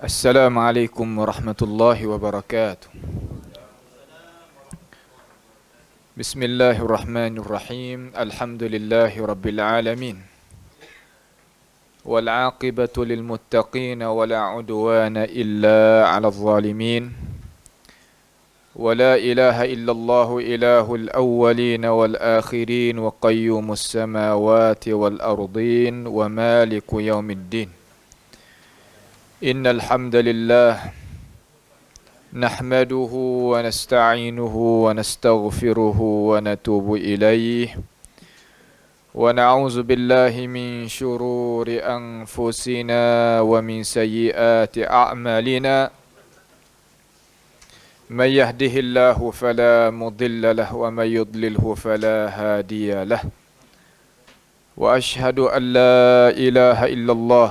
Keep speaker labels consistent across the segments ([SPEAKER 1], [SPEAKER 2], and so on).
[SPEAKER 1] Assalamualaikum warahmatullahi wabarakatuh. Bismillahirrahmanirrahim. Alhamdulillahi rabbil alamin. Wal 'aqibatu lil muttaqin wa la 'udwana illa 'alal zalimin. Wa la ilaha illallah ilahul awwalin wal akhirin wa qayyumus samawati wal ardin wa maliku yaumiddin. Innal hamdalillah نحمده ونستعينه ونستغفره ونتوب إليه ونعوذ بالله من شرور أنفسنا ومن سيئات أعمالنا من يهده الله فلا مضل له ومن يضلله فلا هادي له وأشهد أن لا إله إلا الله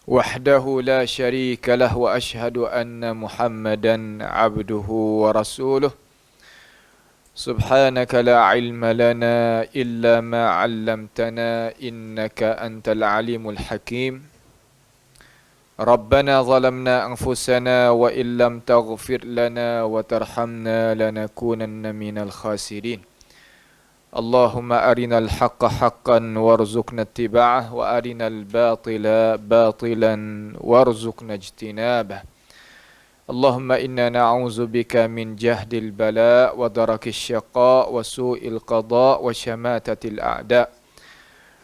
[SPEAKER 1] وحده لا شريك له وأشهد أن محمدا عبده ورسوله سبحانك لا علم لنا إلا ما علمتنا إنك أنت العليم الحكيم ربنا ظلمنا أنفسنا وإن لم تغفر لنا وترحمنا لنكونن من الخاسرين اللهم أرنا الحق حقا وارزقنا اتباعه وأرنا الباطل باطلا وارزقنا اجتنابه اللهم إنا نعوذ بك من جهد البلاء ودرك الشقاء وسوء القضاء وشماتة الأعداء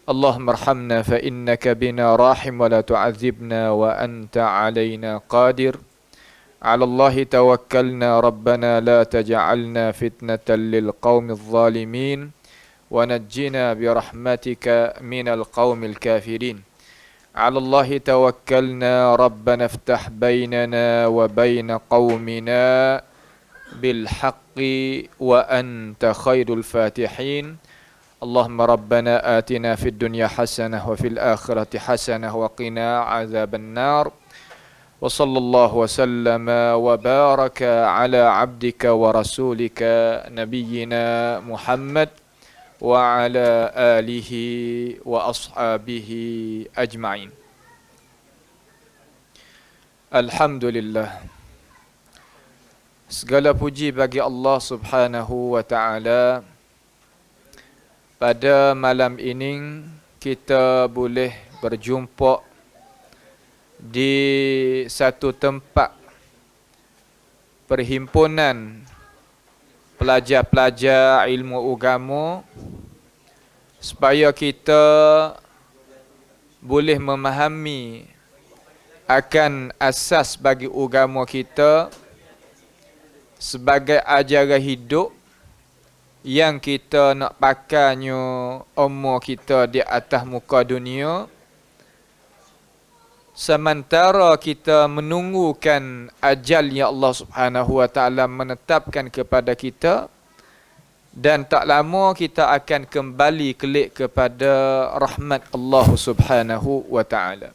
[SPEAKER 1] اللهم ارحمنا فإنك بنا راحم ولا تعذبنا وأنت علينا قادر على الله توكلنا ربنا لا تجعلنا فتنة للقوم الظالمين ونجنا برحمتك من القوم الكافرين على الله توكلنا ربنا افتح بيننا وبين قومنا بالحق وأنت خير الفاتحين اللهم ربنا آتنا في الدنيا حسنة وفي الآخرة حسنة وقنا عذاب النار وصلى الله وسلم وبارك على عبدك ورسولك نبينا محمد وعلى آله وأصحابه أجمعين. Alhamdulillah, segala puji bagi Allah Subhanahu wa taala. Pada malam ini kita boleh berjumpa di satu tempat perhimpunan pelajar-pelajar ilmu agama supaya kita boleh memahami akan asas bagi agama kita sebagai ajaran hidup yang kita nak pakainya umur kita di atas muka dunia, sementara kita menunggukan ajal yang Allah Subhanahu wa taala menetapkan kepada kita, dan tak lama kita akan kembali kelak kepada rahmat Allah Subhanahu wa taala.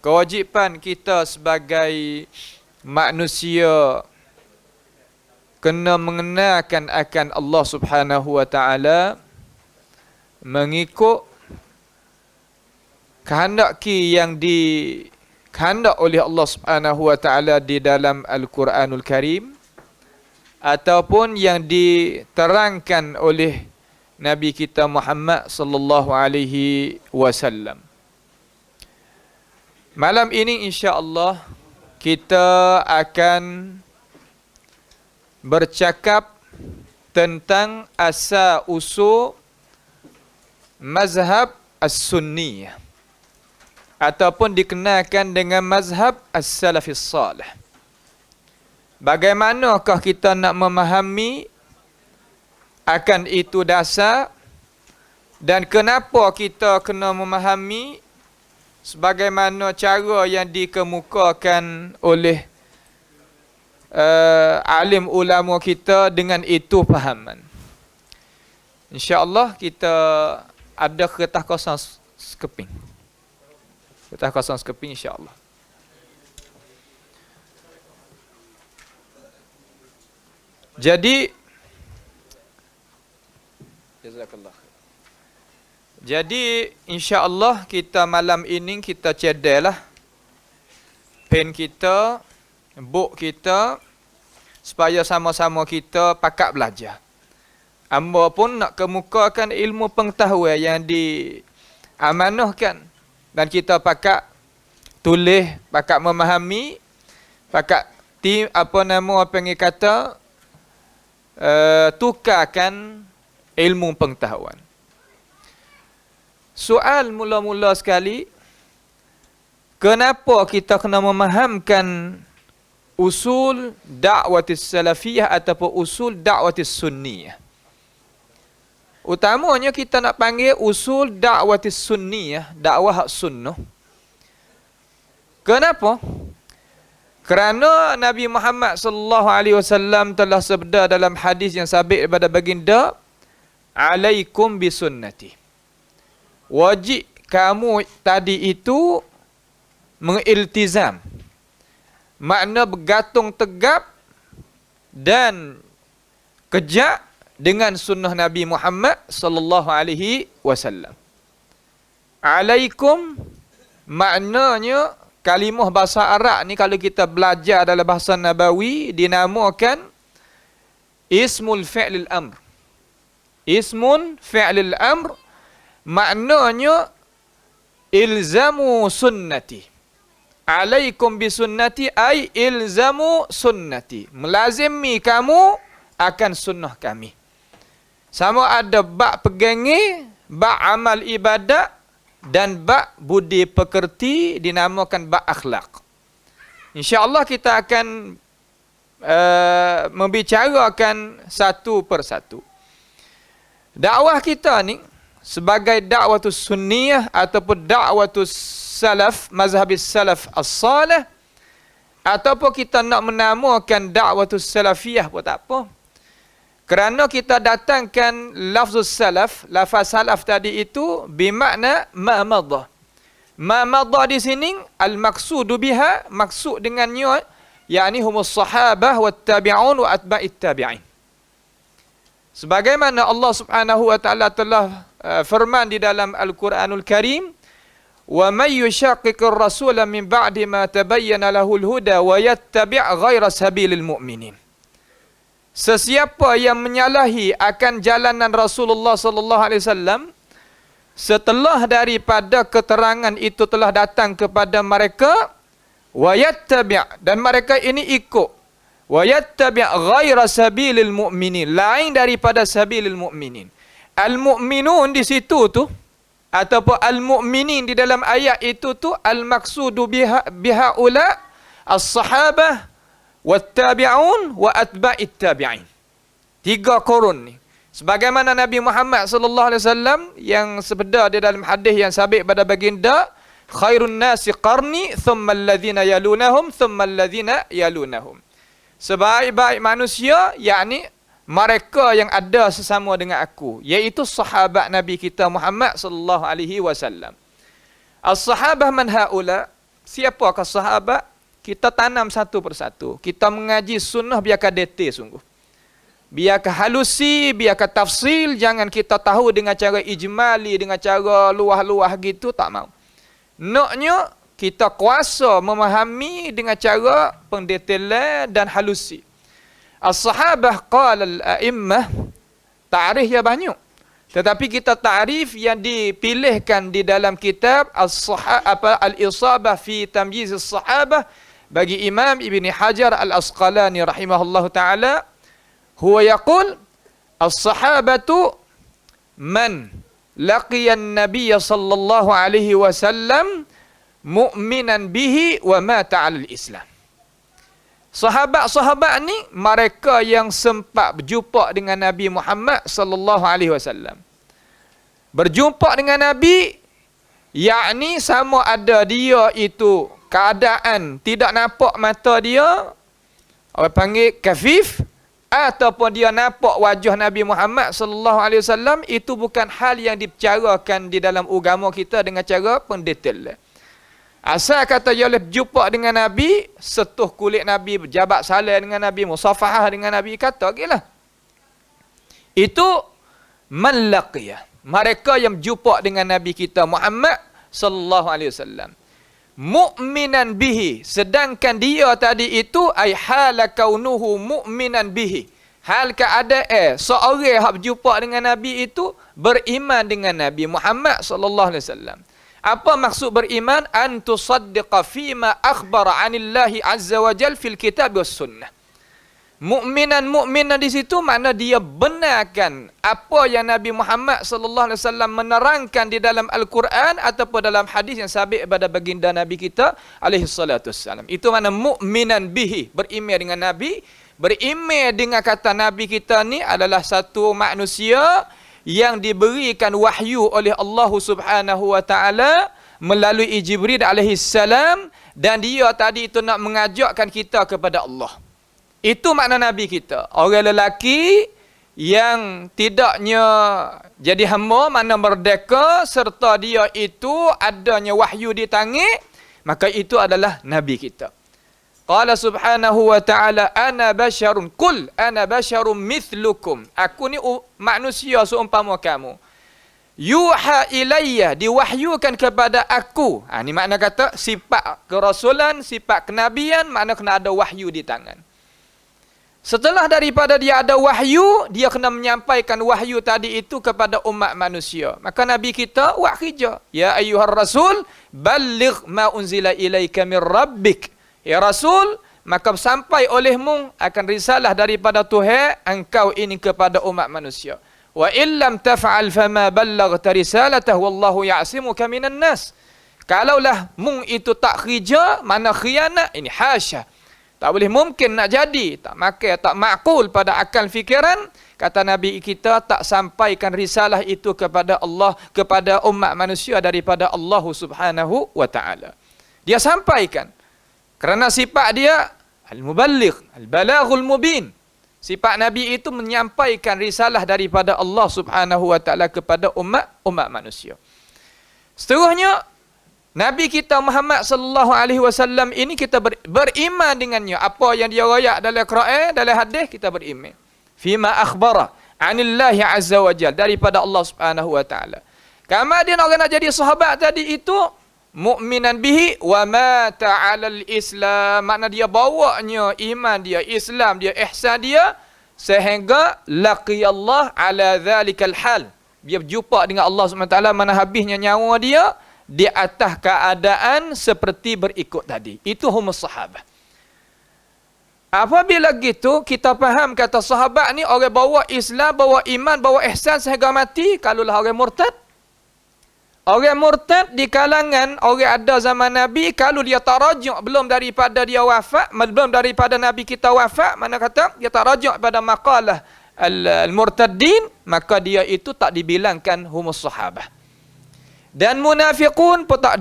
[SPEAKER 1] Kewajipan kita sebagai manusia kena mengenalkan akan Allah Subhanahu wa taala mengikut kehendak yang dikehendak oleh Allah Subhanahu wa taala di dalam Al-Quranul Karim ataupun yang diterangkan oleh Nabi kita Muhammad sallallahu alaihi wasallam. Malam ini insya-Allah kita akan bercakap tentang asal usul mazhab as-sunniyah ataupun dikenalkan dengan mazhab as-salafis salih. Bagaimanakah kita nak memahami akan itu dasar, dan kenapa kita kena memahami sebagaimana cara yang dikemukakan oleh alim ulama kita dengan itu fahaman. InsyaAllah kita ada kertas kosong sekeping. Kertas kosong sekeping insyaAllah. Jadi jazakallah. Jadi insya-Allah kita malam ini kita cedelah pen kita, buk kita supaya sama-sama kita pakat belajar. Hamba pun nak kemukakan ilmu pengetahuan yang diamanahkan dan kita pakat tulis, pakat memahami, pakat apa yang kata tukarkan ilmu pengetahuan. Soal mula-mula sekali, kenapa kita kena memahamkan usul dakwatis salafiyah ataupun usul dakwatis sunniyah? Utamanya kita nak panggil usul dakwatis sunniyah, dakwah hak sunnah. Kenapa? Kerana Nabi Muhammad sallallahu alaihi wasallam telah sabda dalam hadis yang sabit daripada baginda, "Alaikum bisunnati." Wajib kamu tadi itu mengiltizam. Makna bergantung tegap dan kejak dengan sunnah Nabi Muhammad sallallahu alaihi wasallam. Alaikum maknanya kalimah bahasa Arab ni kalau kita belajar dalam bahasa Nabawi dinamakan ismul fi'lil amr. Ismun fi'lil amr maknanya ilzamu sunnati. Alaikum bisunnati ay ilzamu sunnati. Melazimi kamu akan sunnah kami. Sama ada bak pegangi, bak amal ibadat dan bak budi pekerti dinamakan bak akhlak. InsyaAllah kita akan membicarakan satu persatu. Dakwah kita ni sebagai dakwatus sunniyah ataupun dakwatus salaf, mazhabis salaf as-salih, ataupun kita nak menamakan dakwatus salafiyah pun tak apa. Kerana kita datangkan lafzus salaf, lafaz salaf tadi itu bermakna ma madha. Ma madha di sini al-maqsudu biha, maksud dengannya yakni humus sahabah wat tabi'un wa atba'it tabi'in. Sebagaimana Allah Subhanahu wa taala telah firman di dalam Al-Quranul Karim, "Wa may yushaqiqir rasula min ba'di ma tabayyana lahul huda wa yattabi' ghaira sabilil mu'minin." Sesiapa yang menyalahi akan jalanan Rasulullah sallallahu alaihi wasallam setelah daripada keterangan itu telah datang kepada mereka, wa yattabi' dan mereka ini ikut, wa yattabi' ghaira sabilil mu'minin, lain daripada sabilil mu'minin. Al-mu'minun di situ tu ataupun al-mu'minin di dalam ayat itu tu al-maqsudu biha ula as-sahabah wat-tabi'un wa atba'it tabi'in. Tiga kurun ni. Sebagaimana Nabi Muhammad sallallahu alaihi wasallam yang sabda di dalam hadis yang sabit pada baginda, khairun nasi qarni thumma alladhina yalunahum thumma alladhina yalunahum. Sebaik-baik manusia yakni mereka yang ada sesama dengan aku, iaitu sahabat Nabi kita Muhammad sallallahu alaihi wasallam. As-sahabah man haula? Siapakah sahabat? Kita tanam satu persatu. Kita mengaji sunnah biarkan detail sungguh. Biarkan halusi, biarkan tafsil, jangan kita tahu dengan cara ijmali, dengan cara luah-luah gitu, tak mau. Naknya kita kuasa memahami dengan cara pendetailan dan halusi. As-sahabah qala al-a'immah, ta'rif ya banyak. Tetapi kita ta'rif yang dipilihkan di dalam kitab Al-Isabah fi Tamyiz as-Sahabah bagi Imam Ibn Hajar Al-Asqalani rahimahullahu ta'ala, huwa yaqul as-sahabatu man laqiya an-nabiy sallallahu alaihi wasallam mu'minan bihi wa mata 'alal Islam. Sahabat-sahabat ni mereka yang sempat berjumpa dengan Nabi Muhammad sallallahu alaihi wasallam. Berjumpa dengan Nabi yakni sama ada dia itu keadaan tidak nampak mata dia, orang panggil kafif, ataupun dia nampak wajah Nabi Muhammad sallallahu alaihi wasallam, itu bukan hal yang dibicarakan di dalam agama kita dengan cara pendetail. Asal kata dia boleh berjumpa dengan Nabi, setuh kulit Nabi, berjabat salam dengan Nabi, musafahah dengan Nabi, kata gilah. Itu man laqiyah. Mereka yang berjumpa dengan Nabi kita Muhammad sallallahu alaihi wasallam. Mu'minan bihi, sedangkan dia tadi itu ai hala kaunuhu mu'minan bihi. Hal keadaan seorang yang berjumpa dengan Nabi itu beriman dengan Nabi Muhammad sallallahu alaihi wasallam. Apa maksud beriman? An tusaddiqa fima akhbara 'anillahi azza wa jal fil kitab was sunnah. Mukminan di situ makna dia benarkan apa yang Nabi Muhammad sallallahu alaihi wasallam menerangkan di dalam Al-Quran ataupun dalam hadis yang sabit pada baginda Nabi kita alaihi salatu wassalam. Itu makna mukminan bihi, beriman dengan Nabi, beriman dengan kata Nabi kita ni adalah satu manusia yang diberikan wahyu oleh Allah Subhanahu wa taala melalui Jibril alaihi salam, dan dia tadi itu nak mengajakkan kita kepada Allah. Itu makna Nabi kita. Orang lelaki yang tidaknya jadi hamba, makna merdeka, serta dia itu adanya wahyu di tangan, maka itu adalah Nabi kita. Qala subhanahu wa ta'ala, ana basharun, kul ana basharun mithlukum. Aku ni manusia seumpama kamu. Yuha ilayya, diwahyukan kepada aku. Ini makna kata sifat kerasulan, sifat kenabian, makna kena ada wahyu di tangan. Setelah daripada dia ada wahyu, dia kena menyampaikan wahyu tadi itu kepada umat manusia. Maka Nabi kita buat kerja. Ya ayyuhar rasul, balligh ma unzila ilaika min rabbik. Ya Rasul, maka sampai olehmu akan risalah daripada Tuhan engkau ini kepada umat manusia. Wa illam taf'al fama ballaghta risalatahu wallahu ya'simuka minan nas. Kalaulah mung itu tak kerja, mana khianat, ini hasya. Tak boleh mungkin nak jadi, tak makai, tak makul pada akal fikiran. Kata Nabi kita tak sampaikan risalah itu kepada Allah, kepada umat manusia daripada Allah Subhanahu wa ta'ala. Dia sampaikan. Kerana sifat dia al-muballigh, al-balaghul mubin. Sifat Nabi itu menyampaikan risalah daripada Allah Subhanahu wa ta'ala kepada umat manusia. Seterusnya, Nabi kita Muhammad sallallahu alaihi wasallam ini kita beriman dengannya. Apa yang dia royak dalam Quran, dalam hadis, kita beriman. Fima akhbara 'anillahi azza wa jalla, daripada Allah Subhanahu wa taala. Kemudian orang nak jadi sahabat tadi itu mukminan bihi wa mata 'alal Islam. Makna dia bawanya iman dia, Islam dia, ihsan dia sehingga laqiyallah ala dzalikal hal. Dia berjumpa dengan Allah Subhanahu wa taala mana habisnya nyawa dia di atas keadaan seperti berikut tadi. Itu humus sahabah. Apabila gitu, kita faham kata sahabat ni orang bawa Islam, bawa iman, bawa ihsan sehingga mati. Kalaulah orang murtad. Orang murtad di kalangan orang ada zaman Nabi, kalau dia tak rajuk belum daripada dia wafat, belum daripada Nabi kita wafat, mana kata dia tak rajuk pada maqalah al-murtaddin, maka dia itu tak dibilangkan humus sahabah. Dan munafiqun pun tak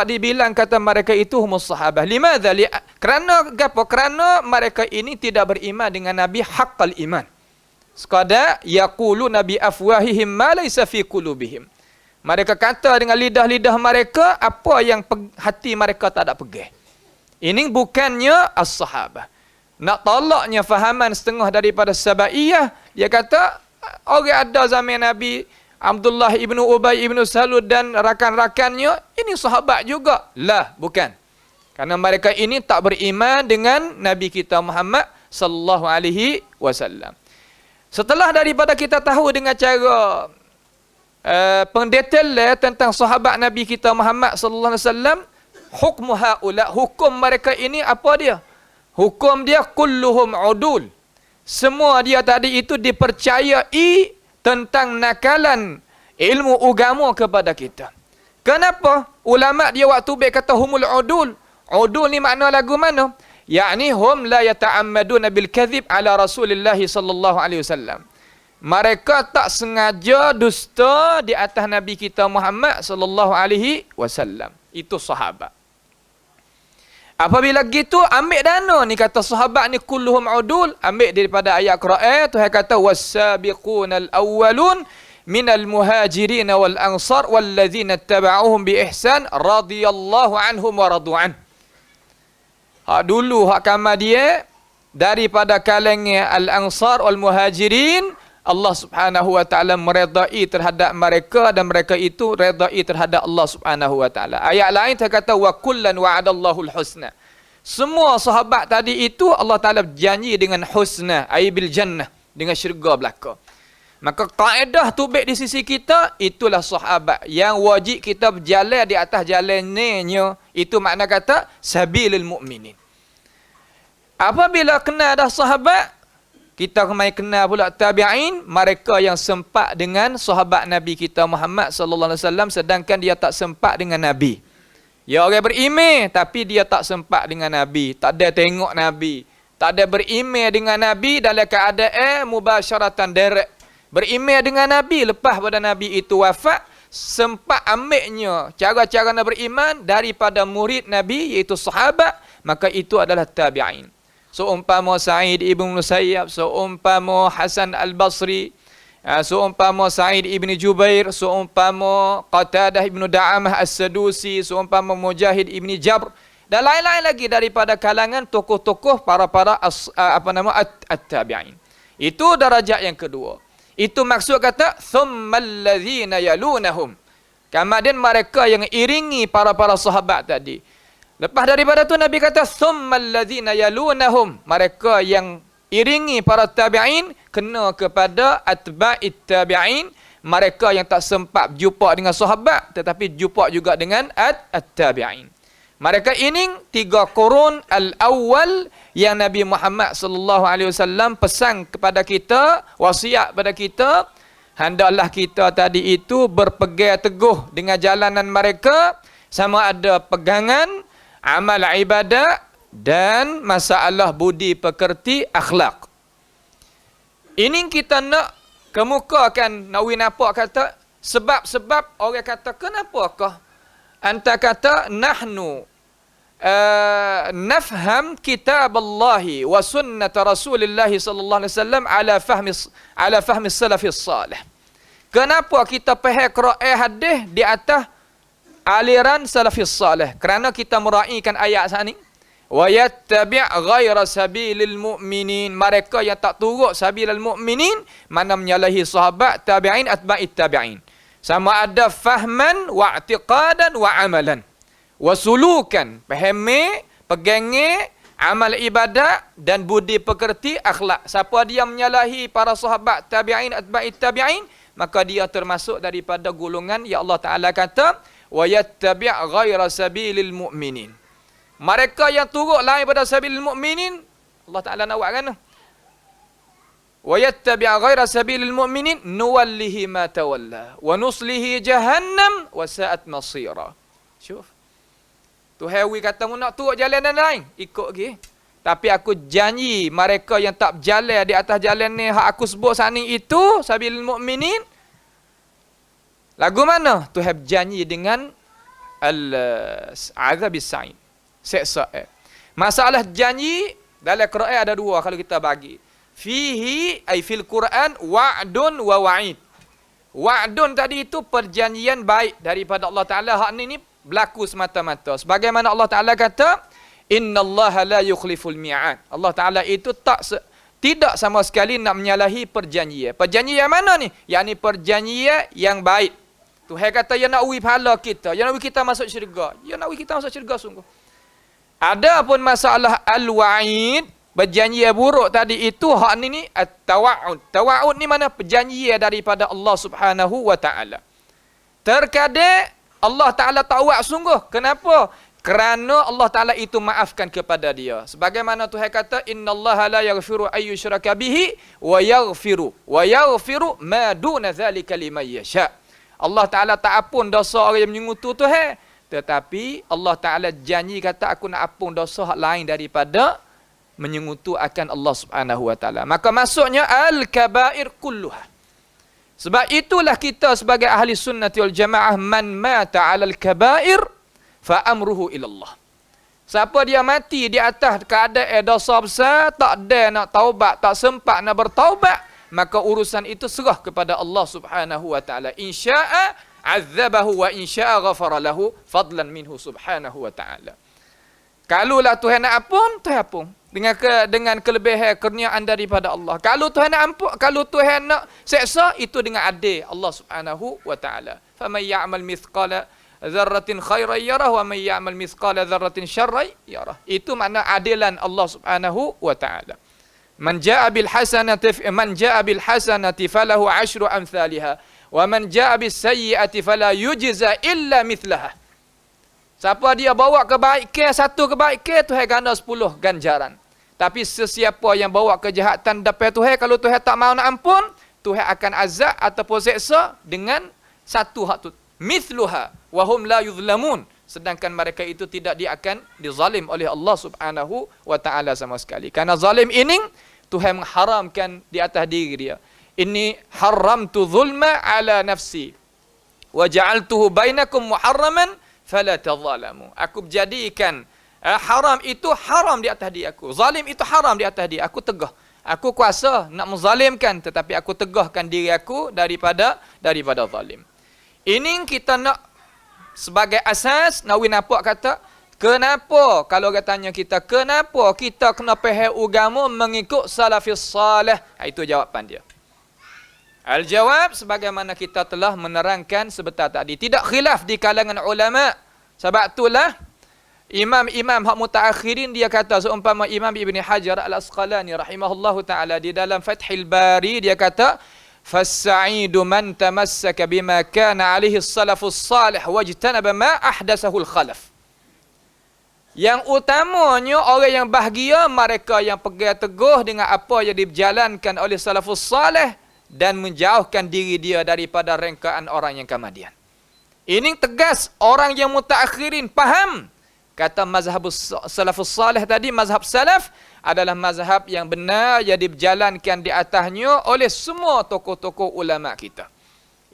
[SPEAKER 1] dibilang kata mereka itu humus sahabah. Limadha? Kerana apa? Kerana mereka ini tidak beriman dengan Nabi haqqal iman. Sekadar yaqulu nabi afwahihim ma laysa fi qulubihim. Mereka kata dengan lidah-lidah mereka apa yang hati mereka tak ada pegang. Ini bukannya as-sahabah. Nak tolaknya fahaman setengah daripada sabaiyah, dia kata orang ada zaman Nabi Abdullah ibnu Ubay ibnu Salul dan rakan-rakannya, ini sahabat juga. Lah, bukan. Karena mereka ini tak beriman dengan Nabi kita Muhammad sallallahu alaihi wasallam. Setelah daripada kita tahu dengan cara pendetail tentang sahabat Nabi kita Muhammad sallallahu alaihi wasallam, hukmu haula, hukum mereka ini apa dia? Hukum dia kulluhum udul. Semua dia tadi itu dipercayai tentang nakalan ilmu agama kepada kita. Kenapa? Ulama dia waktu baik kata humul udul. Udul ni makna lagu mana? Yakni hum la yata'ammaduna bil kadhib ala Rasulillah sallallahu alaihi wasallam. Mereka tak sengaja dusta di atas Nabi kita Muhammad sallallahu alaihi wasallam. Itu sahabat. Apabila gitu ambil dana ni kata sahabat ni kulluhum udul, ambil daripada ayat Quran Tuhan kata was-sabiqunal awwalun minal muhajirin wal ansar walladzina ittaba'uhum bi ihsan radhiyallahu anhum wa radu'an. Dulu hak kama dia daripada kalangan al-ansar wal muhajirin, Allah Subhanahu wa taala meredai terhadap mereka dan mereka itu redai terhadap Allah Subhanahu wa taala. Ayat lain terkata wa kullan wa'adallahu al-husna. Semua sahabat tadi itu Allah Taala berjanji dengan husna, ai bil jannah, dengan syurga belaka. Maka kaedah tubik di sisi kita, itulah sahabat yang wajib kita berjalan di atas jalannya. Itu makna kata sabilil mukminin. Apabila kenal dah sahabat, kita kemai kenal pula tabi'in, mereka yang sempat dengan sahabat Nabi kita Muhammad sallallahu alaihi wasallam sedangkan dia tak sempat dengan Nabi. Ya orang berimej tapi dia tak sempat dengan Nabi, tak ada tengok Nabi, tak ada berimej dengan Nabi dalam keadaan mubasyaratan direct. Berimej dengan Nabi lepas pada Nabi itu wafat, sempat ambilnya cara-cara nak beriman daripada murid Nabi iaitu sahabat, maka itu adalah tabi'in. Seumpama Sa'id ibn Musayyab, seumpama Hasan al-Basri, seumpama Sa'id ibn Jubair, seumpama Qatadah ibn Da'amah as-Sadusi, seumpama Mujahid ibn Jabr dan lain-lain lagi daripada kalangan tokoh-tokoh para at-tabi'in. Itu darajat yang kedua. Itu maksud kata thummal ladzina yalunahum. Kemudian mereka yang iringi para sahabat tadi. Lepas daripada tu Nabi kata thummal ladzina yalunahum, mereka yang iringi para tabi'in kena kepada atba'it tabi'in, mereka yang tak sempat jumpa dengan sahabat tetapi jumpa juga dengan at-tabi'in. Mereka ini 3 qurun al-awwal yang Nabi Muhammad sallallahu alaihi wasallam pesan kepada kita, wasiat kepada kita, hendaklah kita tadi itu berpegang teguh dengan jalanan mereka, sama ada pegangan amal ibadah dan masalah budi pekerti akhlak. Ini kita nak kemukakan, nak nampak kata sebab-sebab orang kata kenapakah anta kata nahnu nafham kitab Allah wa sunnat Rasulullah sallallahu alaihi wasallam ala fahmi salafis salih. Kenapa kita faham Quran hadis di atas aliran salafis salih? Kerana kita meraihkan ayat sini. Wa yattabi' ghaira sabilil mu'minin, mereka yang tak turut sabilil mu'minin, mana menyalahi sahabat, tabi'in, atba'it tabi'in. Sama ada fahman wa i'tiqadan wa amalan. Wa sulukan, fahami, pegangi, amal ibadah dan budi pekerti akhlak. Siapa dia menyalahi para sahabat, tabi'in, atba'it tabi'in, maka dia termasuk daripada golongan yang Allah Ta'ala kata wa yattabi' ghaira sabilil mu'minin. Mereka yang turut lain pada sabilil mu'minin, Allah Ta'ala nak buat kan? Wa yattabi' ghaira sabilil mu'minin nuwallihi ma tawalla wa nuslihi jahannam wa sa'at masira. Syuf. Tuhan kata mu nak turut jalan lain, ikut lagi. Tapi aku janji mereka yang tak berjalan di atas jalan ni hak aku sebut saat ni itu sabilil mu'minin. Lagu mana? Tuhan berjanji dengan al-azabis sa'id. Seksa. Masalah janji dalam Quran ada 2 kalau kita bagi. Fihi ay fil Quran wa'dun wa wa'id. Wa'dun tadi itu perjanjian baik daripada Allah Taala. Hak ni berlaku semata-mata. Sebagaimana Allah Taala kata, innallaha la yukhliful mi'ad. Allah Taala itu tidak sama sekali nak menyalahi perjanjian. Perjanjian mana ni? Yakni perjanjian yang baik. Tuhan kata yang nak uji pahala kita, yang nak uji kita masuk syurga. Yang nak uji kita masuk syurga sungguh. Ada pun masalah al-wa'id, perjanjian buruk tadi itu, hak ni at-tawa'ud. Tawa'ud ni mana? Perjanjian daripada Allah Subhanahu wa taala. Terkadang Allah Taala tak buat sungguh. Kenapa? Kerana Allah Taala itu maafkan kepada dia. Sebagaimana Tuhan kata, innallaha la yaghfiru ay yushraka bihi wa yaghfiru ma duna dzalika liman yasha. Allah Taala tak ampun dosa orang yang menyengutu Tuhan. Tetapi Allah Ta'ala janji kata aku nak ampun dosa hak lain daripada menyengutu akan Allah Subhanahu wa taala. Maka maksudnya al-kabair kulluha. Sebab itulah kita sebagai ahli sunnati wal jamaah, man mata 'alal kabair fa amruhu ila Allah. Siapa dia mati di atas keadaan dosa besar, tak ada nak taubat, tak sempat nak bertaubat, maka urusan itu serah kepada Allah Subhanahu wa taala. Insya'a azabahu wa insya'a ghafara lahu fadlan minhu subhanahu wa ta'ala. Kalaulah Tuhan nak ampun, Tuhan ampun. dengan kelebihan kurniaan daripada Allah. Kalau Tuhan nak ampun, kalau Tuhan nak seksa, itu dengan adil Allah Subhanahu wa taala. Faman ya'mal mithqala dzarratin khairan yarah wa man ya'mal mithqala dzarratin syarran yarah. Itu makna adilan Allah Subhanahu wa taala. Man jaa bil hasanati falahu 'asyru amsalha wa man jaa bis sayyi'ati fala yujza illa mithlaha. Siapa dia bawa kebaikan, satu kebaikan, Tuhan ganda 10 ganjaran. Tapi sesiapa yang bawa kejahatan dapat Tuhan, kalau Tuhan tak mau nak ampun, Tuhan akan azab ataupun seksa dengan satu hak tu. Mithluha wa hum la yuzlamun. Sedangkan mereka itu tidak dia akan dizalim oleh Allah Subhanahu wa taala sama sekali. Karena zalim ini Tuhan mengharamkan di atas diri dia. Inni haramtu zulma ala nafsi wa ja'altuhu bainakum muharraman fala tadzalamu. Aku jadikan haram itu haram di atas diri aku. Zalim itu haram di atas diri aku. Tegah. Aku kuasa nak menzalimkan, tetapi aku tegahkan diri aku daripada zalim. Ini kita nak sebagai asas, Nawawi nampak kata, kenapa kalau katanya kita, kenapa kita kena faham agama mengikut salafis salih? Itu jawapan dia. Al-jawab sebagaimana kita telah menerangkan sebentar tadi. Tidak khilaf di kalangan ulama. Sebab itulah imam-imam hak mutaakhirin dia kata, seumpama Imam Ibn Hajar Al-Asqalani rahimahullahu ta'ala di dalam Fathil Bari dia kata, فَالسَّعِيدُ مَنْ تَمَسَّكَ بِمَا كَانَ عَلَيْهِ السَّلَفُ الصَّالِحُ وَاجْتَنَبَ مَا أَحْدَثَهُ الْخَلَفُ. Yang utamanya orang yang bahagia mereka yang pegang teguh dengan apa yang dijalankan oleh salafus salih dan menjauhkan diri dia daripada rengkaan orang yang kemudian. Ini tegas orang yang mutaakhirin faham. Kata mazhab salafus salih tadi, mazhab salaf adalah mazhab yang benar yang dijalankan di atasnya oleh semua tokoh-tokoh ulama kita.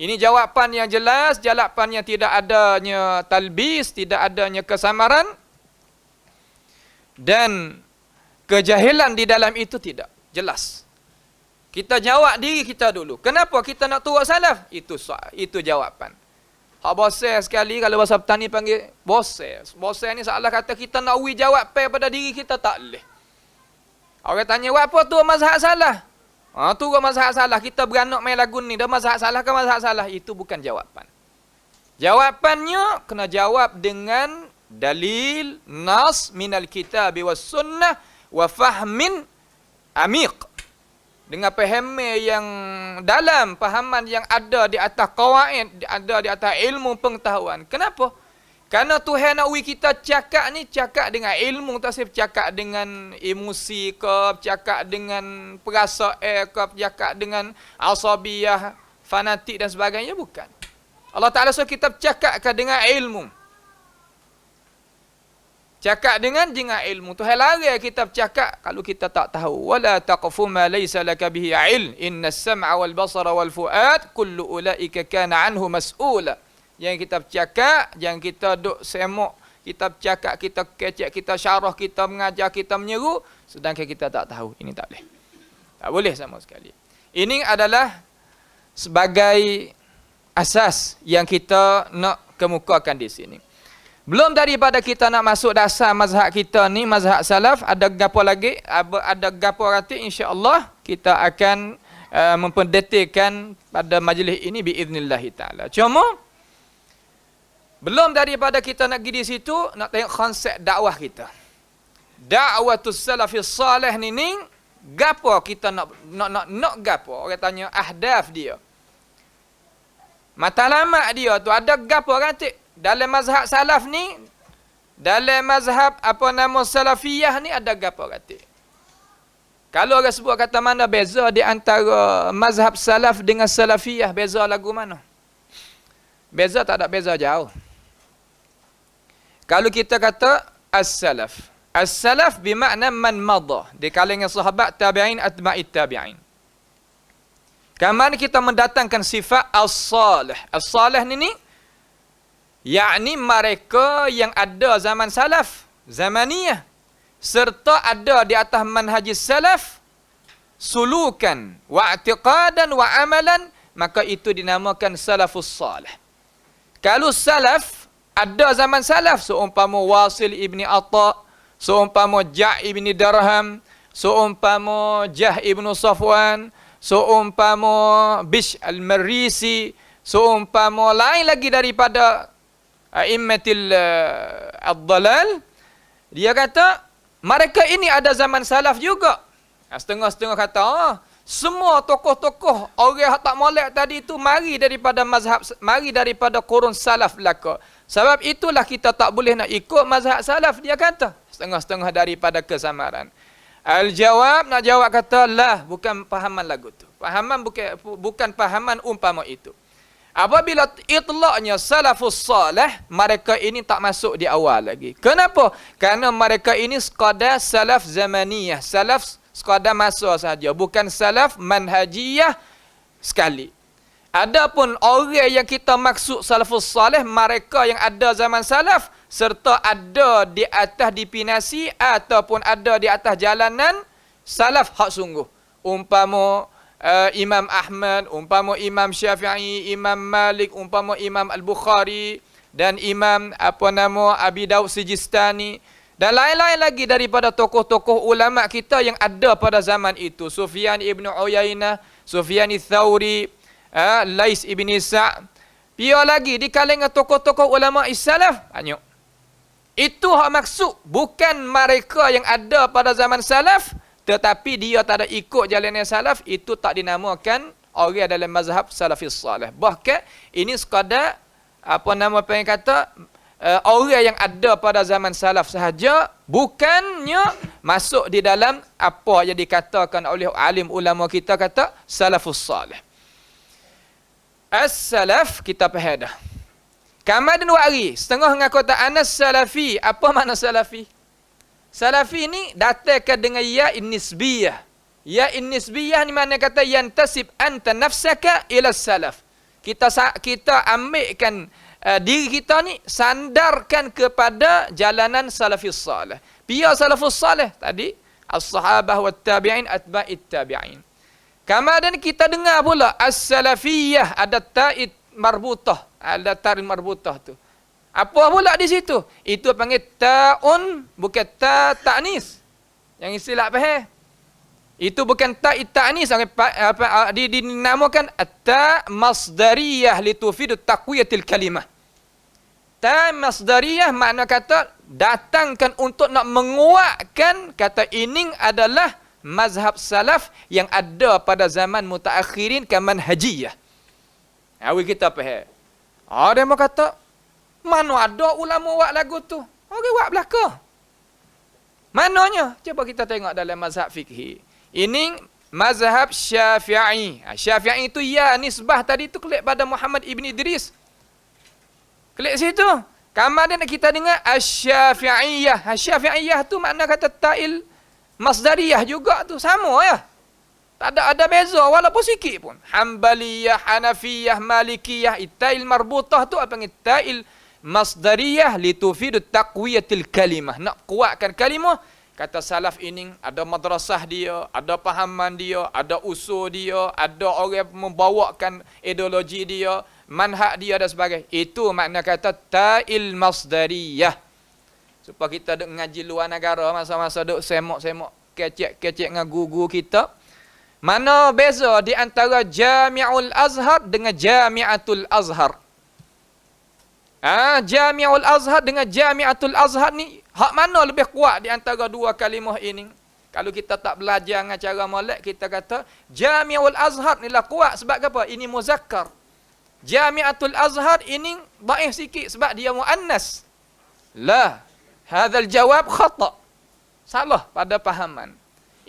[SPEAKER 1] Ini jawapan yang jelas, jawapan yang tidak adanya talbis, tidak adanya kesamaran dan kejahilan di dalam itu tidak. Jelas. Kita jawab diri kita dulu. Kenapa kita nak turut salaf? Itu jawapan. Hak bosan sekali kalau bahasa petani panggil bosan. Bosan ni seolah kata kita nak uji jawab pada diri kita, tak boleh. Orang tanya, apa tu mazhab salah? Tu mazhab salah. Kita beranak main lagu ni, dah mazhab salah ke mazhab salah? Itu bukan jawapan. Jawapannya kena jawab dengan dalil, nas minal kitab was sunnah wa fahmin amiq. Dengan pahaman yang dalam, pahaman yang ada di atas qawaid, ada di atas ilmu pengetahuan. Kenapa? Karena Tuhan nak uji kita cakap ni, cakap dengan ilmu, tak sih cakap dengan emosi ke, cakap dengan perasaan ke, cakap dengan asabiyah, fanatik dan sebagainya, bukan. Allah Ta'ala suruh kita cakapkan dengan ilmu. Cakap dengan ilmu. Tuhan larang kita bercakap kalau kita tak tahu. Wala taqfu ma laysa laka bihi ilm. Innas sam'a wal basara wal fuad kullu ulaika kana anhu mas'ula. Yang kita bercakap, yang kita duk semak, kita bercakap, kita kecek, kita syarah, kita mengajar, kita menyeru, sedangkan kita tak tahu. Ini tak boleh. Tak boleh sama sekali. Ini adalah sebagai asas yang kita nak kemukakan di sini. Belum daripada kita nak masuk dasar mazhab kita ni, mazhab salaf, ada gapo lagi? Ada gapo nanti insya-Allah kita akan mempendetilkan pada majlis ini biiznillah taala. Cuma belum daripada kita nak pergi di situ, nak tengok konsep dakwah kita. Da'watus salafis salih ni gapo kita nak gapo? Orang tanya ahdaf dia. Matlamat dia tu ada gapo nanti? Dalam mazhab salaf ni, dalam mazhab salafiyah ni ada gapo kata? Kalau orang sebut kata mana beza di antara mazhab salaf dengan salafiyah, beza lagu mana? Beza tak ada beza jauh. Kalau kita kata as-salaf. As-salaf bermakna man madha. Di kalangan sahabat, tabi'in, atba'it tabi'in. Kapan kita mendatangkan sifat as-salih. As-salih ni yakni mereka yang ada zaman salaf, zamaniyah, serta ada di atas manhaj salaf, sulukan wa i'tiqadan wa amalan, maka itu dinamakan salafus salih. Kalau salaf ada zaman salaf, seumpama Wasil ibni Atta, seumpama Ja' ibn Darham, seumpama Jah ibn Safwan, seumpama Bish al-Marisi, seumpama lain lagi daripada a'immatil ad-dalal, dia kata mereka ini ada zaman salaf juga. Setengah-setengah kata semua tokoh-tokoh orang yang tak molek tadi itu mari daripada mazhab, mari daripada kurun salaf belaka. Sebab itulah kita tak boleh nak ikut mazhab salaf, dia kata. Setengah-setengah daripada kesamaran. Al-jawab, nak jawab kata lah, bukan pahaman lagu tu. Pahaman bukan pahaman umpama itu. Apabila itlaqnya salafus salih, mereka ini tak masuk di awal lagi. Kenapa? Kerana mereka ini sekadar salaf zamaniyah, salaf sekadar masa saja, bukan salaf manhajiyah sekali. Adapun orang yang kita maksud salafus salih, mereka yang ada zaman salaf serta ada di atas dipinasi ataupun ada di atas jalanan salaf hak sungguh. Umpama Imam Ahmad, umpama Imam Syafi'i, Imam Malik, umpama Imam Al-Bukhari dan Imam Abi Daud Sijistani dan lain-lain lagi daripada tokoh-tokoh ulama kita yang ada pada zaman itu. Sufyan ibn Uyainah, Sufyan Tsauri, Lais ibn Sa'. Pia lagi di kalangan tokoh-tokoh ulama salaf banyak. Itu hak maksud, bukan mereka yang ada pada zaman salaf tetapi dia tak ada ikut jalan salaf, itu tak dinamakan orang dalam mazhab salafis salih. Bahkan ini sekadar yang kata orang yang ada pada zaman salaf sahaja, bukannya masuk di dalam apa yang dikatakan oleh alim ulama kita kata salafus salih. As-salaf kita faham dah. Kamadun wa'ri, setengah mengaku tak anas salafi. Apa makna salafi? Salafi ni datangkan dengan ya nisbiyah. Ya nisbiyah ni mana kata yantasib anta nafsaka ila salaf. Kita ambilkan diri kita ni sandarkan kepada jalanan salafis salih. Pia salafus salih tadi as-sahabah wat tabi'in atba'it tabi'in. Kemudian kita dengar pula as-salafiyah, ada ta'id marbutah, ada tarin marbutah tu. Apa pula di situ? Itu panggil ta'un, bukan ta'nis. Yang istilah faham? Itu bukan ta'id ta'nis, dinamakan ta' masdariyah litufidu taqwiyatil kalimah. Ta' masdariyah makna kata datangkan untuk nak menguatkan kata ini adalah mazhab salaf yang ada pada zaman mutaakhirin ke manhajiyah. Awi kita faham. Ada yang kata mana ada ulama buat lagu tu? Orang buat belaka. Mananya? Cuba kita tengok dalam mazhab fikhi. Ini mazhab Syafi'i. Syafi'i itu ya nisbah tadi tu klik pada Muhammad ibn Idris. Klik situ. Kemudian kita dengar Asy-Syafi'iyah. Asy-Syafi'iyah tu makna kata ta'il masdariyah juga tu. Sama ya. Tak ada beza walaupun sikit pun. Hanbaliyah, Hanafiyah, Malikiyah, ta'il marbutah tu apa panggil ta'il masdariyah litufidu taqwiyatil kalimah. Nak kuatkan kalimah. Kata salaf ini ada madrasah dia, ada pahaman dia, ada usul dia, ada orang membawakan ideologi dia, manhaj dia dan sebagainya. Itu makna kata ta'il masdariyah. Supaya kita duk ngaji luar negara, masa-masa duk semok-semok kecek-kecek dengan guru kita. Mana beza di antara Jami'ul Azhar dengan Jami'atul Azhar? Jami'ul Azhar dengan Jami'atul Azhar ni, hak mana lebih kuat di antara dua kalimah ini? Kalau kita tak belajar dengan cara molek, kita kata Jami'ul Azhar ni lah kuat sebab apa? Ini muzakkar. Jami'atul Azhar ini dhaif sikit sebab dia muannas. La, hadzal jawab khata. Salah pada pahaman.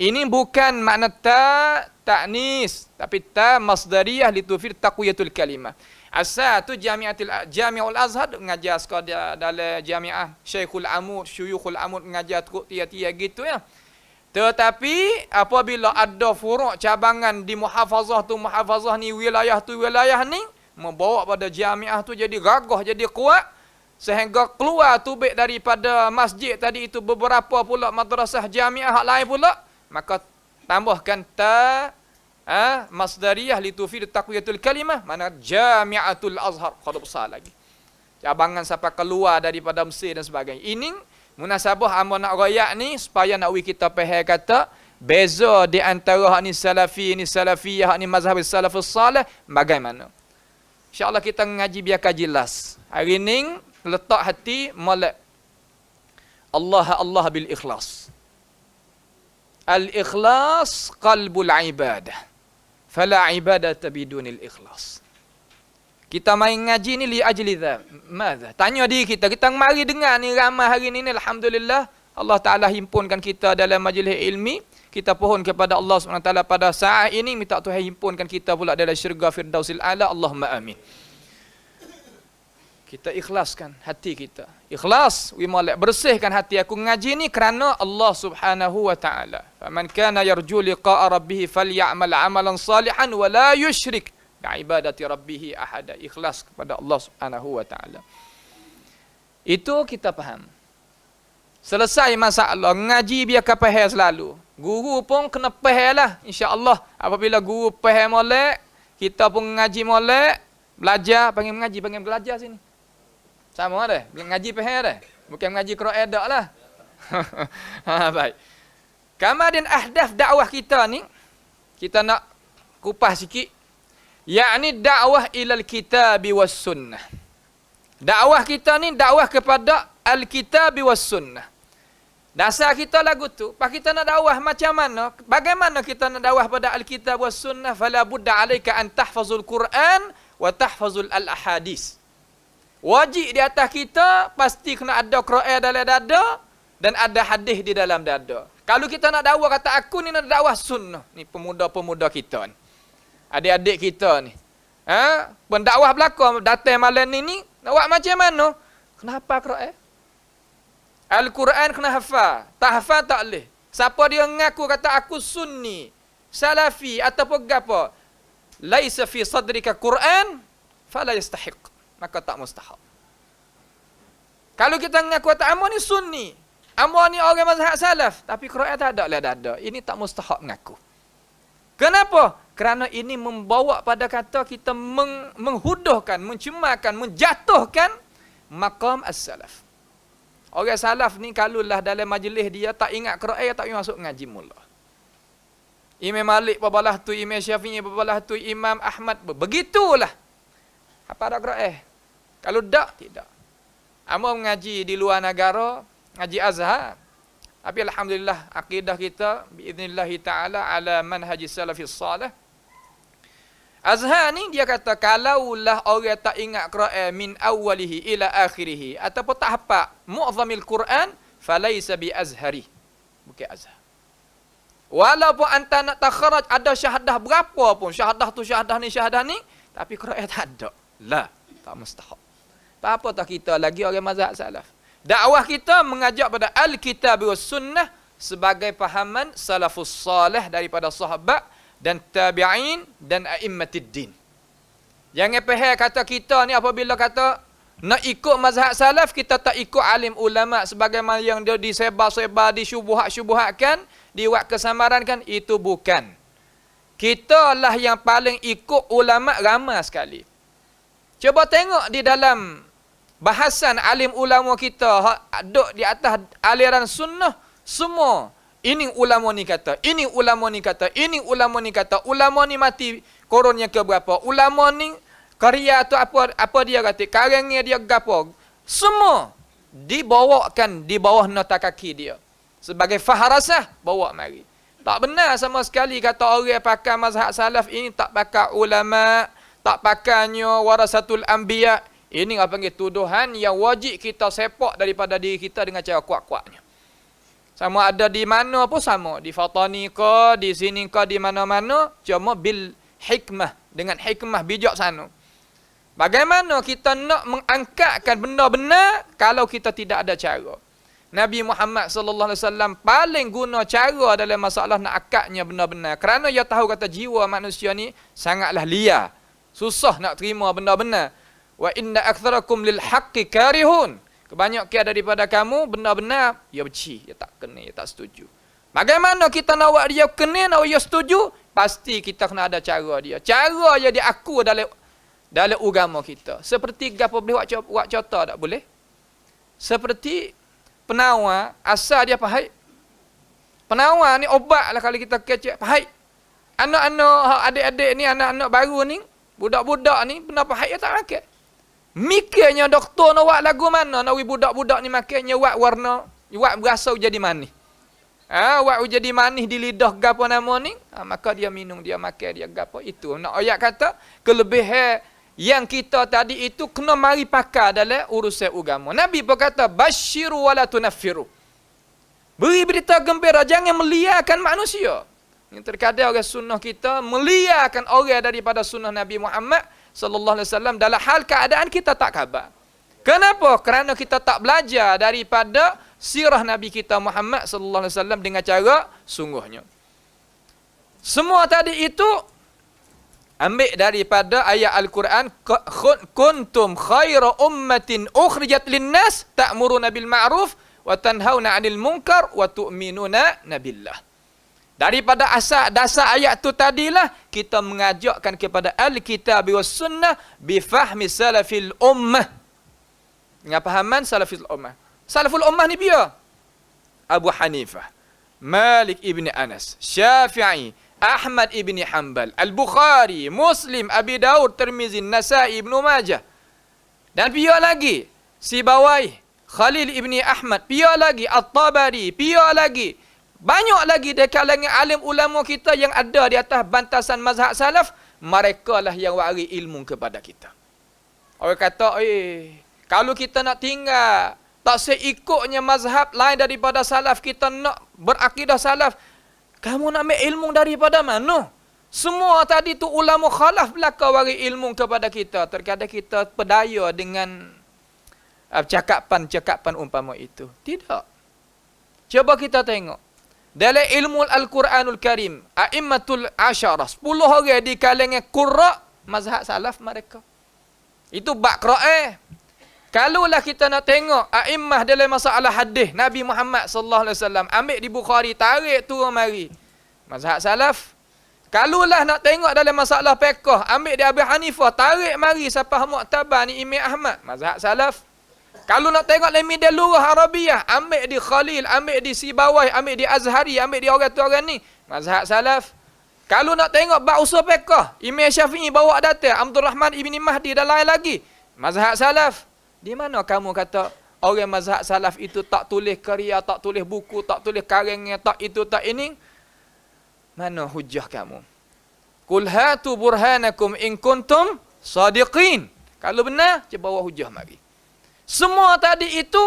[SPEAKER 1] Ini bukan makna ta'nis, tapi ta masdariyah litufid taqwiyatul kalimah. Asal tu Jami'ul Azhar mengajar sekadar dalam Jami'ah Syekhul Amud, Syuyukhul Amud mengajar tiap-tiap gitu ya. Tetapi apabila ada furuk cabangan di muhafazah tu, muhafazah ni, wilayah tu, wilayah ni, membawa pada Jami'ah tu jadi gagah, jadi kuat, sehingga keluar tubik daripada masjid tadi itu beberapa pula madrasah Jami'ah hak lain pula, maka tambahkan ta masdariyah litufid taqwiyatul kalimah, mana Jami'atul Azhar, kalau besar lagi cabangan sampai keluar daripada Mesir dan sebagainya. Ini Munasabah amo nak royak ni supaya nak kita faham kata beza di antara hak ni salafi, ni salafiyah, hak ni mazhab salafus salih bagaimana. InsyaAllah kita ngaji biar jelas. Hari ni letak hati molek Allah bil ikhlas. Al-ikhlas qalbul ibadah. Fala ibadata bidunil ikhlas. Kita main ngaji ni li ajli madza? Tanya diri kita mari dengar ni ramai hari ni alhamdulillah Allah Taala himpunkan kita dalam majlis ilmi. Kita pohon kepada Allah SWT pada saat ini minta Tuhan himpunkan kita pula dalam syurga Firdausil A'la. Allahumma amin. Kita ikhlaskan hati kita. Ikhlas, molek bersihkan hati aku ngaji ni kerana Allah Subhanahu wa taala. Faman kana yarju liqa'a rabbih falyamal 'amalan salihan wa la yusyrik bi'ibadati rabbih ahada. Ikhlas kepada Allah Subhanahu wa taala. Itu kita faham. Selesai masalah ngaji biar faham selalu. Guru pun kena faham lah insya-Allah. Apabila guru faham molek, kita pun ngaji molek, belajar, panggil mengaji, panggil belajar sini. Sama dah, ngaji faham dah. Bukan mengaji Quran dak lah. Baik. Kemudian ahdaf dakwah kita ni kita nak kupas sikit. Yakni dakwah ilal kitab was sunnah. Dakwah kita ni dakwah kepada al-kitab was sunnah. Dasar kita lagu tu, pak kita nak dakwah macam mana? Bagaimana kita nak dakwah pada al-kitab was sunnah? Fala budda alaika an tahfazul Quran wa tahfazul al-ahadis. Wajib di atas kita pasti kena ada Quran dalam dada dan ada hadis di dalam dada. Kalau kita nak dakwah kata aku ni nak dakwah sunnah, ni pemuda-pemuda kita ni. Adik-adik kita ni. Pendakwah belaka datang malam ni nak buat macam mana? Kenapa Quran? Al-Quran kena hafal. Tak hafal tak boleh. Siapa dia mengaku kata aku sunni, salafi ataupun gapo, laisa fi sadrika Quran fala yastahiq. Maka tak mustahak. Kalau kita mengaku kata amo ni sunni, amo ni orang mazhab salaf, tapi Quran tak ada lah dada. Ini tak mustahak mengaku. Kenapa? Kerana ini membawa pada kata kita menghuduhkan, mencemarkan, menjatuhkan maqam as-salaf. Orang salaf ni kalaulah dalam majlis dia tak ingat Quran, tak masuk ngaji mula. Imam Malik babalah tu, Imam Syafi'i babalah tu, Imam Ahmad begitulah. Apa ada Quran? Kalau tak, tidak. Amo mengaji di luar negara, ngaji Azhar. Tapi alhamdulillah akidah kita biiznillah taala ala manhaji salafis salih. Azhar ni dia kata kalaulah orang tak ingat Quran min awwalihi ila akhirih ataupun tak hafal mu'zamil Quran falaisa bi azhari. Bukan Azhar. Walaupun anta nak takharaj ada syahadah berapa pun, syahadah tu syahadah ni, tapi Quran tak ada. La, tak mustahak. Apa tak kita lagi orang mazhab salaf. Dakwah kita mengajak pada al-kitab was sunnah sebagai fahaman salafus salih daripada sahabat dan tabi'in dan a'immatid din. Jangan faham kata kita ni apabila kata nak ikut mazhab salaf, kita tak ikut alim ulama sebagaimana yang dia disebar-sebar, disyubuhat-syubuhatkan, diwak kesamarankan, itu bukan. Kita lah yang paling ikut ulama ramai sekali. Cuba tengok di dalam bahasan alim ulama kita duduk di atas aliran sunnah, semua ini ulama ni kata, ini ulama ni kata, ini ulama ni kata, ulama ni mati koronnya ke berapa, ulama ni karya tu apa dia kata, karangnya dia gapo, semua dibawakan di bawah nota kaki dia sebagai faharasah, bawa mari. Tak benar sama sekali kata orang pakai mazhab salaf ini tak pakai ulama, tak pakainya warasatul anbiya. Ini apa panggil tuduhan yang wajib kita sepak daripada diri kita dengan cara kuat-kuatnya. Sama ada di mana pun sama, di Fatani ke, di sini ke, di mana-mana, cuma bil hikmah, dengan hikmah bijaksana. Bagaimana kita nak mengangkatkan benda benar kalau kita tidak ada cara? Nabi Muhammad sallallahu alaihi wasallam paling guna cara dalam masalah nak akadnya benar-benar. Kerana dia tahu kata jiwa manusia ni sangatlah liar. Susah nak terima benda benar. Wa inna aktsarakum lil haqqi karihun. Kebanyakan daripada kamu benar-benar dia benci, dia tak kena, dia tak setuju. Bagaimana kita nak buat dia kena, nak dia setuju? Pasti kita kena ada cara dia. Cara dia diaku dalam agama kita. Seperti gapo boleh buat contoh tak boleh? Seperti penawar, asal dia pahit. Penawar ni obat lah kalau kita kecek, pahit. Anak-anak, adik-adik ni, anak-anak baru ni, budak-budak ni, benda pahit dia tak makan. Mikirnya doktor nak buat lagu mana, nak budak-budak ni makannya buat warna, buat berasa jadi manis. Buat jadi manis di lidah gapo nama ni, maka dia minum, dia makan, dia gapo. Itu nak ayat kata, kelebihan yang kita tadi itu kena mari pakai dalam urusan agama. Nabi pun kata, basyiru wala tunaffiru. Beri berita gembira, jangan meliakan manusia. Yang terkadang orang sunnah kita meliakan orang daripada sunnah Nabi Muhammad sallallahu alaihi wasallam dalam hal keadaan kita tak khabar. Kenapa? Kerana kita tak belajar daripada sirah Nabi kita Muhammad sallallahu alaihi wasallam dengan cara sungguhnya. Semua tadi itu ambil daripada ayat Al-Quran, kuntum khaira ummatin ukhrijat linnas ta'muruna bil ma'ruf wa tanhauna 'anil munkar wa tu'minuna billah. Daripada asal dasar ayat tu tadilah kita mengajakkan kepada al-kitab was sunnah bi fahmi salafil ummah. Dengan pahaman salafil ummah. Salaful ummah ni biar Abu Hanifah, Malik ibn Anas, Syafi'i, Ahmad ibn Hanbal, Al-Bukhari, Muslim, Abi Daud, Tirmizi, Nasa'i, Ibn Majah. Dan biar lagi Sibawai, Khalil ibn Ahmad, biar lagi At-Tabari, biar lagi banyak lagi di kalangan alim ulama kita yang ada di atas bantasan mazhab salaf, mereka lah yang wari ilmu kepada kita. Orang kata, kalau kita nak tinggal, tak seikutnya mazhab lain daripada salaf, kita nak berakidah salaf, kamu nak ambil ilmu daripada mana? Semua tadi tu ulama khalaf belaka wari ilmu kepada kita. Terkadang kita pedaya dengan cakapan-cakapan umpama itu. Tidak. Coba kita tengok. Dalam ilmu Al-Quranul Karim, a'immatul asyarah, 10 orang di kalangan qurra mazhab salaf mereka. Itu bab qira'ah. Kalaulah kita nak tengok a'immah dalam masalah hadis Nabi Muhammad sallallahu alaihi wasallam, ambil di Bukhari, tarik turun mari mazhab salaf. Kalaulah nak tengok dalam masalah fiqh, ambil di Abu Hanifah, tarik mari siapa mu'tabar ni Imam Ahmad, mazhab salaf. Kalau nak tengok dalam media lughah Arabiah, ambil di Khalil, ambil di Sibawai, ambil di Azhari, ambil di orang-orang ni, mazhab salaf. Kalau nak tengok bab usul fiqh, Imam Syafi'i bawa data, Abdul Rahman ibn Mahdi dan lain lagi, mazhab salaf. Di mana kamu kata orang mazhab salaf itu tak tulis karya, tak tulis buku, tak tulis karangnya, tak itu, tak ini? Mana hujah kamu? Qul hatu burhanakum in kuntum sadiqin. Kalau benar, cuba bawa hujah mari. Semua tadi itu,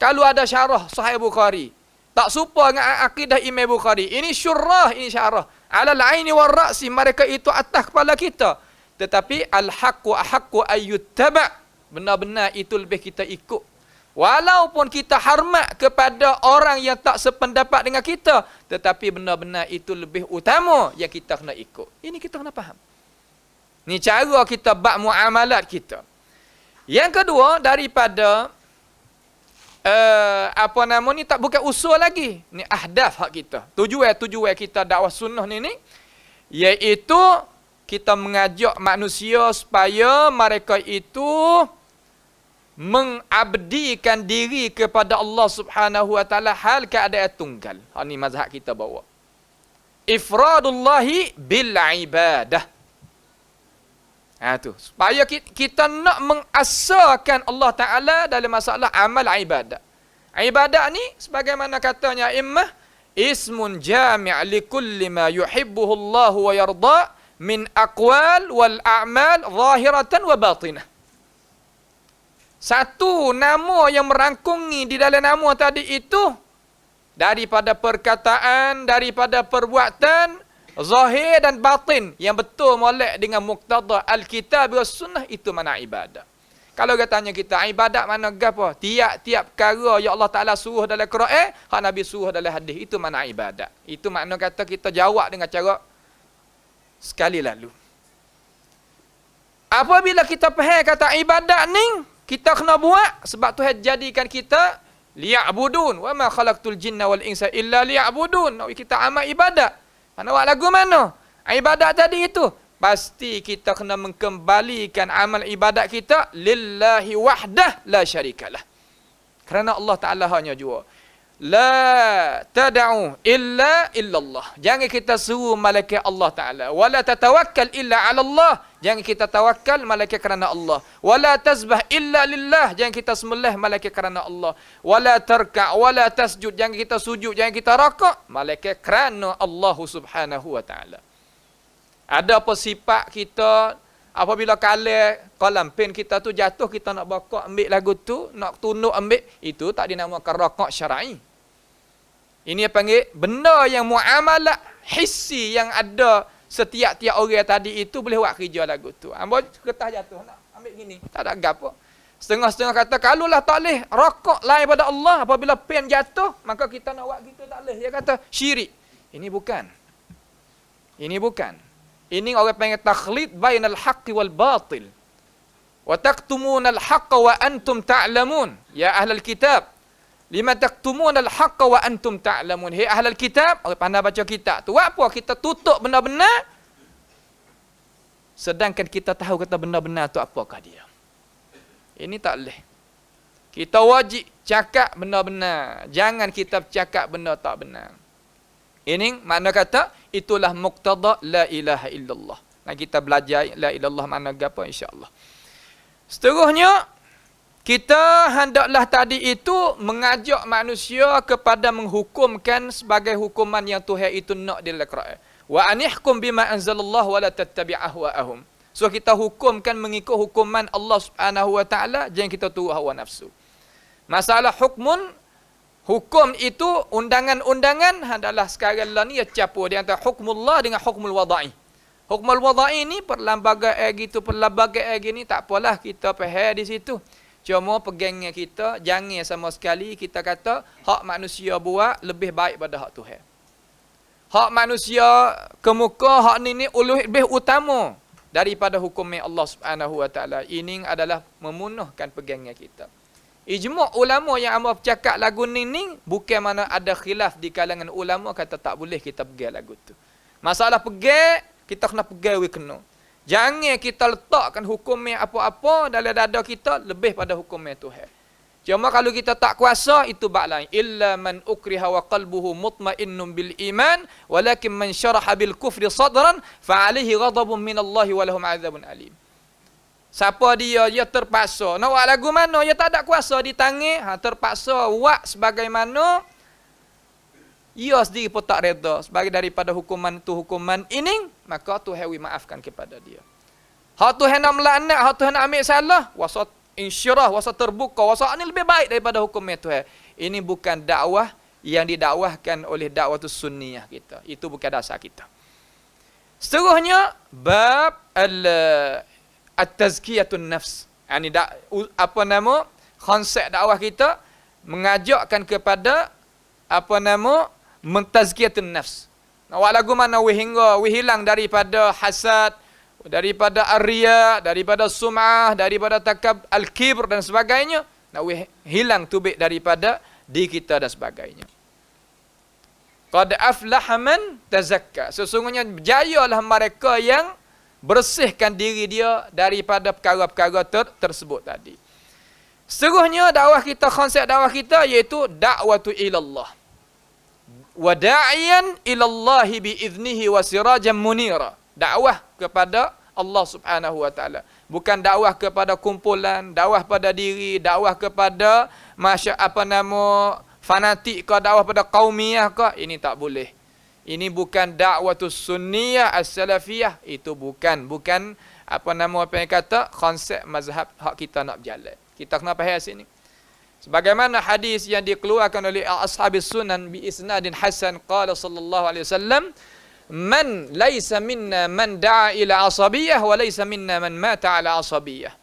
[SPEAKER 1] kalau ada syarah Sahih Bukhari, tak serupa dengan akidah Imam Bukhari. Ini syurah, ini syarah. Alal aini wal ra'si, mereka itu atas kepala kita. Tetapi al-haqqu ahaqqu ayyuttaba'. Benar-benar itu lebih kita ikut. Walaupun kita hormat kepada orang yang tak sependapat dengan kita, tetapi benar-benar itu lebih utama yang kita kena ikut. Ini kita kena faham. Ini cara kita bab muamalat kita. Yang kedua, daripada tak bukan usul lagi. Ni ahdaf hak kita. Tujuan kita dakwah sunnah ni iaitu kita mengajak manusia supaya mereka itu mengabdikan diri kepada Allah Subhanahu wa taala hal keadaan tunggal. Hak ni mazhab kita bawa. Ifradullahi bil ibadah. Tu supaya kita nak mengasahkan Allah Ta'ala dalam masalah amal ibadah. Ibadah ni sebagaimana katanya immah, ismun jami' li kulli ma yuhibbuhu Allah wa yarda min aqwal wal a'mal zahiratan wa batinah. Satu nama yang merangkungi di dalam nama tadi itu daripada perkataan, daripada perbuatan zahir dan batin yang betul molek dengan muqtada al-kitab was sunnah, itu mana ibadah. Kalau katanya kita ibadat mana gapo? Tiap-tiap perkara yang Allah Taala suruh dalam Quran, hak Nabi suruh dalam hadis, itu mana ibadat. Itu makna kata kita jawab dengan cara sekali lalu. Apabila kita faham kata ibadat ni, kita kena buat sebab Tuhan jadikan kita liya'budun. Wa ma khalaqtul jinna wal insa illa liya'budun. Kita amal ibadat. Mana buat lagu mana? Ibadat tadi itu. Pasti kita kena mengembalikan amal ibadat kita lillahi wahdah la syarikalah. Kerana Allah Ta'ala hanya jua. La tad'u illa illallah. Jangan kita seru malaikat Allah Ta'ala. Wala tatawakkal illa ala Allah. Jangan kita tawakal malaikat kerana Allah. Wala tazbah illa lillah. Jangan kita sembelih malaikat kerana Allah. Wala tarka' wala tasjud. Jangan kita sujud, jangan kita rakak malaikat kerana Allah Subhanahu wa Ta'ala. Ada apa sifat kita apabila kalam pen kita tu jatuh, kita nak bakar ambil lagu tu, nak tunduk ambil, itu tak dinamakan rakak syar'i. Ini panggil benda yang muamalah hissi yang ada setiap-tiap orang tadi itu boleh buat kerja lagu tu. Ambo kertas jatuh nak ambil gini, tak ada gapo. Setengah-setengah kata kalulah tak boleh rakak lain pada Allah, apabila pen jatuh maka kita nak buat gitu tak boleh. Dia kata syirik. Ini bukan. Ini bukan. Ini orang panggil takhlid bainal haqqi wal batil. Wa taqtumuna al-haqqa wa antum ta'lamun. Ya ahlal kitab, lima taqtumuna al-haqqa wa antum ta'lamun. Hei ahlal kitab, orang pandai baca kitab tu. Apa kita tutup benar-benar sedangkan kita tahu kata benar-benar tu apakah dia. Ini tak boleh. Kita wajib cakap benar-benar. Jangan kita cakap benda tak benar. Ini makna kata itulah muqtada la ilaha illallah. Nah, kita belajar la ilaha illallah makna apa insya-Allah. Seterusnya kita hendaklah tadi itu mengajak manusia kepada menghukumkan sebagai hukuman yang Tuhan itu nak di dalam Quran. Wa anihkum bima anzalallahu wa la tattabi' ahwa'ahum. So kita hukumkan mengikut hukuman Allah Subhanahu wa taala, jangan kita turut hawa nafsu. Masalah hukum itu undangan-undangan adalah sekarang lah ni ya campur di antara hukmullah dengan hukmul wada'i. Hukmul wada'i ni perlembagaan gitu, perlembagaan gini tak apalah kita faham di situ. Cuma pegangnya kita jangan sama sekali kita kata hak manusia buat lebih baik pada hak Tuhan. Hak manusia kemuka hak ni lebih utama daripada hukum Allah Subhanahu wa taala. Ini adalah memunuhkan pegangnya kita. Ijma' ulama yang amat bercakap lagu ni bukan mana ada khilaf di kalangan ulama kata tak boleh kita pegang lagu tu. Masalah pegang, kita kena pegang kena. Jangan kita letakkan hukum apa-apa dalam dada kita lebih pada hukum Tuhan. Cuma kalau kita tak kuasa itu bab lain. Illa man ukriha wa qalbuhu mutmainnun bil iman walakin man syaraha bil kufri sadran fa alaihi ghadabun minallahi wa lahum 'adzabun alim. Siapa dia terpaksa. Nak buat lagu mana? Dia tak ada kuasa di tangan. Terpaksa buat sebagaimana ia sendiri pun tak reda. Sebagai daripada hukuman tu hukuman ini, maka Tuhan maafkan kepada dia. Hak Tuhan nak melaknat, hak Tuhan nak ambil salah, wasa insyirah, wasa terbuka, wasa ini lebih baik daripada hukum Tuhan. Ini bukan dakwah yang didakwahkan oleh dakwah tu sunniyah kita. Itu bukan dasar kita. Seterusnya, bab at-tazkiyatun nafs. Ini konsep dakwah kita mengajakkan kepada mentazkiyatun nafs. Nak buat lagu mana hingga hilang daripada hasad, daripada ar-riya, daripada sum'ah, daripada takab al-kibr dan sebagainya. Nak hilang tubik daripada diri kita dan sebagainya. Qad aflaha man tazakka. Sesungguhnya berjayalah mereka yang bersihkan diri dia daripada perkara-perkara tersebut tadi. Seterusnya dakwah kita, konsep dakwah kita iaitu da'watu ilallah. Wa da'iyan ilallahi biiznihi wa sirajan munira. Dakwah kepada Allah Subhanahu wa taala. Bukan dakwah kepada kumpulan, dakwah pada diri, dakwah kepada fanatik ke, dakwah pada qaumiyah ke, ini tak boleh. Ini bukan dakwatus sunniyah as-salafiyah, itu bukan apa yang kata konsep mazhab hak kita nak berjalan. Kita kena faham sini. Sebagaimana hadis yang dikeluarkan oleh ashabis sunan bi isnadin hasan qala sallallahu alaihi wasallam man laisa minna man da'a ila asabiyah wa laisa minna man mata ala asabiyah.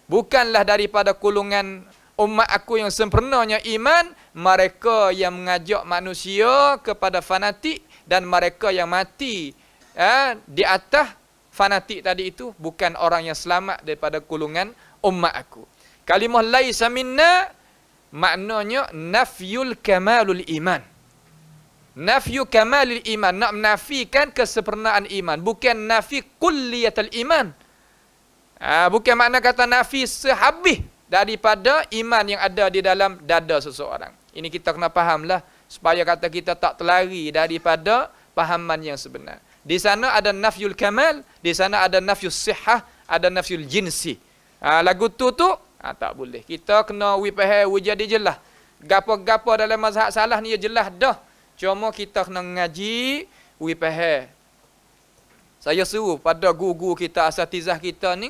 [SPEAKER 1] Bukanlah daripada golongan umat aku yang sempurnanya iman mereka yang mengajak manusia kepada fanatik dan mereka yang mati di atas fanatik tadi itu bukan orang yang selamat daripada golongan umat aku. Kalimah laisa minna maknanya nafyul kamalul iman. Nafyu kamalul iman, nak menafikan kesempurnaan iman, bukan nafi kulliyatul iman. Bukan makna kata nafi sehabis daripada iman yang ada di dalam dada seseorang. Ini kita kena fahamlah supaya kata kita tak terlari daripada fahaman yang sebenar. Di sana ada nafyul kamal, di sana ada nafyus sihah, ada nafyul jinsi. Lagu tu tak boleh. Kita kena faham jadi jelas. Gapo-gapo dalam mazhab salah ni jelas dah. Cuma kita kena ngaji faham. Saya seru pada guru kita, asatizah kita ni,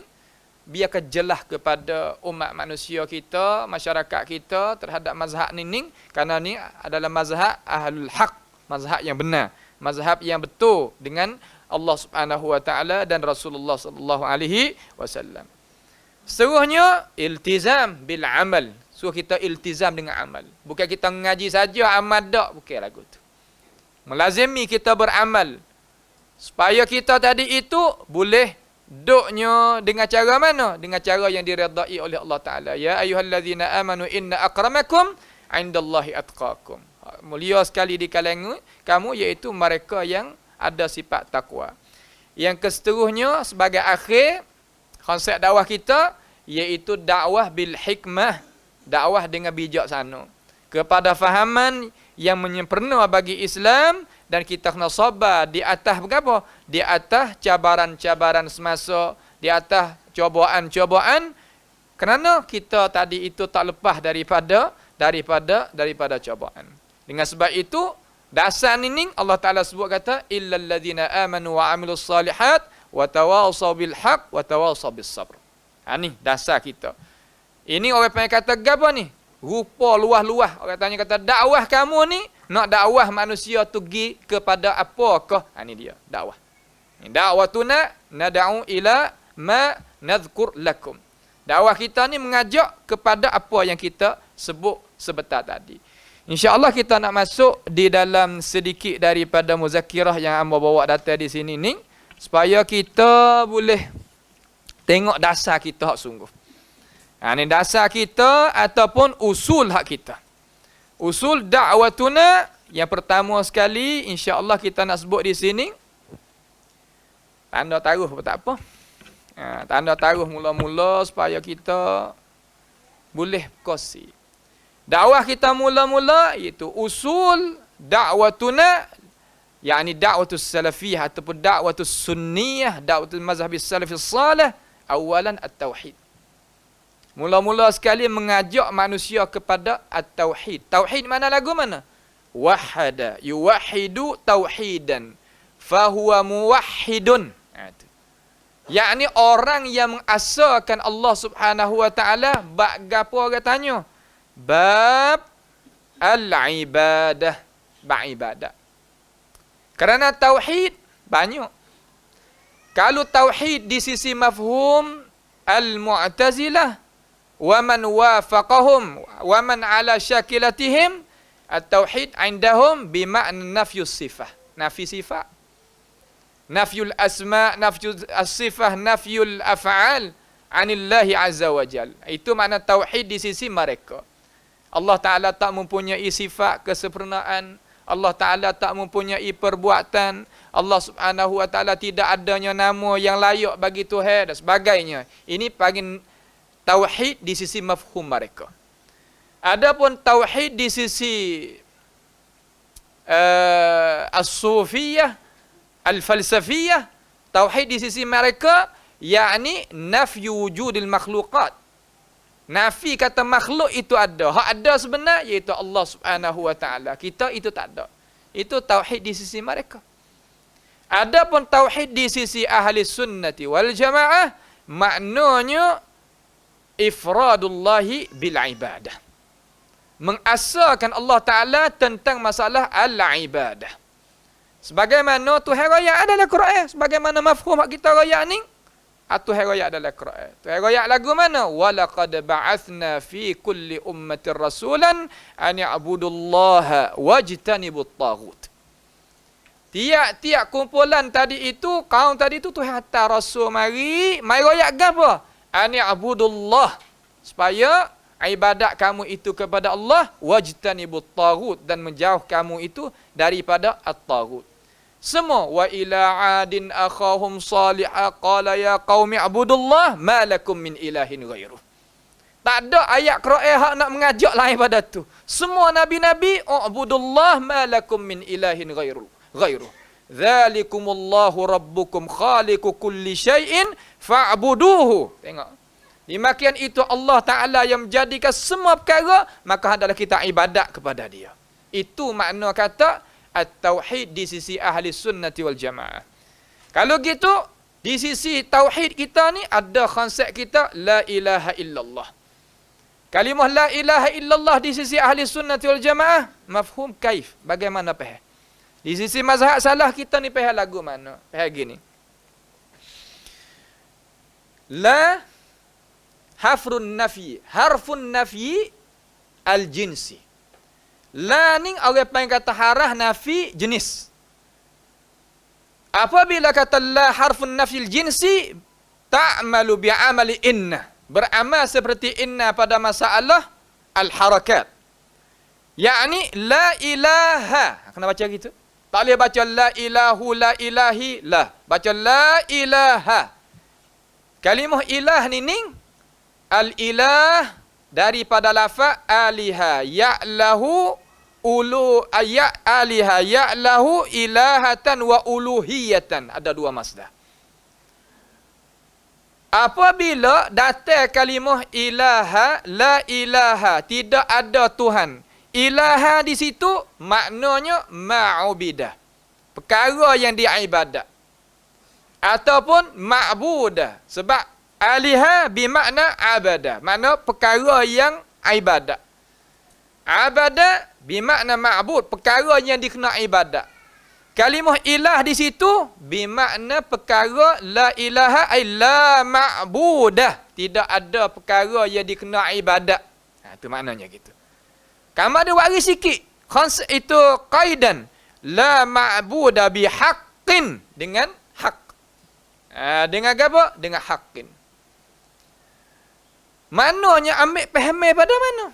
[SPEAKER 1] biarkan jelas kepada umat manusia kita, masyarakat kita terhadap mazhab ni, kerana ni adalah mazhab ahlul haq, mazhab yang benar, mazhab yang betul dengan Allah Subhanahu wa taala dan Rasulullah sallallahu alaihi wasallam. Seterusnya iltizam bil amal. Suruh kita iltizam dengan amal. Bukan kita ngaji saja amal dak, bukan lagu tu. Melazimi kita beramal. Supaya kita tadi itu boleh duknya dengan cara mana? Dengan cara yang diredai oleh Allah Ta'ala. Ya ayyuhallazina amanu inna akramakum indallahi atqakum. Mulia sekali di kalangan kamu, iaitu mereka yang ada sifat takwa. Yang keseterusnya sebagai akhir konsep dakwah kita, iaitu dakwah bil hikmah. Dakwah dengan bijaksana. Kepada fahaman yang menyempurna bagi Islam, dan kita kena sabar di atas berapa? Di atas cabaran-cabaran semasa, di atas cobaan-cobaan, kerana kita tadi itu tak lepas daripada cobaan. Dengan sebab itu, dasar ini Allah Taala sebut kata illal ladzina amanu wa amilus salihat wa tawassaw bil haq wa tawassaw bis sabr. Ni dasar kita. Ini orang panggil kata gapo ni? Rupa luah-luah. Orang tanya kata dakwah kamu ni, nak dakwah manusia tu pergi kepada apakah? Ini dia, dakwah. Dakwah tu nad'u ila ma nadhkur lakum. Dakwah kita ni mengajak kepada apa yang kita sebut sebentar tadi. InsyaAllah kita nak masuk di dalam sedikit daripada muzakirah yang hamba bawa data di sini ni, supaya kita boleh tengok dasar kita hak sungguh. Ini dasar kita ataupun usul hak kita. Usul da'watuna yang pertama sekali, insya-Allah kita nak sebut di sini. Tanda taruh apa tak apa. Tanda taruh mula-mula supaya kita boleh kongsi. Dakwah kita mula-mula iaitu usul da'watuna, yakni da'watus salafiyah ataupun da'watus sunniyah, da'watul mazhabis salafis salih, awalan at-tauhid. Mula-mula sekali mengajak manusia kepada at-tauhid. Tauhid mana lagu mana? Wahada yuwahidu tauhidan fahuwa muwahhidun. Yakni orang yang mengasahkan Allah Subhanahu wa taala bab gapo orang tanya? Bab al-ibadah, bab ibadah. Kerana tauhid banyak. Kalau tauhid di sisi mafhum al-Mu'tazilah wa man wafaqahum wa man ala syakilatihim, at-tauhid indahum bima'na nafyus sifah, nafi sifat, nafyul asma, nafyul as-sifah, nafyul af'al anillahi azza wa jal. Itu makna tauhid di sisi mereka. Allah Ta'ala tak mempunyai sifat kesempurnaan, Allah Ta'ala tak mempunyai perbuatan, Allah Subhanahu wa Ta'ala tidak adanya nama yang layak bagi Tuhan dan sebagainya. Ini panggil tauhid di sisi mafhum mereka. Adapun tauhid di sisi as-sufiyah, al-falsafiyah, tauhid di sisi mereka yakni nafyu wujudil makhluqat. Nafi kata makhluk itu ada. Hak ada sebenar iaitu Allah Subhanahu wa taala. Kita itu tak ada. Itu tauhid di sisi mereka. Adapun tauhid di sisi ahli sunnati wal jamaah, maknanya ifradullahi bil ibadah. Mengasahkan Allah Ta'ala tentang masalah al-ibadah. Sebagaimana Tuhan raya adalah Quran. Sebagaimana mafhum kita raya ni, Tuhan raya adalah Quran. Tuhan raya lagu mana? Walaqad ba'athna fi kulli ummatin rasulan an ya'budullaha wajtanibut taghut. Tiap-tiap kumpulan tadi itu, kaum tadi itu Tuhan hantar rasul mari raya apa? An ya'budullah, supaya ibadat kamu itu kepada Allah, wajtanibut taghut, dan menjauh kamu itu daripada at-taghut. Semua wa ila adin akhahum salihah qala ya qaumi ibudullah ma lakum min ilahin ghairuh. Tak ada ayat Quran hak nak mengajak lain pada tu. Semua nabi-nabi, "Ubudullah ma lakum min ilahin ghairu. Dzalikumullahu rabbukum khaliqu kulli syai'in fa'buduhu." Tengok. Demikian itu Allah Ta'ala yang menjadikan semua perkara, maka hendaklah kita ibadat kepada dia. Itu makna kata at-tauhid di sisi ahli sunnati wal jamaah. Kalau gitu, di sisi tauhid kita ni ada konsep kita la ilaha illallah. Kalimah la ilaha illallah di sisi ahli sunnati wal jamaah, mafhum kaif, bagaimana faham? Di sisi mazhab salah kita ni faham lagu mana? Faham gini. La harfun nafi al-jinsi. La ni orang panggil kata harah nafi jenis. Apabila kata la harfun nafi al-jinsi, ta'malu bi'amali inna. Beramal seperti inna pada masalah al-harakat. Yakni la ilaha. Kena baca gitu. Tak boleh baca la ilahu, la ilahi, la. Baca la ilaha. Kalimah ilah ni al-ilah daripada lafaz aliha. Ya'lahu ulu ayat aliha. Ya'lahu ilahatan wa uluhiyatan. Ada dua masdar. Apabila datang kalimah ilaha, la ilaha, tidak ada Tuhan. Ilaha di situ maknanya ma'ubidah. Perkara yang diibadat. Ataupun ma'budah. Sebab aliha bermakna abadah. Makna perkara yang ibadat. Abadah bermakna ma'bud. Perkara yang dikena ibadat. Kalimah ilah di situ bermakna perkara la ilaha ay la ma'budah. Tidak ada perkara yang dikena ibadat. Itu maknanya gitu. Kamu ada waris sikit. Konsep itu qaidan. La ma'budah bihaqqin. Dengan hak. Dengan apa? Dengan haqqin. Maknanya ambil faham pada mana?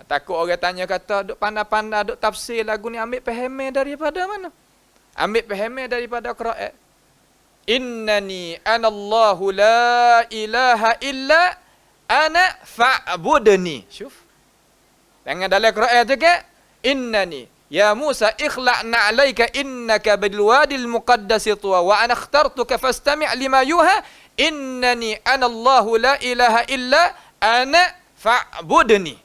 [SPEAKER 1] Takut orang tanya kata, duk pandai-pandai, duk tafsir lagu ni, ambil faham daripada mana? Ambil faham daripada Quran. Innani anallahu la ilaha illa ana fa'budni. Syuf. Dengan dalam Quran tu ke? Innani ya Musa ikhla'na alaika innaka bil wadil muqaddasi tuwa wa ana akhtartuka fastami' lima yuha innani anallahu la ilaha illa ana fa'budni.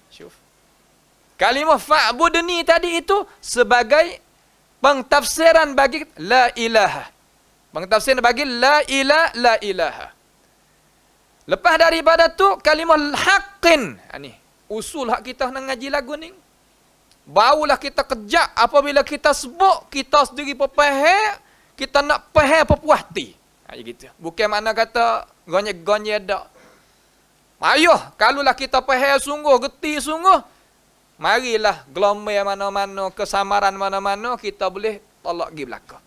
[SPEAKER 1] Kalimah fa'budni tadi itu sebagai pengtafsiran bagi la ilaha. Pengtafsiran bagi la ilaha. Lepas daripada tu kalimah haqqin. Ni usul hak kita nak ngaji lagu ni. Barulah kita kejap apabila kita sebut, kita sendiri pepahal, kita nak faham apa puas hati. Gitu. Bukan makna kata gonyek-gonyek dak. Ayuh, kalulah kita faham sungguh, geti sungguh, marilah gelombang mana-mana, kesamaran mana-mana, kita boleh tolak pergi belakang.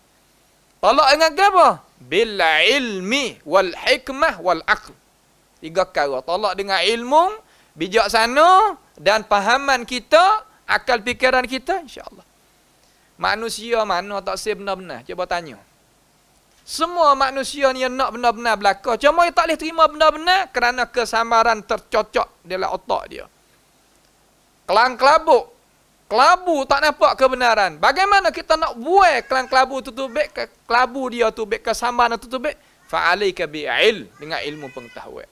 [SPEAKER 1] Tolak dengan apa? Bil ilmi wal hikmah wal aql. 3 perkara. Tolak dengan ilmu, bijaksana dan pahaman kita, akal fikiran kita, insya-Allah. Manusia mana tak say benar-benar? Cuba tanya. Semua manusia ni yang nak benar-benar belaka. Cuma dia tak boleh terima benar-benar kerana kesamaran tercocok dalam otak dia. Kelang kelabuk. Kelabu tak nampak kebenaran. Bagaimana kita nak buai kelang kelabu tu tubik, kelabu dia tubik, kesamaran tu tubik? Fa'alaika bi'il, dengan ilmu pengetahuan.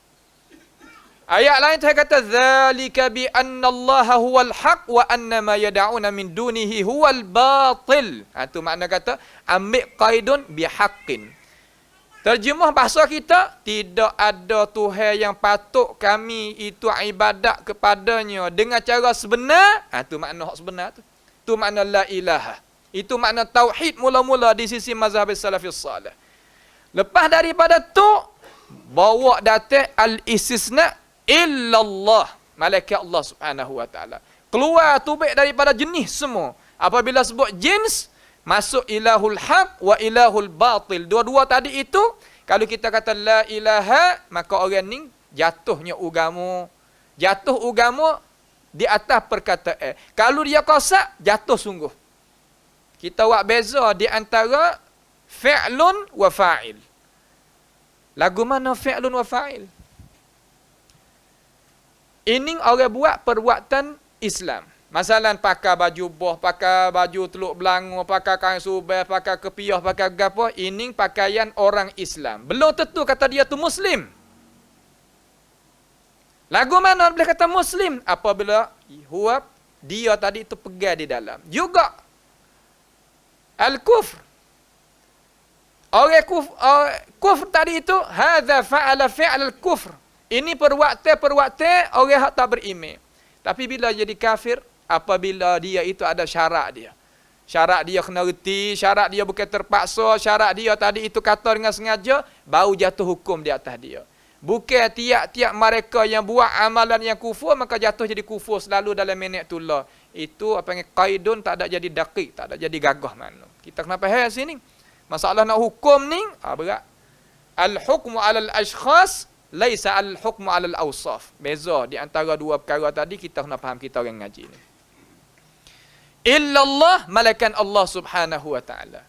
[SPEAKER 1] Ayat lain saya kata zalika bi anna Allah huwal haq wa anna ma yad'una min dunihi huwal batil. Itu makna kata ambil qaidun bi haqqin. Terjemah bahasa kita, tidak ada Tuhan yang patut kami itu ibadat kepadanya dengan cara sebenar. Itu makna hak sebenar tu. Itu makna la ilaha. Itu makna tauhid mula-mula di sisi mazhab salafis salih. Lepas daripada tu bawa datang al-istisna illallah, malaikat Allah Subhanahu wa taala. Keluar tubik daripada jenis semua. Apabila sebut jins, masuk ilahul haq wa ilahul batil. Dua-dua tadi itu, kalau kita kata la ilaha, maka orang ni jatuhnya agama. Jatuh agama di atas perkataan. Kalau dia kosak, jatuh sungguh. Kita buat beza di antara fi'lun wa fa'il. Lagu mana fi'lun wa fa'il? Ini orang buat perbuatan Islam. Masalah pakai baju boh, pakai baju teluk belangu, pakai kain subah, pakai kepiah, pakai gapo, ini pakaian orang Islam. Belum tentu kata dia tu Muslim. Lagu mana boleh kata Muslim? Apabila huwab dia tadi itu pegang di dalam. Juga al-kufr. Orang kufr tadi itu hadza fa'ala fi'al al-kufr. Ini perbuatan orang yang tak beriman. Tapi bila jadi kafir, apabila dia itu ada syarat dia. Syarat dia kena reti, syarat dia bukan terpaksa, syarat dia tadi itu kata dengan sengaja, baru jatuh hukum di atas dia. Bukan tiap-tiap mereka yang buat amalan yang kufur, maka jatuh jadi kufur selalu dalam minatullah. Itu apa yang qaidun tak ada jadi daqiq, tak ada jadi gagah mana. Kita kenapa faham sini? Masalah nak hukum ni, berat. Al-hukmu 'alal ashkhas laisa al-hukmu 'alal awsaf. Beza di antara dua perkara tadi kita kena faham kita orang ngaji ni. Illallah malaikat Allah Subhanahu wa taala.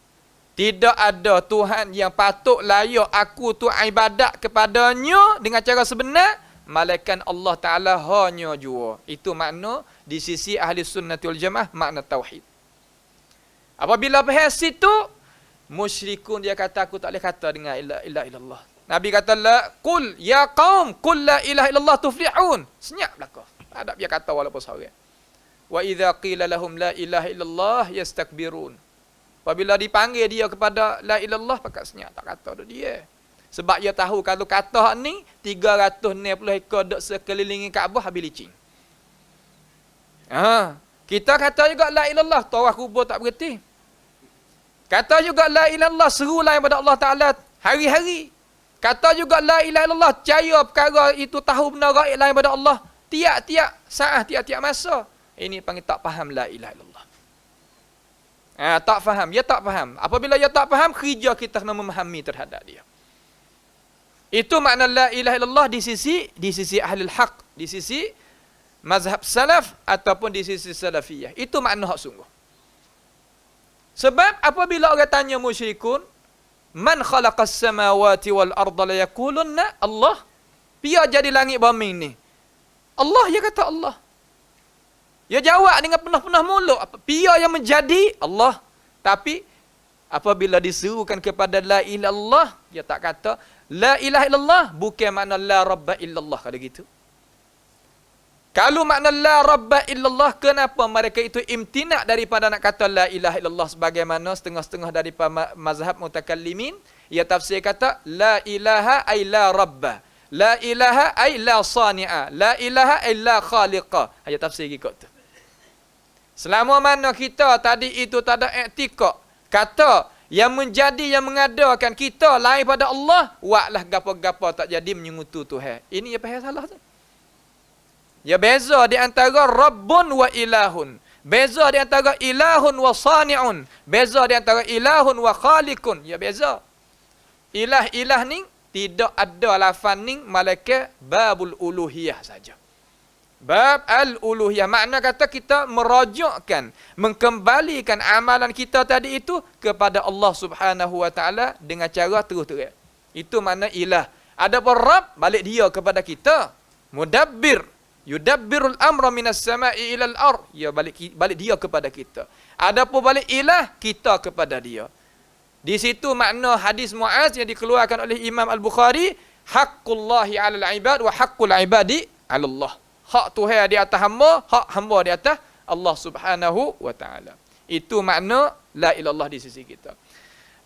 [SPEAKER 1] Tidak ada Tuhan yang patut layak aku tu ibadat kepadanya dengan cara sebenar, malaikat Allah Taala hanya jua. Itu makna di sisi ahli sunnati wal jamaah makna tauhid. Apabila bahas situ, musyrikun dia kata aku tak boleh kata dengan la ilaha illallah. Nabi kata la qul ya qaum qul la ilaha illallah tuflihun. Senyap belaka. Adab dia kata walaupun seorang. Wa idza qila lahum la ilaha illallah yastakbirun. Apabila dipanggil dia kepada la ilallah, pakat senyap, tak kata dia. Sebab dia tahu kalau kata ni 360 ekor duk sekelilingi Kaabah habis licin. Kita kata juga la ilallah, tawaf kubur tak berhenti. Kata juga la ilallah, seru lain pada Allah Taala hari-hari. Kata juga la ilaha illallah, percaya perkara itu tahu benar gaib lain pada Allah tiap-tiap saat, tiap-tiap masa. Ini panggil tak faham la ilaha illallah. Tak faham, dia tak faham. Apabila dia tak faham, kerja kita kena memahami terhadap dia. Itu makna la ilaha illallah di sisi ahli haq, di sisi mazhab salaf ataupun di sisi salafiyah. Itu makna hak sungguh. Sebab apabila orang tanya musyrikun, man khalaqas samawati wal arda la yaqulunna Allah. Pia jadi langit bumi ni. Allah, dia kata Allah. Dia jawab dengan penuh-penuh mulut. Pia yang menjadi Allah. Tapi apabila disuruhkan kepada la ilaha illallah, dia tak kata la ilaha illallah bukan makna la rabba illallah kalau gitu. Kalau makna la rabba illallah, kenapa mereka itu imtina' daripada nak kata la ilaha illallah sebagaimana setengah-setengah daripada mazhab mutakallimin, ia tafsir kata la ilaha ay la rabba. La ilaha ay la sani'a. La ilaha ay la khaliqa. Ia tafsir ikut tu. Selama mana kita tadi itu tak ada i'tiqad, kata yang menjadi, yang mengadakan kita lain pada Allah, buatlah gapo-gapo tak jadi menyengutu Tuhan. Ini apa yang salah tu? Ya beza di antara Rabbun wa ilahun. Beza di antara ilahun wa sani'un. Beza di antara ilahun wa khaliqun. Ya beza. Ilah ni tidak ada lafaz ni malaikat babul uluhiyah saja. Bab al-uluhiyah. Makna kata kita merajukkan, mengembalikan amalan kita tadi itu kepada Allah Subhanahu wa taala dengan cara terus-terang. Itu makna ilah. Adapun Rabb, balik dia kepada kita. Mudabbir. Yudabbirul amra minas sama'i ilal ard. Ya balik dia kepada kita. Adapun balik ilah, kita kepada dia. Di situ makna hadis Muaz yang dikeluarkan oleh Imam Al-Bukhari, haqqullahi 'alal ibad wa haqqul ibadi 'ala Allah. Hak Tuhan di atas hamba, hak hamba di atas Allah Subhanahu wa taala. Itu makna la ilallah di sisi kita.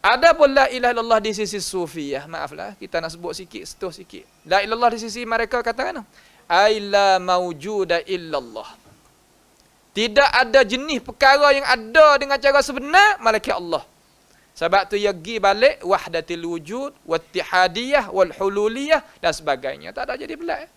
[SPEAKER 1] Adapun la ilaha illallah di sisi sufiyah, maaflah kita nak sebut sikit, setuh sikit. La ilallah di sisi mereka katakan ai la maujuda illallah. Tidak ada jenis perkara yang ada dengan cara sebenar malaikat Allah. Sebab tu ia pergi balik wahdatil wujud, wattihadiyah, wal hululiyah dan sebagainya. Tak ada jadi pelik.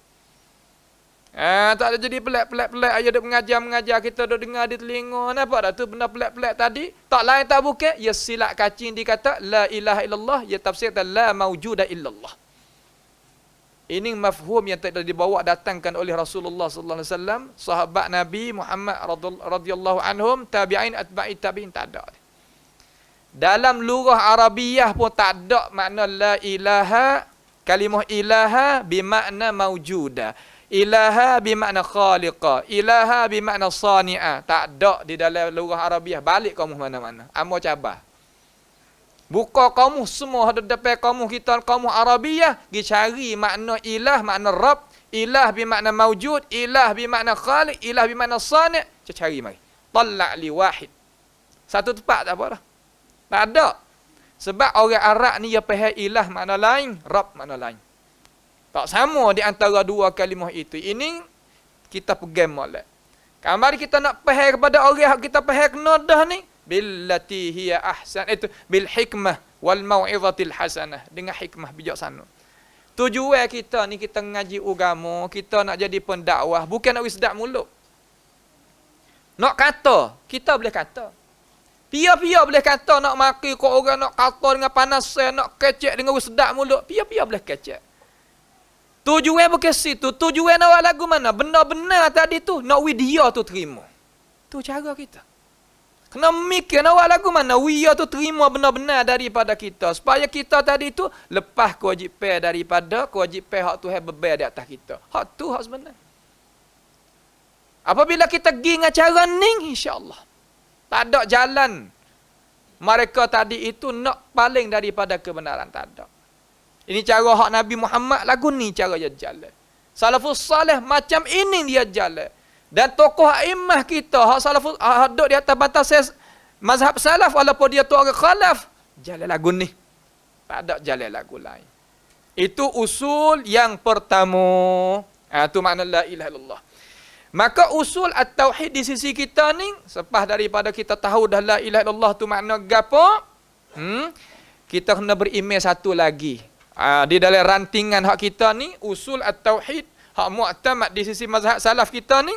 [SPEAKER 1] Tak ada jadi pelik-pelik aja duk mengajar kita duk dengar di telinga. Nampak tak tu benda pelik-pelik tadi? Tak lain tak bukan, ia silap kacing dikata la ilaha illallah, ia tafsir kata la maujuda illallah. Ini mafhum yang telah dibawa datangkan oleh Rasulullah sallallahu alaihi wasallam, sahabat Nabi Muhammad radhiyallahu anhum, tabi'in, atba'i tabi'in, tak ada. Dalam lugah Arabiyah pun tak ada makna la ilaha, kalimah ilaha bermakna maujuda. Ilaha bermakna khaliqa, ilaha bermakna sani'a. Tak ada di dalam lugah Arabiah. Balik kamu mana-mana. Amo cabar. Buka kamu semua ada depan kamu kita kamu Arabiah, gi cari makna ilah, makna Rabb. Ilah bermakna mawjud, ilah bermakna khaliq, ilah bermakna sani'. Cari mari. Talla' li wahid. Satu tempat tak apa dah. Tak ada. Sebab orang Arab ni dia faham ilah makna lain, Rabb makna lain. Tak sama di antara dua kalimah itu. Ini kita pegang molek. Kamari kita nak faham kepada orang kita faham kena dah ni, billati hiya ahsan, itu bil hikmah wal mau'izatil hasanah, dengan hikmah bijaksana. Tujuan kita ni kita ngaji agama, kita nak jadi pendakwah, bukan nak sedap mulut. Nak kata, kita boleh kata. Pia-pia boleh kata nak maki kau orang, nak kata dengan panas, nak kecek dengan sedap mulut. Pia-pia boleh kecek. Tujuan bukan situ. Tujuan awak lagu mana? Benar-benar tadi tu, nak dia tu terima. Tu cara kita. Kena mikir awak lagu mana? Dia tu terima benar-benar daripada kita. Supaya kita tadi tu lepas kewajipan daripada kewajipan hak Tuhan beban di atas kita. Hak tu hak sebenar. Apabila kita pergi dengan cara ni, insya-Allah tak ada jalan mereka tadi itu nak paling daripada kebenaran, tak ada. Ini cara hak Nabi Muhammad lagu ni cara dia jalan. Salafus salih macam ini dia jalan. Dan tokoh a'immah kita hak salafus duduk di atas batas mazhab salaf walaupun dia tu orang khalaf, jalan lagu ni. Tak ada jalan lagu lain. Itu usul yang pertama. Tu makna la ilaha illallah. Maka usul at-tauhid di sisi kita ni, selepas daripada kita tahu dah la ilaha illallah tu makna gapo, kita kena beriman satu lagi. Di dalam rantingan hak kita ni, usul at-tauhid, hak mu'tamad di sisi mazhab salaf kita ni,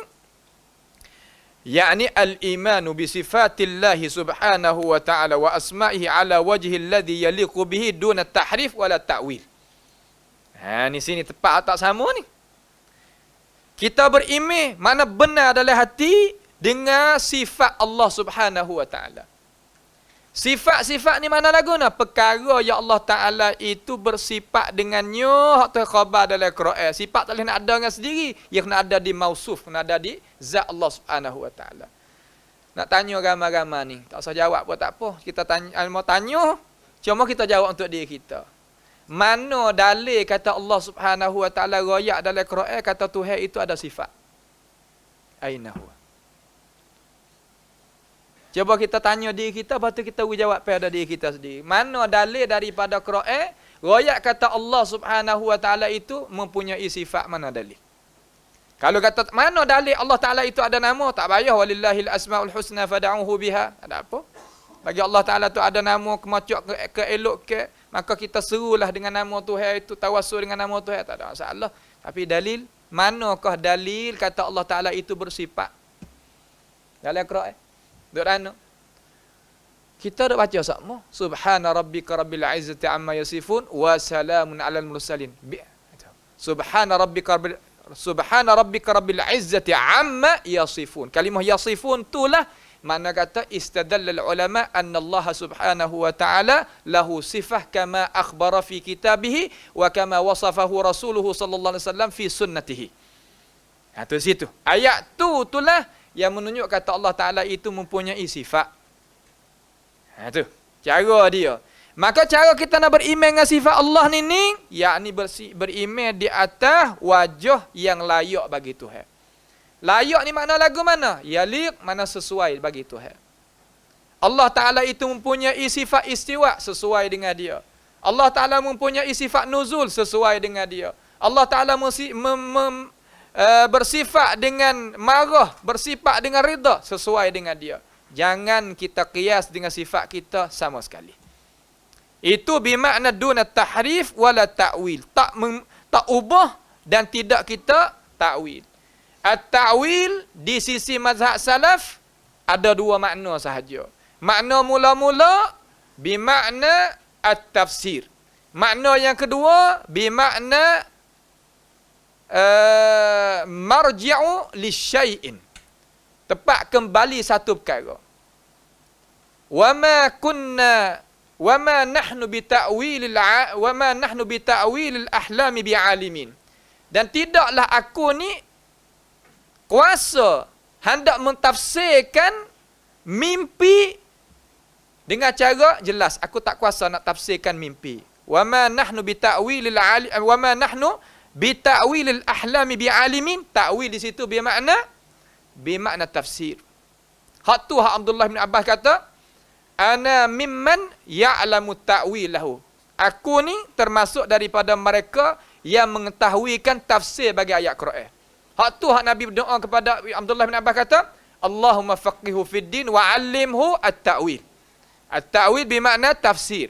[SPEAKER 1] yakni al-imanu bi sifatillahi subhanahu wa ta'ala wa asma'ihi ala wajhi alladhi yaliqu bihi duna tahrif wala ta'wil. Ni sini tepat tak sama ni. Kita berimeh mana benar dalam hati dengan sifat Allah Subhanahu wa taala. Sifat-sifat ni mana lagu nak? Perkara yang Allah Taala itu bersifat dengannya, hak tu khabar dalam Quran. Sifat tak boleh nak ada dengan sendiri, ia kena ada di mausuf, kena ada di zat Allah Subhanahu wa taala. Nak tanya ramai-ramai ni, tak usah jawab pun tak apa. Kita tanya, mau tanya, cuma kita jawab untuk diri kita. Mana dalil kata Allah Subhanahu wa taala royak dalam Quran kata Tuhan itu ada sifat? Aina huwa? Cuba kita tanya diri kita, lepas tu kita jawab pada diri kita sendiri. Mana dalil daripada Quran royak kata Allah Subhanahu wa taala itu mempunyai sifat, mana dalil? Kalau kata mana dalil Allah Taala itu ada nama, tak payah walillahil asmaul husna fad'uhu biha. Ada apa? Bagi Allah Taala tu ada nama kemacok ke elok ke, maka kita serulah dengan nama Tuhan itu, tawassul dengan nama Tuhan, tak ada masalah. Tapi dalil, manakah dalil kata Allah Taala itu bersifat? Dalam Quran. Duk mana? Kita dak baca sama. Subhana rabbika rabbil izzati amma yasifun wa salamun alal mursalin. Subhana rabbika rabbil izzati amma yasifun. Kalimah yasifun itulah makna kata istadallal ulama anna Allah subhanahu wa ta'ala lahu sifah kama akhbara fi kitabih wa kama wasafahu rasuluhu sallallahu alaihi wasallam fi sunnatihi. Tu situ. Ayat tu itulah yang menunjuk kata Allah Taala itu mempunyai sifat. Tu cara dia. Maka cara kita nak beriman dengan sifat Allah ni yakni beriman di atas wajah yang layak bagi Tuhan. Layak ni makna lagu mana? Yaliq mana sesuai bagi Tuhan. Allah Ta'ala itu mempunyai sifat istiwa sesuai dengan dia. Allah Ta'ala mempunyai sifat nuzul sesuai dengan dia. Allah Ta'ala bersifat dengan marah, bersifat dengan rida sesuai dengan dia. Jangan kita qiyas dengan sifat kita sama sekali. Itu bermakna duna tahrif wala ta'wil. Tak ubah dan tidak kita ta'wil. At-ta'wil di sisi mazhab salaf ada dua makna sahaja. Makna mula-mula bermakna at-tafsir. Makna yang kedua bermakna marji'u lisyai'in. Tepat kembali satu perkara. Wama nahnu bita'wilil ahlami bi'alimin. Dan tidaklah aku ni kuasa hendak mentafsirkan mimpi dengan cara jelas. Aku tak kuasa nak tafsirkan mimpi. Wa ma nahnu bita'wilil wa ma nahnu bita'wilil ahlami bi'alimin. Ta'wil di situ bermakna tafsir. Hak tu hak Abdullah bin Abbas kata, ana mimman ya'lamu ta'wilahu. Aku ni termasuk daripada mereka yang mengetahuikan tafsir bagi ayat Quran. Hak tu hak Nabi berdoa kepada Abdullah bin Abbas kata, Allahumma faqihu fid din wa 'allimhu at-ta'wil. At-ta'wil bermakna tafsir.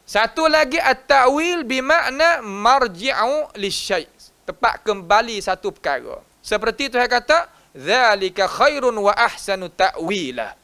[SPEAKER 1] Satu lagi at-ta'wil bermakna marji'u lisyai', tempat kembali satu perkara. Seperti Tuhan kata, dzalika khairun wa ahsanu ta'wila.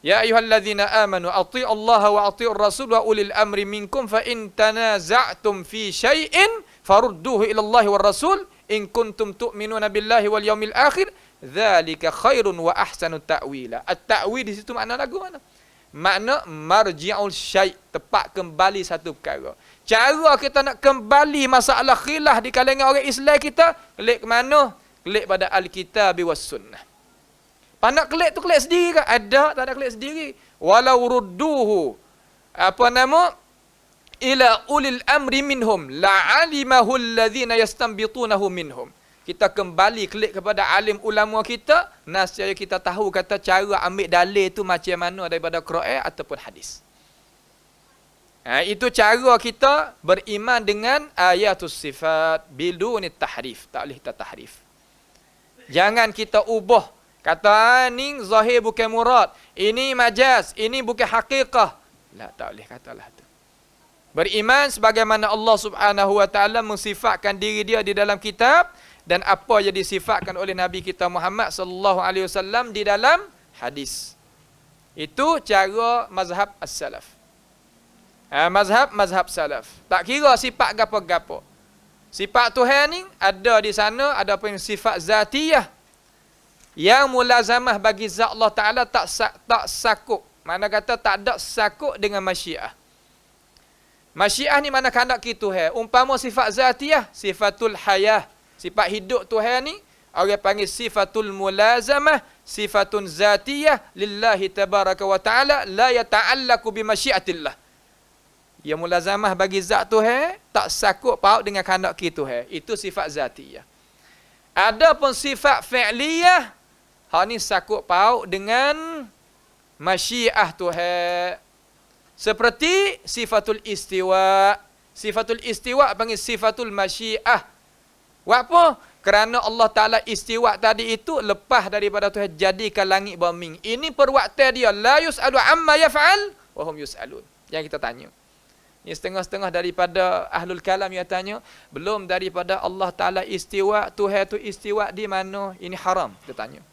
[SPEAKER 1] Ya ayyuhalladzina amanu athi'u Allah wa athi'ur rasul wa ulil amri minkum fa in tanaza'tum fi syai'in farudduhu ila Allah war rasul in kuntum tu'minuna billahi wal yaumil akhir dzalika khairun wa ahsanu ta'wila. At-ta'wil di situ makna lagu mana? Makna marji'ul syai', tempat kembali satu perkara. Cara kita nak kembali masalah khilaf di kalangan orang Islam kita, klik ke mana? Klik pada Alkitab was sunnah. Nak klik tu klik sendiri kan? Ada, tak ada klik sendiri. Walau rudduhu ila ulil amri minhum la'alimahu alladhina yastanbitunahu minhum. Kita kembali klik kepada alim ulama kita, nascaya kita tahu kata cara ambil dalil tu macam mana daripada Quran ataupun hadis. Itu cara kita beriman dengan ayatus sifat biduni tahrif, tak boleh kita tahrif. Jangan kita ubah. Kata ni zahir bukan murad, ini majaz, ini bukan hakikah. Tak boleh katalah tu. Beriman sebagaimana Allah Subhanahu wa taala mensifatkan diri dia di dalam kitab dan apa yang disifatkan oleh Nabi kita Muhammad sallallahu alaihi wasallam di dalam hadis. Itu cara mazhab as-salaf. Mazhab salaf. Tak kira sifat gapo-gapo. Sifat Tuhan ni ada di sana, ada pun sifat zatiyah. Yang mulazamah bagi zat Allah Ta'ala tak sakuk. Mana kata tak ada sakuk dengan masyiah. Masyiah ni mana kehendak kita. Umpama sifat zatiyah, sifatul hayah. Sifat hidup Tuhan ni, orang panggil sifatul mulazamah, sifatun zatiyah lillahi tabaraka wa ta'ala la yata'allaku bimasyiatillah. Yang mulazamah bagi zat Tuhan, tak sakuk paut dengan kehendak kita. Itu sifat zatiyah. Adapun sifat fi'liyah, hak ni sakut paut dengan masyiah Tuhan. Seperti sifatul istiwa. Sifatul istiwa panggil sifatul masyiah. Apa? Kerana Allah Ta'ala istiwa tadi itu lepas daripada Tuhan jadikan langit bumi. Ini perwaktu dia. La yus'alu amma yaf'al wa hum yus'alun. Yang kita tanya. Ini setengah-setengah daripada ahlul kalam yang tanya. Belum daripada Allah Ta'ala istiwa. Tuhan tu istiwa di mana? Ini haram. Kita tanya.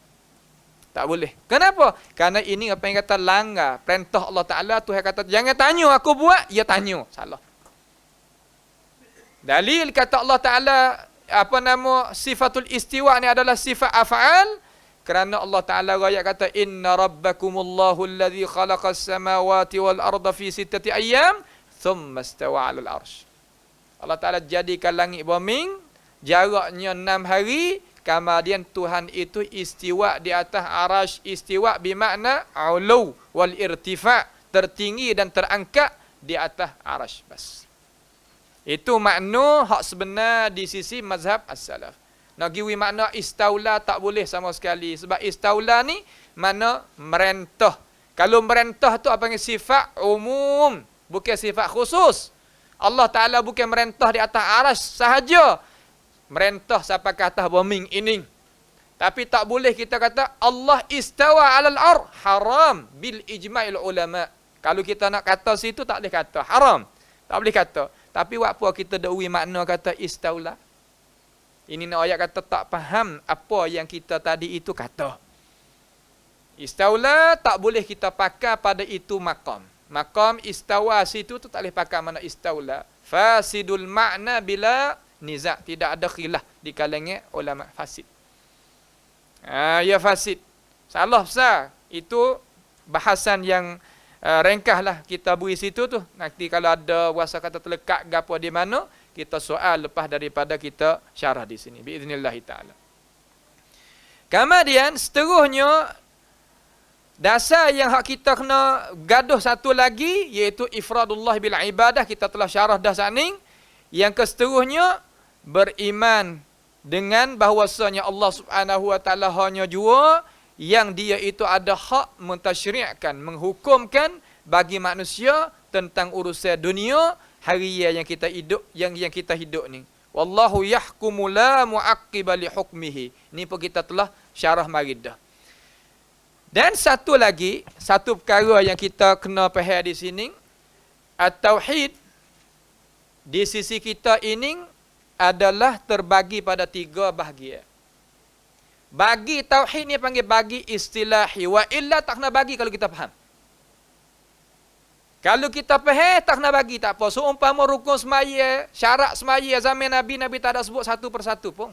[SPEAKER 1] Tak boleh. Kenapa? Karena ini apa yang kata langgar perintah Allah Ta'ala. Tuhan kata, jangan tanya, aku buat. Ya tanya. Salah. Dalil kata Allah Ta'ala, sifatul istiwa ni adalah sifat af'al. Kerana Allah Ta'ala raya kata, inna rabbakumullahu alladhi khalaqas samawati wal arda fi sittati ayyam, thumma istawa 'alal arsh. Allah Ta'ala jadikan langit bumi, jaraknya 6 hari. Kemudian Tuhan itu istiwa di atas arasy. Istiwa bermakna ulu wal irtifa', tertinggi dan terangkat di atas arasy. Bas. Itu makna hak sebenar di sisi mazhab as-salaf. Nak giwi makna istaula tak boleh sama sekali. Sebab istaula ni makna merentah. Kalau merentah tu apa yang sifat umum, bukan sifat khusus. Allah Ta'ala bukan merentah di atas arasy sahaja. Merentah sampai ke atas bumi ini. Tapi tak boleh kita kata Allah istawa 'alal ar, haram bil ijma'il ulama. Kalau kita nak kata situ tak boleh kata haram. Tak boleh kata. Tapi apa kita dakwi makna kata istaula? Ini nak ayat kata tak faham apa yang kita tadi itu kata. Istaula tak boleh kita pakai pada itu maqam. Maqam istawa situ tu tak boleh pakai mana istaula. Fasidul makna bila nizak, tidak ada khilaf di kalangan ulama. Fasid. Ya fasid. Salah besar. Itu bahasan yang ringkaslah kita beri situ tu. Nanti kalau ada rasa kata terlekat gapo di mana, kita soal lepas daripada kita syarah di sini. Biiznillah ta'ala. Kemudian seterusnya, dasar yang hak kita kena gaduh satu lagi, iaitu ifradullah bil ibadah. Kita telah syarah dah saat ni. Yang keseterusnya, beriman dengan bahawasanya Allah Subhanahu Wa Taala hanya jua yang dia itu ada hak mentasyri'kan, menghukumkan bagi manusia tentang urusan dunia haria yang kita hidup, yang kita hidup ni. Wallahu yahkumu la mu'aqqiba li hukmihi. Ni pun kita telah syarah mari dah. Dan satu lagi, satu perkara yang kita kena faham di sini, at-tauhid di sisi kita ini adalah terbagi pada 3 bahagian. Bagi tauhid ni panggil bagi istilahi, wa illa tak kena bagi kalau kita faham. Kalau kita faham tak kena bagi tak apa. Seumpama rukun semaya, syarat semaya zaman Nabi tak ada sebut satu persatu pun.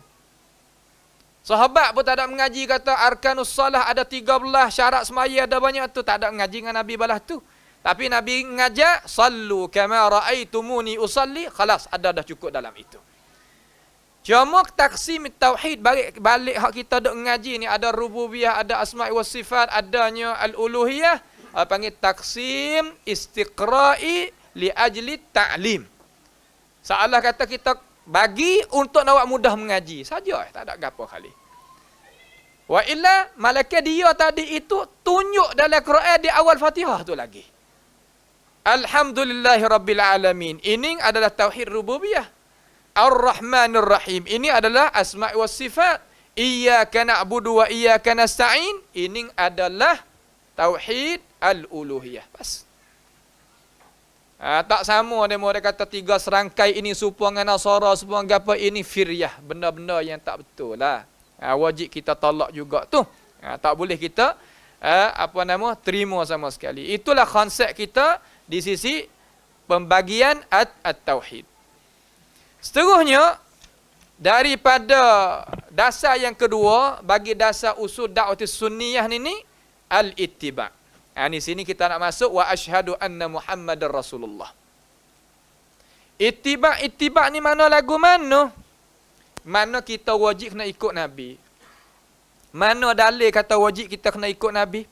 [SPEAKER 1] Sahabat pun tak ada mengaji kata arkanus salah ada 13, syarat semaya ada banyak tu, tak ada mengaji dengan Nabi balas tu. Tapi Nabi mengajar sallu kama raaitumuni usalli, khalas ada dah cukup dalam itu. Cuma taksim tauhid balik hak kita dok mengaji ni, ada rububiyah, ada asma' wa sifat, adanya al-uluhiyah, panggil taksim istiqra'i li ajli ta'lim. Seolah kata kita bagi untuk nak mudah mengaji saja, tak ada gapo kali. Wa illa malaikat dia tadi itu tunjuk dalam Quran di awal Fatihah tu lagi. Alhamdulillahirabbil alamin. Ini adalah tauhid rububiyah. Ar-Rahmanir Rahim. Ini adalah asma' wa sifat. Iyyaka na'budu wa iyyaka nasta'in. Ini adalah tauhid al-uluhiyah. Pas. Tak sama dia kata 3 serangkai ini serupa dengan Nasara, serupa dengan apa, ini firyah. Benda-benda yang tak betul lah. Wajib kita tolak juga tu. Tak boleh kita terima sama sekali. Itulah konsep kita di sisi pembagian at-tauhid. Seterusnya, daripada dasar yang kedua, bagi dasar usul da'watis sunniyah ni, al-ittiba'. Di sini kita nak masuk, wa asyhadu anna Muhammadar Rasulullah. Ittiba' ni mana lagu mana? Mana kita wajib kena ikut Nabi? Mana dalil kata wajib kita kena ikut Nabi?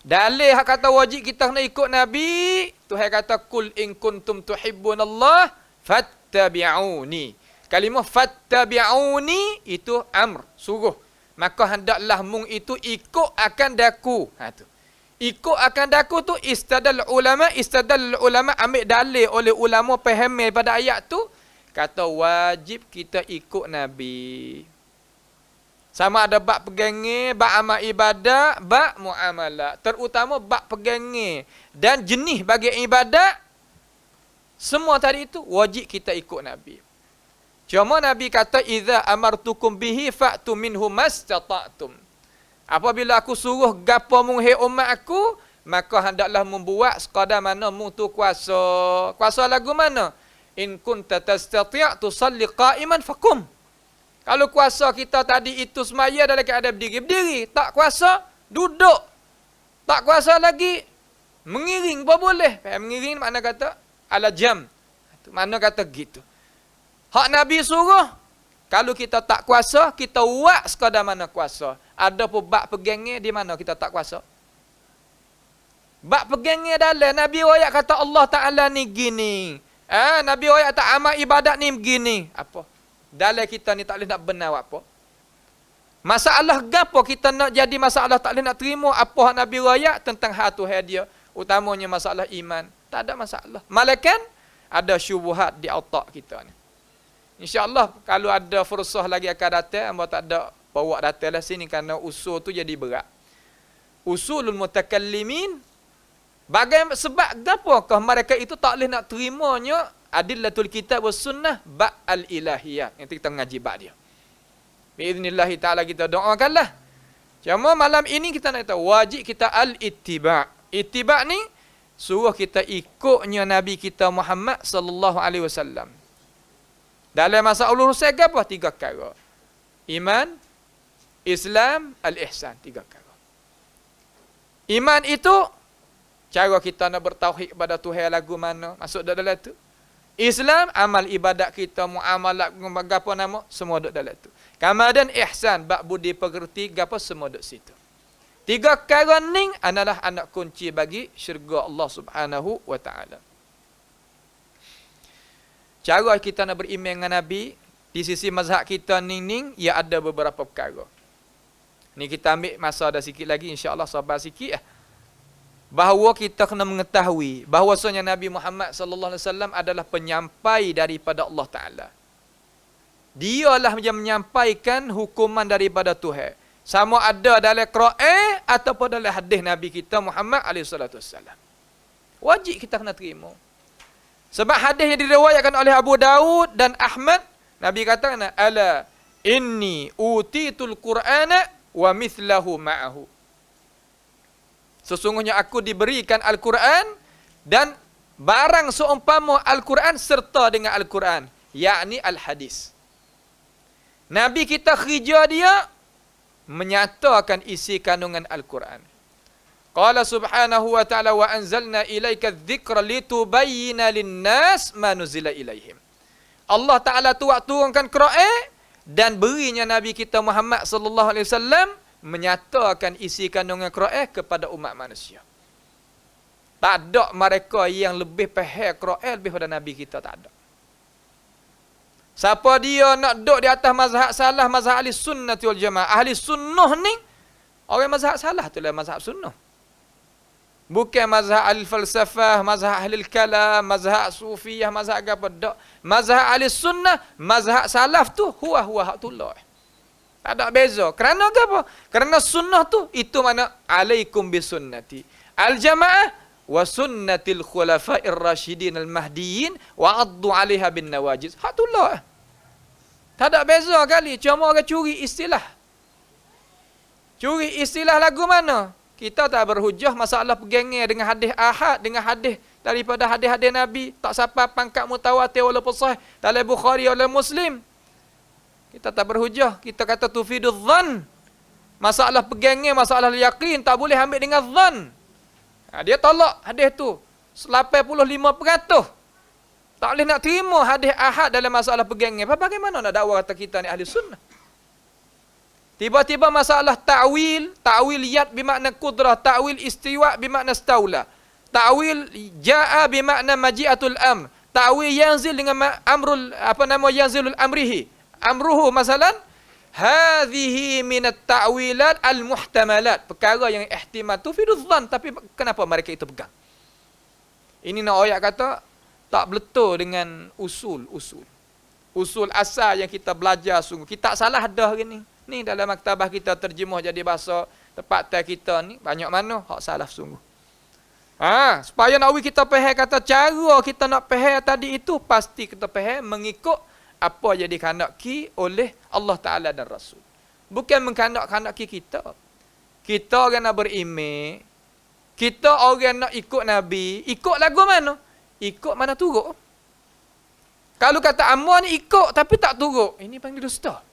[SPEAKER 1] Dalil hak kata wajib kita kena ikut Nabi, Tuhan kata kul in kuntum tuhibbunallah fattabi'uni. Kalimah fattabi'uni itu amr, suruh. Maka hendaklah mung itu ikut akan daku. Tu. Ikut akan daku tu istadal ulama ambil dalil oleh ulama faham pada ayat tu, kata wajib kita ikut Nabi. Sama ada bab pegangan, bab amal ibadah, bab muamalah. Terutama bab pegangan dan jenis bagi ibadat, semua tadi itu wajib kita ikut Nabi. Cuma Nabi kata, "Idza amartukum bihi fa'tu minhu mastata'tum." Apabila aku suruh gapo mung hai umat aku, maka hendaklah membuat sekadar mana mung tu kuasa. Kuasa lagu mana? In kunta tastati' tusalli qa'iman faqum. Kalau kuasa kita tadi itu semaya dalam keadaan berdiri. Tak kuasa, duduk. Tak kuasa lagi, mengiring pun boleh. Mengiring mana kata? Ala jam. Mana kata gitu. Hak Nabi suruh, kalau kita tak kuasa, kita buat sekadar mana kuasa. Ada pun bak pegangnya di mana kita tak kuasa. Bak pegangnya dalam, Nabi wayak kata Allah Ta'ala ni gini. Nabi wayak tak amal ibadat ni begini. Apa? Dalam kita ni tak boleh nak benar apa. Masalah gapo kita nak jadi masalah tak boleh nak terima apa Nabi rakyat tentang hatu dia. Utamanya masalah iman. Tak ada masalah. Malakan ada syubhat di otak kita ni. InsyaAllah kalau ada fursah lagi akan datang, hamba tak ada bawa datang lah sini kerana usul tu jadi berat. Usulul mutakallimin, bagaimana sebab apakah mereka itu tak boleh nak terimanya adillatul kitab was sunnah ba' al-ilahiyah. Nanti kita mengaji ba' dia. Biiznillah ta'ala kita doakanlah. Cuma malam ini kita nak tahu wajib kita al-ittiba'. Ittiba' ni suruh kita ikutnya Nabi kita Muhammad sallallahu alaihi wasallam. Dalam masa urusan apa? 3 perkara. Iman, Islam, al-ihsan. 3 perkara. Iman itu cara kita nak bertauhid kepada Tuhan lagu mana? Masuk dalam tu. Islam, amal ibadat kita, muamalat, apa nama, semua duduk dalam tu. Kemudian ihsan, bab budi pekerti, apa semua duduk situ. 3 perkara ni adalah anak kunci bagi syurga Allah Subhanahu wa taala. Cara kita nak beriman dengan Nabi, di sisi mazhab kita ni ya ada beberapa perkara. Ni kita ambil masa ada sikit lagi, insya-Allah sabar sikit. Bahawa kita kena mengetahui bahawasanya Nabi Muhammad sallallahu alaihi wasallam adalah penyampai daripada Allah Taala. Dialah yang menyampaikan hukuman daripada Tuhan. Sama ada dalam Quran ataupun dalam hadis Nabi kita Muhammad alaihi salatu wasallam. Wajib kita kena terima. Sebab hadis yang diriwayatkan oleh Abu Daud dan Ahmad, Nabi kata, ala inni utitul Qur'ana wa mithlahu ma'ahu. Sesungguhnya aku diberikan Al-Quran dan barang seumpama Al-Quran serta dengan Al-Quran, yakni Al-Hadis. Nabi kita kerja dia menyatakan isi kandungan Al-Quran. Qala subhanahu wa ta'ala wa anzalna ilaika dzikra litubayyana lin-nas ma nuzila ilaihim. Allah Ta'ala turunkan Quran dan berinya Nabi kita Muhammad sallallahu alaihi wasallam menyatakan isi kandungan Quran kepada umat manusia. Tak ada mereka yang lebih faham Quran lebih pada Nabi kita, tak ada. Siapa dia nak duduk di atas mazhab salah, mazhab ahli sunnah wal jamaah. Ahli sunnah ni orang mazhab salah tu lah mazhab sunnah. Bukan mazhab al-falsafah, mazhab ahli kalam, mazhab sufiyah, mazhab apa dak. Mazhab ahli sunnah, mazhab salaf tu huwa haqullah. Tak ada beza. Kerana apa? Kerana sunnah tu itu mana alaikum bisunnati al-jamaah wa sunnatil khulafa'ir rasyidin al-mahdiyyin wa addu 'alaiha bin nawajiz. Haqullah. Tak ada beza kali, cuma orang curi istilah. Curi istilah lagu mana? Kita tak berhujah masalah pegangnya dengan hadis ahad, dengan hadis daripada hadis-hadis Nabi. Tak sampai pangkat mutawatir walaupun sahih dalam Bukhari wala Muslim. Kita tak berhujah. Kita kata tufidul dhan. Masalah pegangnya, masalah yakin, tak boleh ambil dengan dhan. Dia tolak hadis tu 85%. Tak boleh nak terima hadis ahad dalam masalah pegangnya. Bagaimana nak dakwa kata kita ni ahli sunnah? Tiba-tiba masalah ta'wil, ta'wil yad bermakna kudrah, ta'wil istiwa bermakna staula. Ta'wil ja'a bermakna maji'atul amr. Ta'wil yanzil dengan amrul yanzilul amrihi. Amruhu masalan hadhihi minat ta'wilat al-muhtamalat. Perkara yang ihtimal tu fiduz dhan, tapi kenapa mereka itu pegang? Ini nak ayat kata tak betul dengan usul asal yang kita belajar sungguh. Kita salah dah hari ni. Ni dalam maktabah kita terjemuh jadi bahasa tempat kita ni banyak mana hak salaf sungguh. Supaya nak kita faham kata cara kita nak faham tadi itu pasti kita faham mengikut apa yang dikehendaki oleh Allah Taala dan Rasul. Bukan mengkehendak-kehendaki kita. Kita orang nak beriman, kita orang nak ikut Nabi, ikut lagu mana? Ikut mana turut. Kalau kata amal ni ikut tapi tak turut, ini panggil dusta.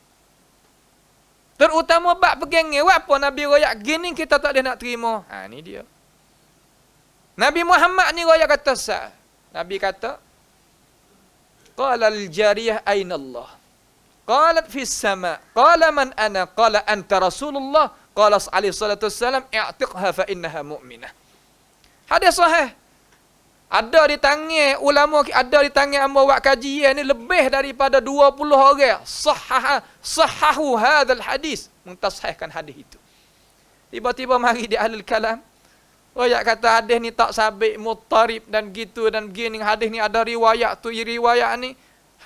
[SPEAKER 1] Terutama bab pegangnya, apa Nabi royak gini kita tak boleh nak terima. Ni dia. Nabi Muhammad ni royak kata sah. Nabi kata, qala al-jariyah aina Allah? Qalat fis sama. Qala man ana? Qala anta Rasulullah. Qala alaihi salatu wassalam i'tiqha fa innaha mu'minah. Hadis sahih. Ada di tangan ulama, ada di tangan hamba buat kajian ni lebih daripada 20 orang sahahu hadzal hadis, mentasahihkan hadis itu. Tiba-tiba mari di ahlul kalam, royak kata hadis ni tak sabit, muttarib dan gitu dan begini, hadis ni ada riwayat tu, riwayat ni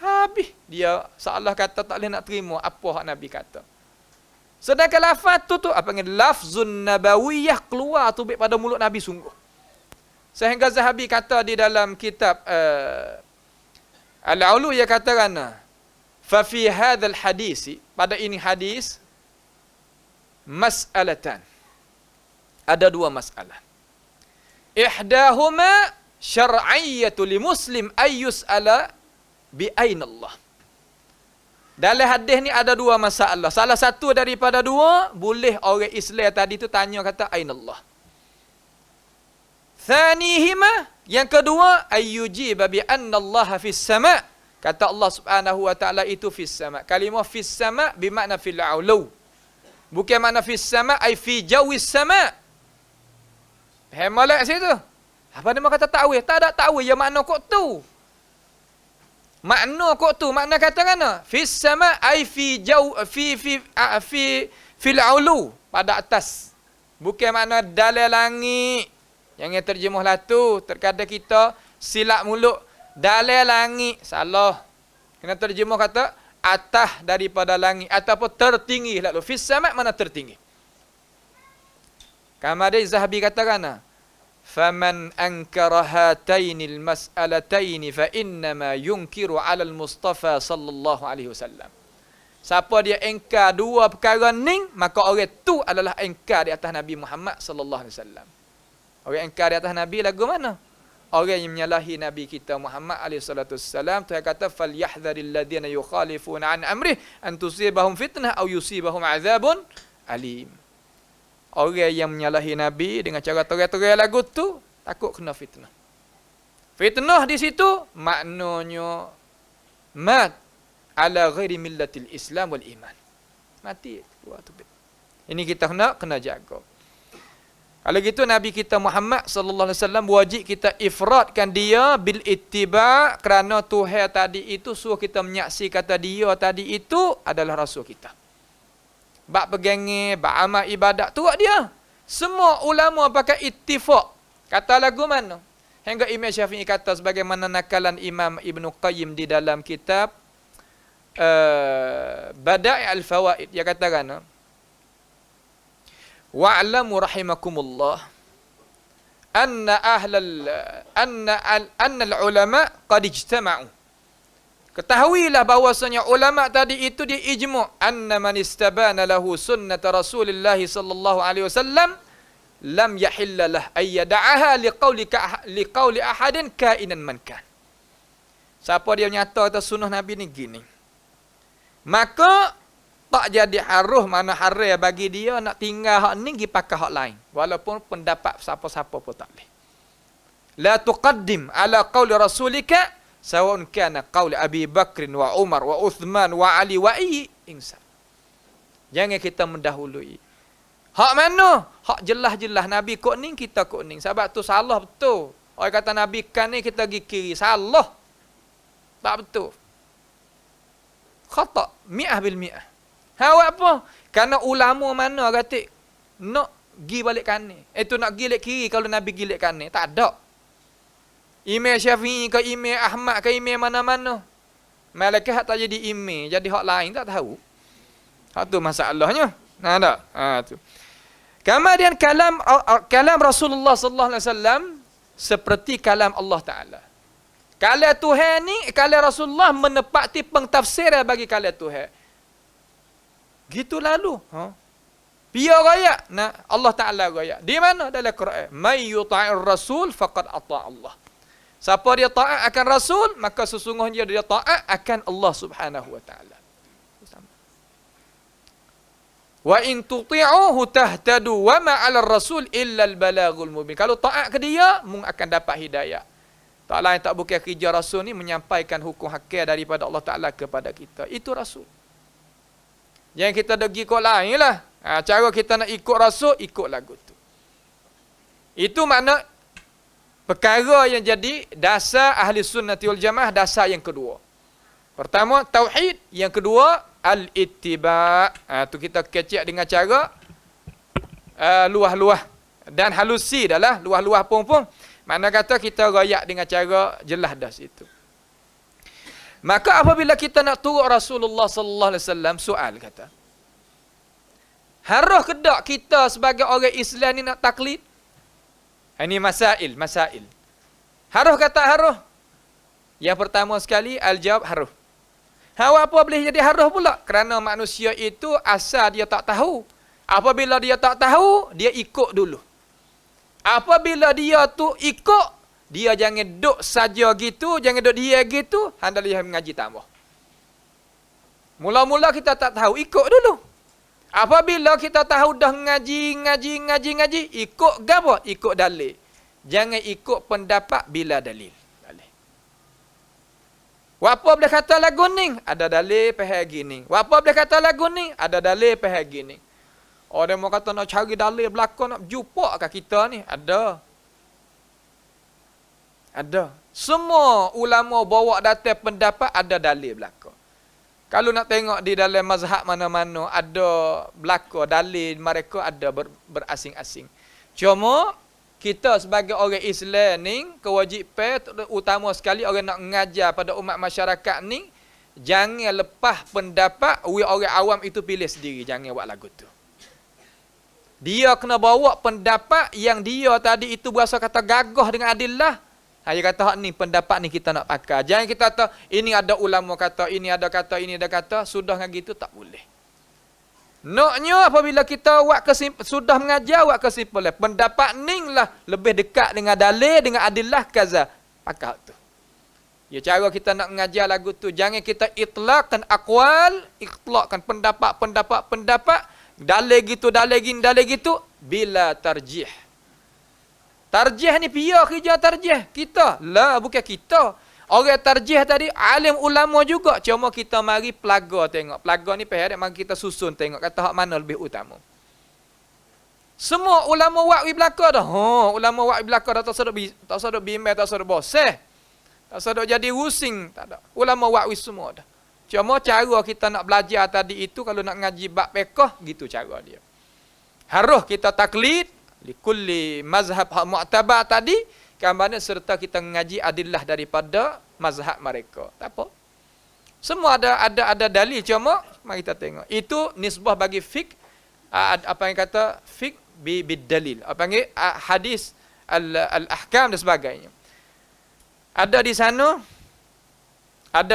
[SPEAKER 1] habis dia seolah kata tak boleh nak terima apa hak Nabi kata. Sedangkan lafaz tu apa panggil lafzun nabawiyah keluar tu pada mulut Nabi sungguh. Sehingga Zahabi kata di dalam kitab Al-Ulu, ia katakan fa fi hadzal hadisi, pada ini hadis mas'alatan, ada 2 masalah. Ihdahuma syar'iyyatu li muslim ay yus'ala bi aina Allah. Dalam hadis ni ada 2 masalah. Salah satu daripada 2 boleh orang Islam tadi tu tanya kata aina Allah. Thanihima, yang kedua, ayyujiba bi anna Allah fis sama'. Kata Allah Subhanahu wa taala itu fis sama'. Kalimah fis sama' bermakna fil a'lu. Bukan makna fis sama' ai fi jawis sama'. Faham molek situ? Apa dia kata ta'wil? Tak ada ta'wil, ya makna kok tu. Makna kok tu, makna kata kana? Fis sama' ai fi jaw fil a'lu, pada atas. Bukan makna dalam langit. Yang terjemah lah tu, terkadang kita silap mulut. Dalam langit, salah. Kena terjemah kata atas daripada langit ataupun tertinggi lalu. Fis sama' mana tertinggi. Kamari Zahabi katakan, faman ankara hatainil mas'alataini fa innama yunkiru 'ala al-Mustafa sallallahu alaihi wasallam. Siapa dia engkar dua perkara ni, maka orang tu adalah engkar di atas Nabi Muhammad sallallahu alaihi wasallam. Orang engkar di atas Nabi lagu mana? Orang yang menyalahi Nabi kita Muhammad alaihi salatu wassalam. Tuhan kata falyahdharil ladzina yukhalifuna an amrih an tusibahum fitnah aw yusibahum azabun alim. Orang yang menyalahi Nabi dengan cara torai-torai lagu tu takut kena fitnah. Fitnah di situ maknanya mat ala ghairi millatil Islam wal iman. Mati waktu tu. Ini kita kena jaga. Kalau gitu Nabi kita Muhammad sallallahu alaihi wasallam wajib kita ifradkan dia bil ittiba, kerana Tuhan tadi itu suruh kita menyaksi kata dia tadi itu adalah rasul kita. Bab pegangi, bab amal ibadat tu dia. Semua ulama pakai ittifaq. Kata lagu mana? Hingga Imam Syafi'i kata sebagaimana nakalan Imam Ibn Qayyim di dalam kitab Bada'i al-Fawaid. Dia katakan, wa'lamu rahimakumullah anna al-ulama qad ijtama'u. Ketahuilah bahwasanya ulama tadi itu diijma' anna man istabana lahu sunnat Rasulullah sallallahu alaihi wasallam lam yahilla lah ay yad'aha liqauli ahadin kainan man kan. Siapa dia nyata atas sunnah Nabi ni gini, maka tak jadi haruh, mana haram bagi dia nak tinggal hak ni pergi pakai hak lain. Walaupun pendapat siapa-siapa pun tak boleh. La tuqaddim ala qawli rasulika sawa'un kana qawli Abi Bakr wa Umar wa Uthman wa Ali wa ayyi insan. Jangan kita mendahului. Hak mana? Hak jelas-jelas Nabi kok ni, kita kok ni. Sebab tu salah betul. Orang kata Nabi kan ni, kita pergi kiri. Salah. Tak betul. Khata' mi'ah bil mi'ah. Hawa apa? Karena ulama mana kata nak pergi balik kanan. Itu nak gilik kiri kalau Nabi gilik kanan. Tak ada. Imam Syafi'i ke Imam Ahmad ke Imam mana-mana. Malaikat tak jadi imam, jadi hak lain tak tahu. Hak tu masalahnya. Nah tak? Tu. Kemudian kalam Rasulullah sallallahu alaihi wasallam seperti kalam Allah Taala. Kalam Tuhan ni, kalam Rasulullah menepati pentafsiran bagi kalam Tuhan. Gitu lalu. Biar raya. Nah, Allah Ta'ala raya. Di mana? Dalam Quran. May yuta'ir rasul faqad ata' Allah. Siapa dia ta'at akan Rasul, maka sesungguhnya dia ta'at akan Allah Subhanahu wa Ta'ala. Wa in tuti'uhu tahtadu wa ma'ala rasul illa al-balagul mubin. Kalau ta'at ke dia, mung akan dapat hidayah. Tak lain tak bukan kerja Rasul ni menyampaikan hukum hakir daripada Allah Ta'ala kepada kita. Itu Rasul. Yang kita pergi ikut lain lah. Cara kita nak ikut Rasul, ikut lagu tu. Itu makna perkara yang jadi dasar ahli sunnati wal jamaah, dasar yang kedua. Pertama, tauhid. Yang kedua, al-ittiba'. Tu kita kecek dengan cara luah-luah. Dan halusi dah lah. Luah-luah pun. Mana kata kita rayak dengan cara jelas dah situ. Maka apabila kita nak turut Rasulullah sallallahu alaihi wasallam, soal kata, harus ke tak kita sebagai orang Islam ni nak taklid? Ini masail. Harus kata harus? Yang pertama sekali, al-jawab harus. Hawa apa boleh jadi harus pula? Kerana manusia itu asal dia tak tahu. Apabila dia tak tahu, dia ikut dulu. Apabila dia tu ikut, dia jangan duduk saja gitu, jangan duduk dia gitu, hendak dia mengaji tambah. Mula-mula kita tak tahu, ikut dulu. Apabila kita tahu dah ngaji, ikut gapo? Ikut dalil. Jangan ikut pendapat bila dalil. Wapa boleh kata lagu ni, ada dalil pihak gini. Wapa boleh kata lagu ni, ada dalil pihak gini. Orang mau kata nak cari dalil belakang, nak jumpa kat kita ni, ada. Ada. Semua ulama bawa datang pendapat, ada dalil belakang. Kalau nak tengok di dalam mazhab mana-mana, ada belakang dalil mereka ada berasing-asing. Cuma kita sebagai orang Islam ni, kewajipan utama sekali orang nak mengajar pada umat masyarakat ni, jangan lepas pendapat orang awam itu pilih sendiri, jangan buat lagu tu. Dia kena bawa pendapat yang dia tadi itu berasa kata gagah dengan adillah. Dia kata hak ni pendapat ni kita nak pakai. Jangan kita kata ini ada ulama kata, ini ada kata, ini ada kata, sudah dengan gitu tak boleh. Naknya apabila kita sudah mengajar buat kesimpulan, pendapat ni lah lebih dekat dengan dalil, dengan adillah kaza. Pakai tu. Ya, cara kita nak mengajar lagu tu, jangan kita itlaqkan aqwal, itlaqkan pendapat, dalil gitu bila tarjih. Tarjih ni pihak kerja tarjih kita. Lah, bukan kita. Orang tarjih tadi alim ulama juga. Cuma kita mari pelaga tengok. Pelaga ni pihak mari kita susun tengok kata hak mana lebih utama. Semua ulama wak wi belaka dah. Ulama wak wi belaka dah tak sadok bimbang, tak sadok boseh. Tak sadok jadi rusing, tak ada. Ulama wak wi semua dah. Cuma cara kita nak belajar tadi itu kalau nak ngaji bab fiqh gitu cara dia. Harus kita taklid likulli mazhab mu'tabar tadi gambarnya serta kita mengaji adillah daripada mazhab mereka. Tak apa. Semua ada dalil, cuma mari kita tengok. Itu nisbah bagi fiqh apa yang kata fiqh bidalil. Apa panggil hadis al-ahkam dan sebagainya. Ada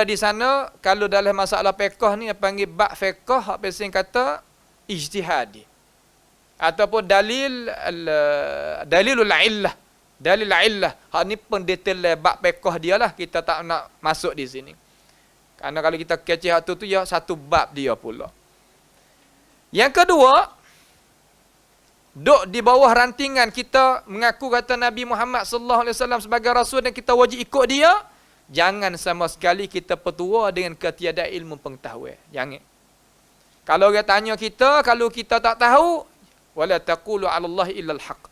[SPEAKER 1] di sana kalau dalam masalah fiqh ni apa panggil bab fiqh apa yang kata ijtihadi. Ataupun dalilul illah. Dalil illah. Hak ni pendetail bab fiqh dia lah. Kita tak nak masuk di sini. Karena kalau kita kecil hak tu ya satu bab dia pula. Yang kedua, duk di bawah rantingan kita mengaku kata Nabi Muhammad sallallahu alaihi wasallam sebagai rasul dan kita wajib ikut dia, jangan sama sekali kita petua dengan ketiadaan ilmu pengetahuan. Jangan. Kalau dia tanya kita, kalau kita tak tahu, wala taqulu 'ala Allah illa al-haq.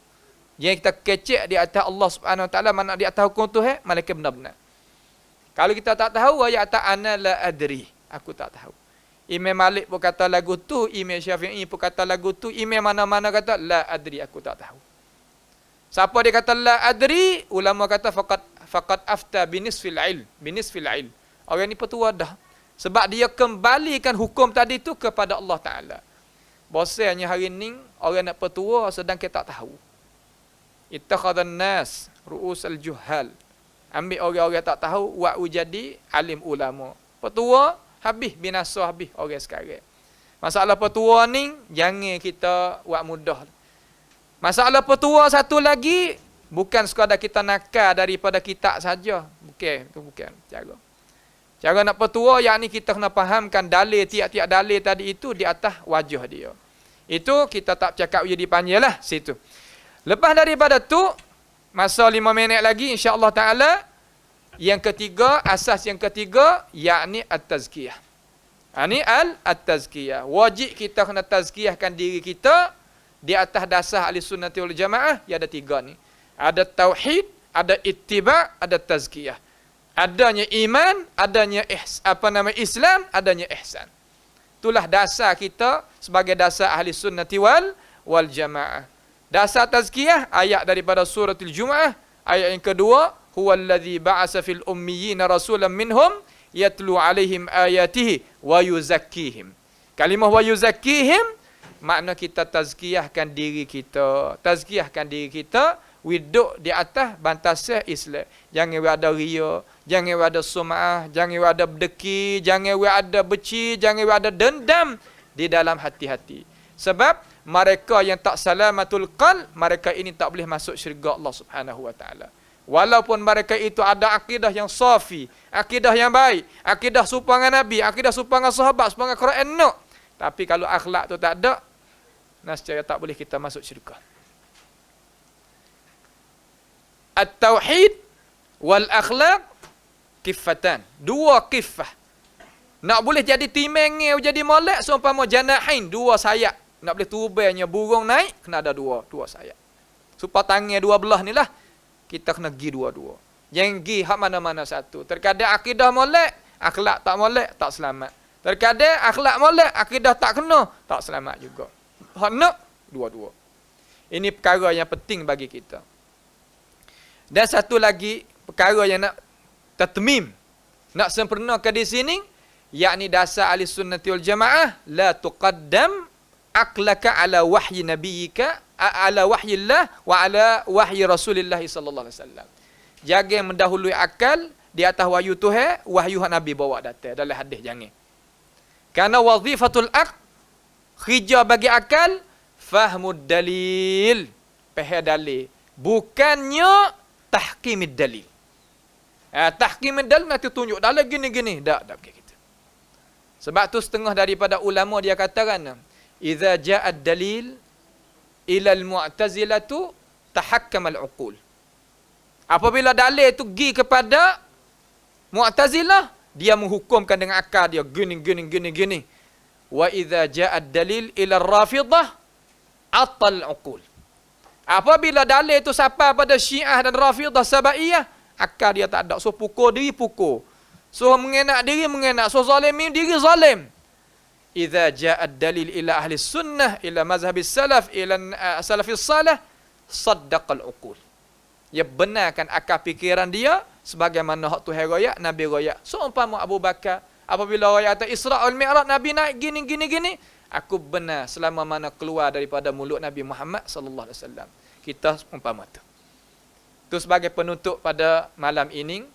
[SPEAKER 1] Yang kita kecek di atas Allah Subhanahu wa taala, mana di atas hukum Tuhan, malaikat benar-benar. Kalau kita tak tahu, ya ta ana la adri, aku tak tahu. Imam Malik pun kata lagu tu, Imam Syafi'i pun kata lagu tu, imam mana-mana kata la adri, aku tak tahu. Siapa dia kata la adri, ulama kata faqad afta binisfil ilm. Orang ni petua dah. Sebab dia kembalikan hukum tadi tu kepada Allah Taala. Bahasanya hari ni orang nak petua sedang kita tak tahu. Ittakhadhan nas ru'us al-juhal. Ambil orang-orang tak tahu buat jadi alim ulama. Petua habis binasa habis orang sekarang. Masalah petua ni jangan kita buat mudah. Masalah petua satu lagi bukan sekadar kita nakal daripada kitab saja. Bukan, itu bukan cara. Cara nak petua yakni kita kena fahamkan dalil tiap-tiap dalil tadi itu di atas wajah dia. Itu kita tak cakap jadi panjang lah situ. Lepas daripada tu, masa 5 minit lagi insya-Allah taala yang ketiga, asas yang ketiga yakni at-tazkiyah. Ini at-tazkiyah. Wajib kita kena tazkiyahkan diri kita di atas dasar ahli sunnati wal jamaah. Ya ada 3 ni. Ada tauhid, ada ittiba', ada tazkiyah. Adanya iman, adanya Islam, adanya ihsan. Itulah dasar kita sebagai dasar ahli sunnati wal jamaah. Dasar tazkiyah ayat daripada suratul Jumu'ah, ayat yang kedua, huwallazi ba'asa fil ummiyina rasulan minhum yatlu alaihim ayatihi wa yuzakkihim. Kalimah wa yuzakkihim makna kita tazkiyahkan diri kita. Tazkiyahkan diri kita widuk di atas bantasan Islam. Jangan ada riya, jangan ada sum'ah, jangan ada berdeki, jangan ada beci, jangan ada dendam di dalam hati-hati. Sebab mereka yang tak salamatul qalb, mereka ini tak boleh masuk syurga Allah Subhanahu wa taala. Walaupun mereka itu ada akidah yang safi, akidah yang baik, akidah serupa dengan Nabi, akidah serupa dengan sahabat, serupa dengan Quran, no. Tapi kalau akhlak tu tak ada, nescaya tak boleh kita masuk syurga. at-tauhid wal akhlaq kiffatan. Dua kiffah. Nak boleh jadi timengnya jadi molek seumpama janahin, dua sayap. Nak boleh turbainya burung naik kena ada dua sayap. Supaya tangan dua belah ni lah kita kena gi dua-dua. Jangan gi hak mana-mana satu. Terkadang akidah molek, akhlak tak molek, tak selamat. Terkadang akhlak molek, akidah tak kena, tak selamat juga. Hak nak dua-dua. Ini perkara yang penting bagi kita. Dan satu lagi perkara yang nak tatmim, nak sempurnakan di sini, yakni dasar ahli sunnati wal jamaah, la tuqaddam aqlaka ala wahyi nabiyyika, ala wahyillah wa ala wahyi Rasulillah sallallahu alaihi wasallam. Jangan mendahului akal di atas wahyu Tuhan, wahyu Nabi bawa datang dalam hadis jangan. Karena wazifatul aql, khija bagi akal, fahmud dalil, faham dalil, bukannya tahkimid dalil. Tahkimid dalil nanti tunjuk dalil gini-gini, tak begitu. Sebab tu setengah daripada ulama dia katakan, idza ja'ad dalil ila al-mu'tazilatu tahakkama al-uqul. Apabila dalil itu pergi kepada Mu'tazilah, dia menghukumkan dengan akal dia gini. Wa idza ja'ad dalil ila ar-rafidah atal uqul. Apabila dalil itu sampai pada Syiah dan Rafidah Sabaiyah, akal dia tak ada. So pukul diri pukul. So mengenak diri mengenak. So zalimin diri zalim. Idza ja'ad dalil ila ahli sunnah, ila mazhabis salaf, ila salafis salih, saddaqal uqul. Dia benarkan akal fikiran dia sebagaimana hak Tuhan royak, Nabi royak. So umpama Abu Bakar apabila royak atas Isra wal Mi'raj, Nabi naik gini, aku benar selama mana keluar daripada mulut Nabi Muhammad sallallahu alaihi wasallam. Kita umpama tu. Itu sebagai penutup pada malam ini.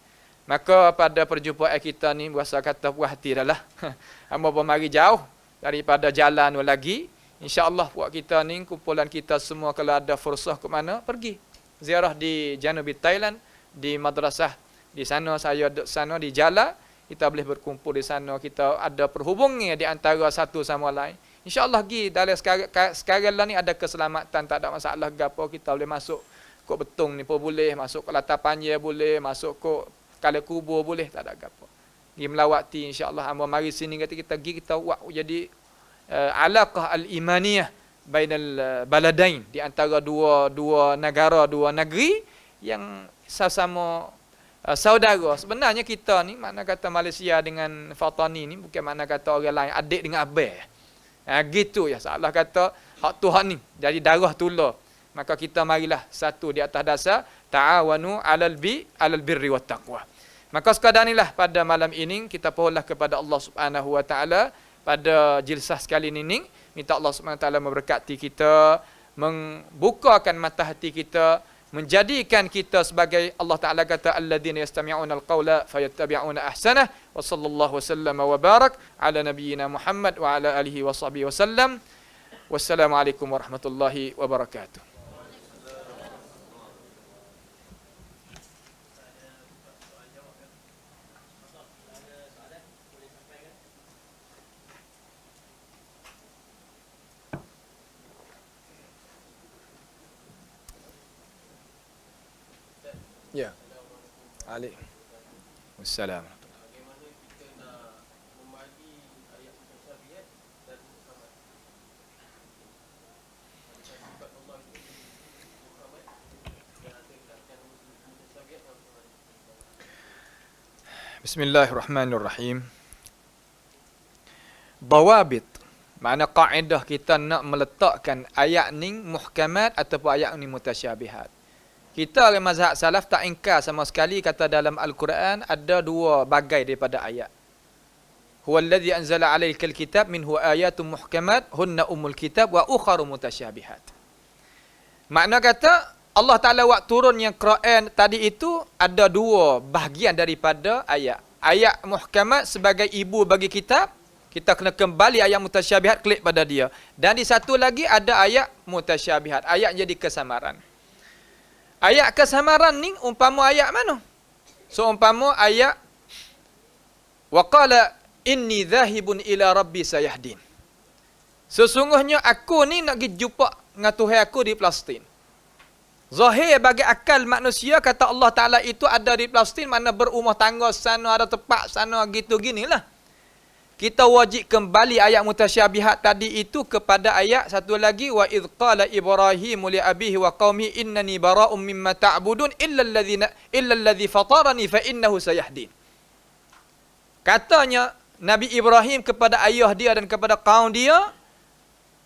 [SPEAKER 1] Maka pada perjumpaan kita ni berasa kata puas hati dah lah. Hamba bermari jauh daripada jalan lagi. InsyaAllah buat kita ni, kumpulan kita semua kalau ada fursah ke mana, pergi. Ziarah di Janubi Thailand, di madrasah. Di sana saya duduk sana di Jala. Kita boleh berkumpul di sana. Kita ada perhubungan di antara satu sama lain. InsyaAllah pergi. Dalam sekarang lah ni ada keselamatan. Tak ada masalah gapo. Kita boleh masuk kok betung ni pun boleh. Masuk ke latar panjang boleh. Masuk kok kala kubur boleh. Tak ada gapo. Pergi melawati insyaAllah. Hamba mari sini kata kita pergi. Kita buat jadi alaqah al-imaniyah bainal baladain, di antara dua negara, dua negeri yang sama saudara. Sebenarnya kita ni makna kata Malaysia dengan Fatani ni bukan makna kata orang lain adik dengan abang. Gitu ya, salah kata hak Tuhan ni jadi darah tular. Maka kita marilah satu di atas dasar ta'awanu alal birri wat taqwa. Maka sekadar inilah pada malam ini kita pohonlah kepada Allah Subhanahu wa taala pada jilsah sekali ini, minta Allah Subhanahu wa taala memberkati kita, membukakan mata hati kita, menjadikan kita sebagai Allah Taala kata alladzina yastami'una alqaula fayattabi'una ahsanah, wa sallallahu wasallam wa barak ala nabiyyina Muhammad wa ala alihi wa sahbihi wasallam. Wassalamualaikum warahmatullahi wabarakatuh. Ya. Waalaikumsalam.
[SPEAKER 2] Bagaimana kita nak membagi ayat mutasyabihat dan muhkamat? Sifat Allah itu muhkamat dan ada mutasyabihat dan muhkamat.
[SPEAKER 1] Bismillahirrahmanirrahim. Dawabit, makna kaedah kita nak meletakkan ayat ni muhkamat ataupun ayat ni mutasyabihat. Kita oleh mazhab salaf tak ingkar sama sekali kata dalam Al-Quran ada dua bagai daripada ayat. Huwallazi anzala 'alaikal kitab minhu ayatun muhkamat hunna ummul kitab wa ukharu mutasyabihat. Makna kata Allah Taala buat turun yang Quran tadi itu ada dua bahagian daripada ayat. Ayat muhkamat sebagai ibu bagi kitab, kita kena kembali ayat mutasyabihat klik pada dia. Dan di satu lagi ada ayat mutasyabihat, ayat jadi kesamaran. Ayat kesamaran ni umpama ayat mana? So umpama ayat wa qala inni dhahibun ila rabbi sayahdin. Sesungguhnya aku ni nak pergi jumpa dengan Tuhan aku di Palestin. Zahir bagi akal manusia kata Allah Ta'ala itu ada di Palestin, mana berumah tangga sana, ada tempat sana, gitu ginilah. Kita wajib kembali ayat mutasyabihat tadi itu kepada ayat satu lagi, wa idh qala Ibrahim li abihi wa qaumihi innani bara'um mimma ta'budun illa alladhi fatarani fa innahu sayahdin. Katanya Nabi Ibrahim kepada ayah dia dan kepada kaum dia,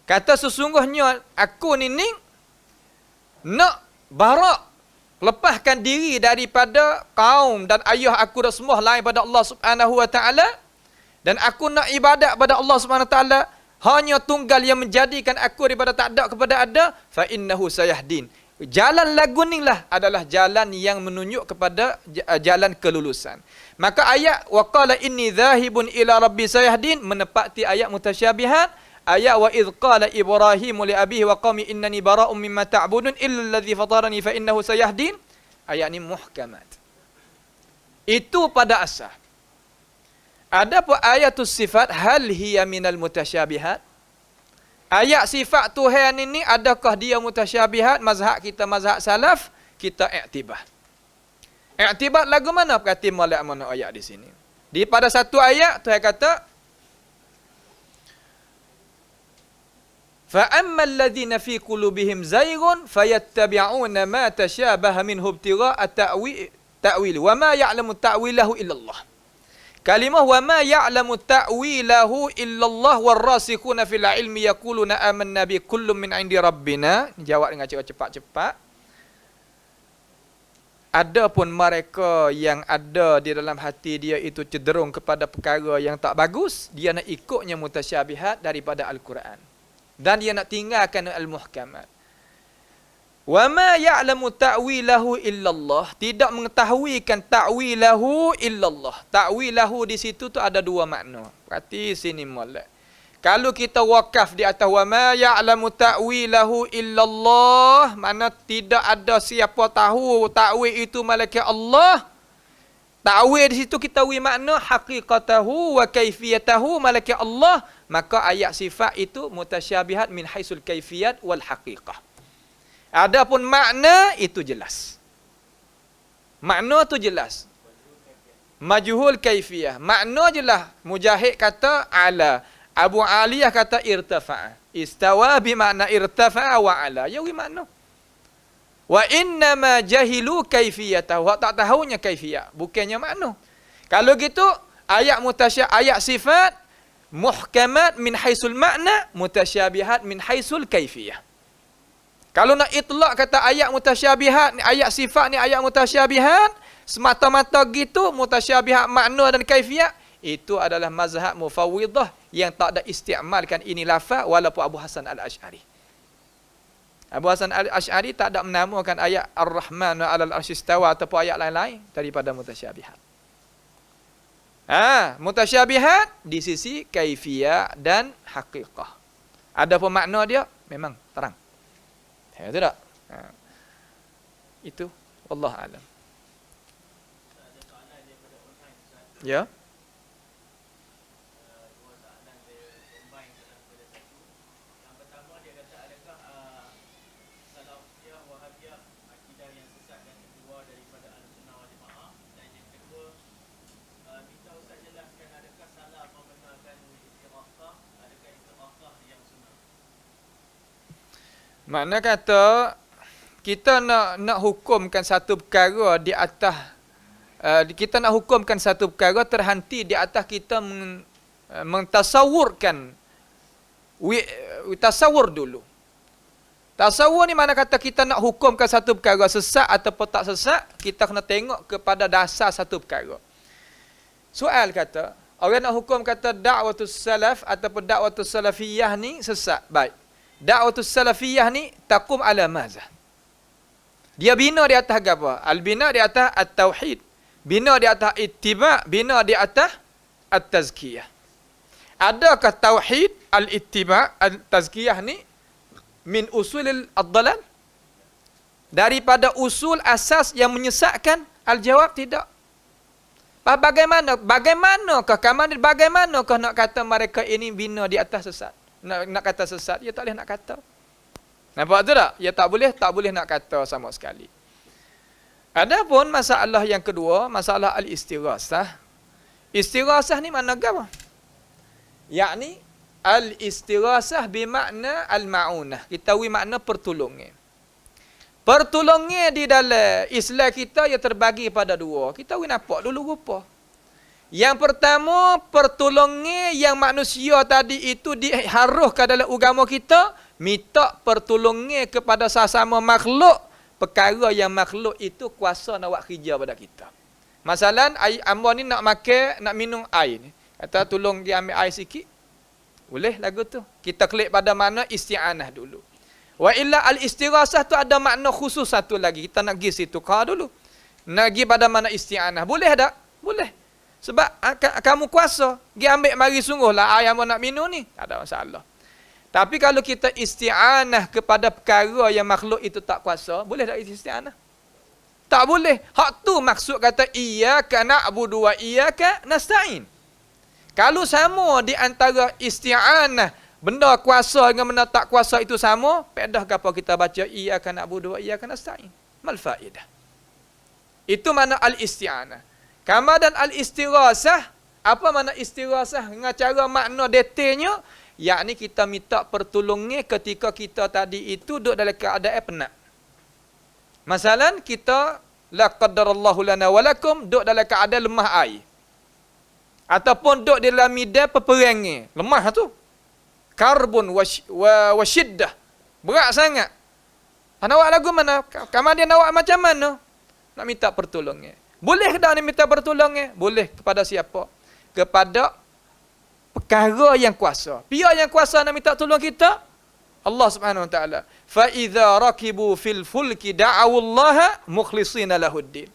[SPEAKER 1] kata sesungguhnya aku ni nak barak, lepaskan diri daripada kaum dan ayah aku dan semua lain pada Allah Subhanahu wa taala, dan aku nak ibadat pada Allah Subhanahu wa taala hanya tunggal yang menjadikan aku daripada tak ada kepada ada, fa innahu sayahdin. Jalan lagu ni lah adalah jalan yang menunjuk kepada jalan kelulusan. Maka ayat wa qala inni dhahibun ila rabbi sayahdin menepati ayat mutasyabihat. Ayat wa idh qala Ibrahim li abihi wa qaumi innani bara'um mimma ta'budun illa alladhi fatarani fa innahu sayahdin. Ayat ni muhkamat. Itu pada asal. Adapun ayatus sifat, hal hiya minal mutasyabihat? Ayat sifat Tuhan ini adakah dia mutasyabihat? Mazhab kita, mazhab salaf, kita iktibar. Iktibar lagu mana? Perhati molek mana ayat di sini. Di pada satu ayat Tuhan kata, فَأَمَّا الَّذِينَ فِي قُلُوبِهِمْ زَيْغٌ فَيَتَّبِعُونَ مَا تَشَابَهَ مِنْهُ ابْتِغَاءَ تَأْوِيلِهِ وَمَا يَعْلَمُ تَأْوِيلَهُ إِلَّا اللَّهُ. Kalimah wa ma ya'lamu ta'wilahu illallah warrasikhuna fil ilmi yaquluna amanna bi kullum min 'indi rabbina. Jawab dengan cara cepat-cepat. Adapun mereka yang ada di dalam hati dia itu cenderung kepada perkara yang tak bagus, dia nak ikutnya mutasyabihat daripada Al-Quran. Dan dia nak tinggalkan al-muhkamat. Wa ma ya'lamu ta'wilahu illallah, tidak mengetahuikan ta'wilahu illallah. Ta'wilahu di situ tu ada dua makna. Berarti sini molek. Kalau kita wakaf di atas wa ma ya'lamu ta'wilahu illallah, mana tidak ada siapa tahu ta'wil itu malaikat Allah. Ta'wil di situ kita wi makna haqiqatahu wa kaifiyatahu malaikat Allah, maka ayat sifat itu mutasyabihat min haisul kaifiyat wal haqiqah. Adapun makna itu jelas. Makna tu jelas. Majhul kaifiyah. Makna jelas. Mujahid kata ala. Abu Aliyah kata irtafa'a. Istawa bimakna irtafa'a wa ala. Ya wi makna. Wa innama jahilu kaifiyatahu. Tak tahunya kaifiyah. Bukannya makna. Kalau gitu ayat ayat sifat muhkamat min haisul makna, mutasyabihat min haisul kaifiyah. Kalau nak itlak kata ayat mutasyabihat ni, ayat sifat ni ayat mutasyabihat, semata-mata gitu mutasyabihat makna dan kaifiyat, itu adalah mazhab mufawwidah yang tak ada istiamalkan ini lafaz walaupun Abu Hasan Al-Asy'ari. Abu Hasan Al-Asy'ari tak ada menamakan ayat Ar-Rahman 'alal 'arsy istawa ataupun ayat lain-lain daripada mutasyabihat. Mutasyabihat di sisi kaifiyah dan haqiqah. Adapun makna dia memang terang. Ya tidak? Itu wallah alam. Ya.
[SPEAKER 2] Yang pertama dia kata adakah salafiyah wahabiyah akidah yang sesat dan keluar daripada Ahlussunnah wal Jamaah, dan yang kedua minta Ustaz jelaskan adakah salah membenarkan istighfar, adakah istighfar yang sunnah.
[SPEAKER 1] Makna kata kita nak hukumkan satu perkara di atas kita nak hukumkan satu perkara terhenti di atas kita mentasawurkan tasawur dulu. Tasawur ni mana kata kita nak hukumkan satu perkara sesat ataupun tak sesat, kita kena tengok kepada dasar satu perkara. Soal kata, orang nak hukum kata da'watus salaf ataupun da'watus salafiyah ni sesat. Baik. Da'watus salafiyah ni taqum ala mazah. Dia bina di atas apa? Al-bina di atas at-tauhid. Bina di atas ittiba', bina di atas at-tazkiyah. Adakah tauhid, al-ittiba', al-tazkiyah ni min usulil ad-dalal? Daripada usul asas yang menyesatkan? Al-jawab tidak. Bagaimanakah nak kata mereka ini bina di atas sesat? Nak kata sesat, dia tak boleh nak kata. Nampak tu tak? Ya tak boleh nak kata sama sekali. Adapun masalah yang kedua, masalah al-istighasah. Istighasah ni mana apa? Yakni al-istighasah bermakna al-ma'unah. Kita tahu makna pertolongan. Pertolongan di dalam Islam kita ia terbagi pada dua. Kita nampak dulu rupa. Yang pertama, pertolongan yang manusia tadi itu diharuhkan dalam agama kita, minta pertolongan kepada sesama makhluk, perkara yang makhluk itu kuasa nak buat kerja pada kita. Masalan, amba ni nak makan, nak minum air ni. Kata tolong dia ambil air sikit. Boleh lagu tu. Kita klik pada mana isti'anah dulu. Wa illa al-istighasah tu ada makna khusus satu lagi. Kita nak pergi situ dulu. Nak pergi pada mana isti'anah. Boleh tak? Boleh. Sebab kamu kuasa. Pergi ambil mari sungguhlah air yang nak minum ni. Tak ada masalah. Tapi kalau kita isti'anah kepada perkara yang makhluk itu tak kuasa, boleh tak isti'anah? Tak boleh. Hak tu maksud kata iyyaka na'budu wa iyyaka nasta'in. Kalau sama di antara isti'anah, benda kuasa dengan benda tak kuasa itu sama, pedah ke apa kita baca iyyaka na'budu wa iyyaka nasta'in? Mal faedah. Itu mana al-isti'anah. Kemudian al-istighasah, apa mana istighasah dengan cara makna detailnya? Yakni kita minta pertolongan ketika kita tadi itu duduk dalam keadaan penat. Masalan kita la qaddarallahu lana wa lakum duduk dalam keadaan lemah air. Ataupun duduk dalam medan peperangan, lemah tu. Karbun wa syiddah. Berat sangat. Nak awak lagu mana? Kemudian awak macam mana? Nak minta pertolongan. Boleh ke tak ni minta pertolongan? Boleh. Kepada siapa? Kepada perkara yang kuasa. Pihak yang kuasa nak minta tolong kita? Allah Subhanahu Wa Taala. Fa idza rakibu fil fulki da'awullaha mukhlishina lahuddin.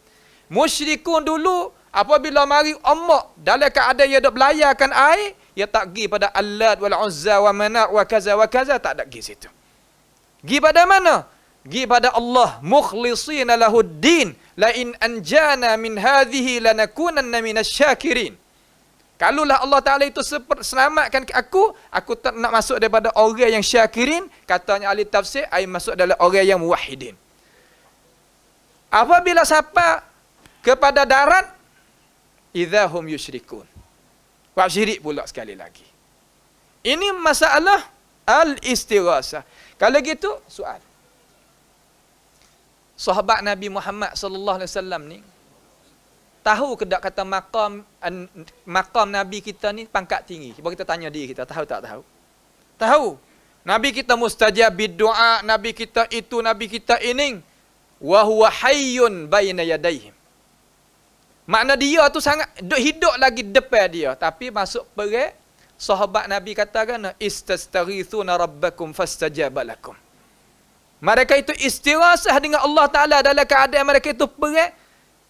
[SPEAKER 1] Musyrikun dulu apabila mari ombak dalam keadaan ia dok belayarkan air, ia tak pergi pada Allat wal Uzza wa Manat wa kaza, tak ada pergi situ. Pergi pada mana? Pergi pada Allah, mukhlishina lahuddin, la in anjana min hadhihi lanakunanna minasyakirin. Kalaulah Allah Ta'ala itu selamatkan aku tak nak masuk daripada orang yang syakirin, katanya ahli tafsir, ai masuk dalam orang yang muwahhidin. Apabila sampai kepada darat, idzahum yusyrikun. Buat syirik pula sekali lagi. Ini masalah al-istighasah. Kalau gitu, soal. Sahabat Nabi Muhammad sallallahu alaihi wasallam ni tahu ke tak kata maqam Nabi kita ni pangkat tinggi? Cuba kita tanya diri kita, tahu tak tahu? Tahu. Nabi kita mustajab bid-du'a, Nabi kita itu, Nabi kita ini. Wa huwa hayyun baina yadayhim. Makna dia tu sangat hidup lagi depan dia, tapi masuk perang sahabat Nabi katakan istastaghithuna rabbakum fastajaba lakum. Mereka itu istighasah dengan Allah Taala dalam keadaan mereka itu perang.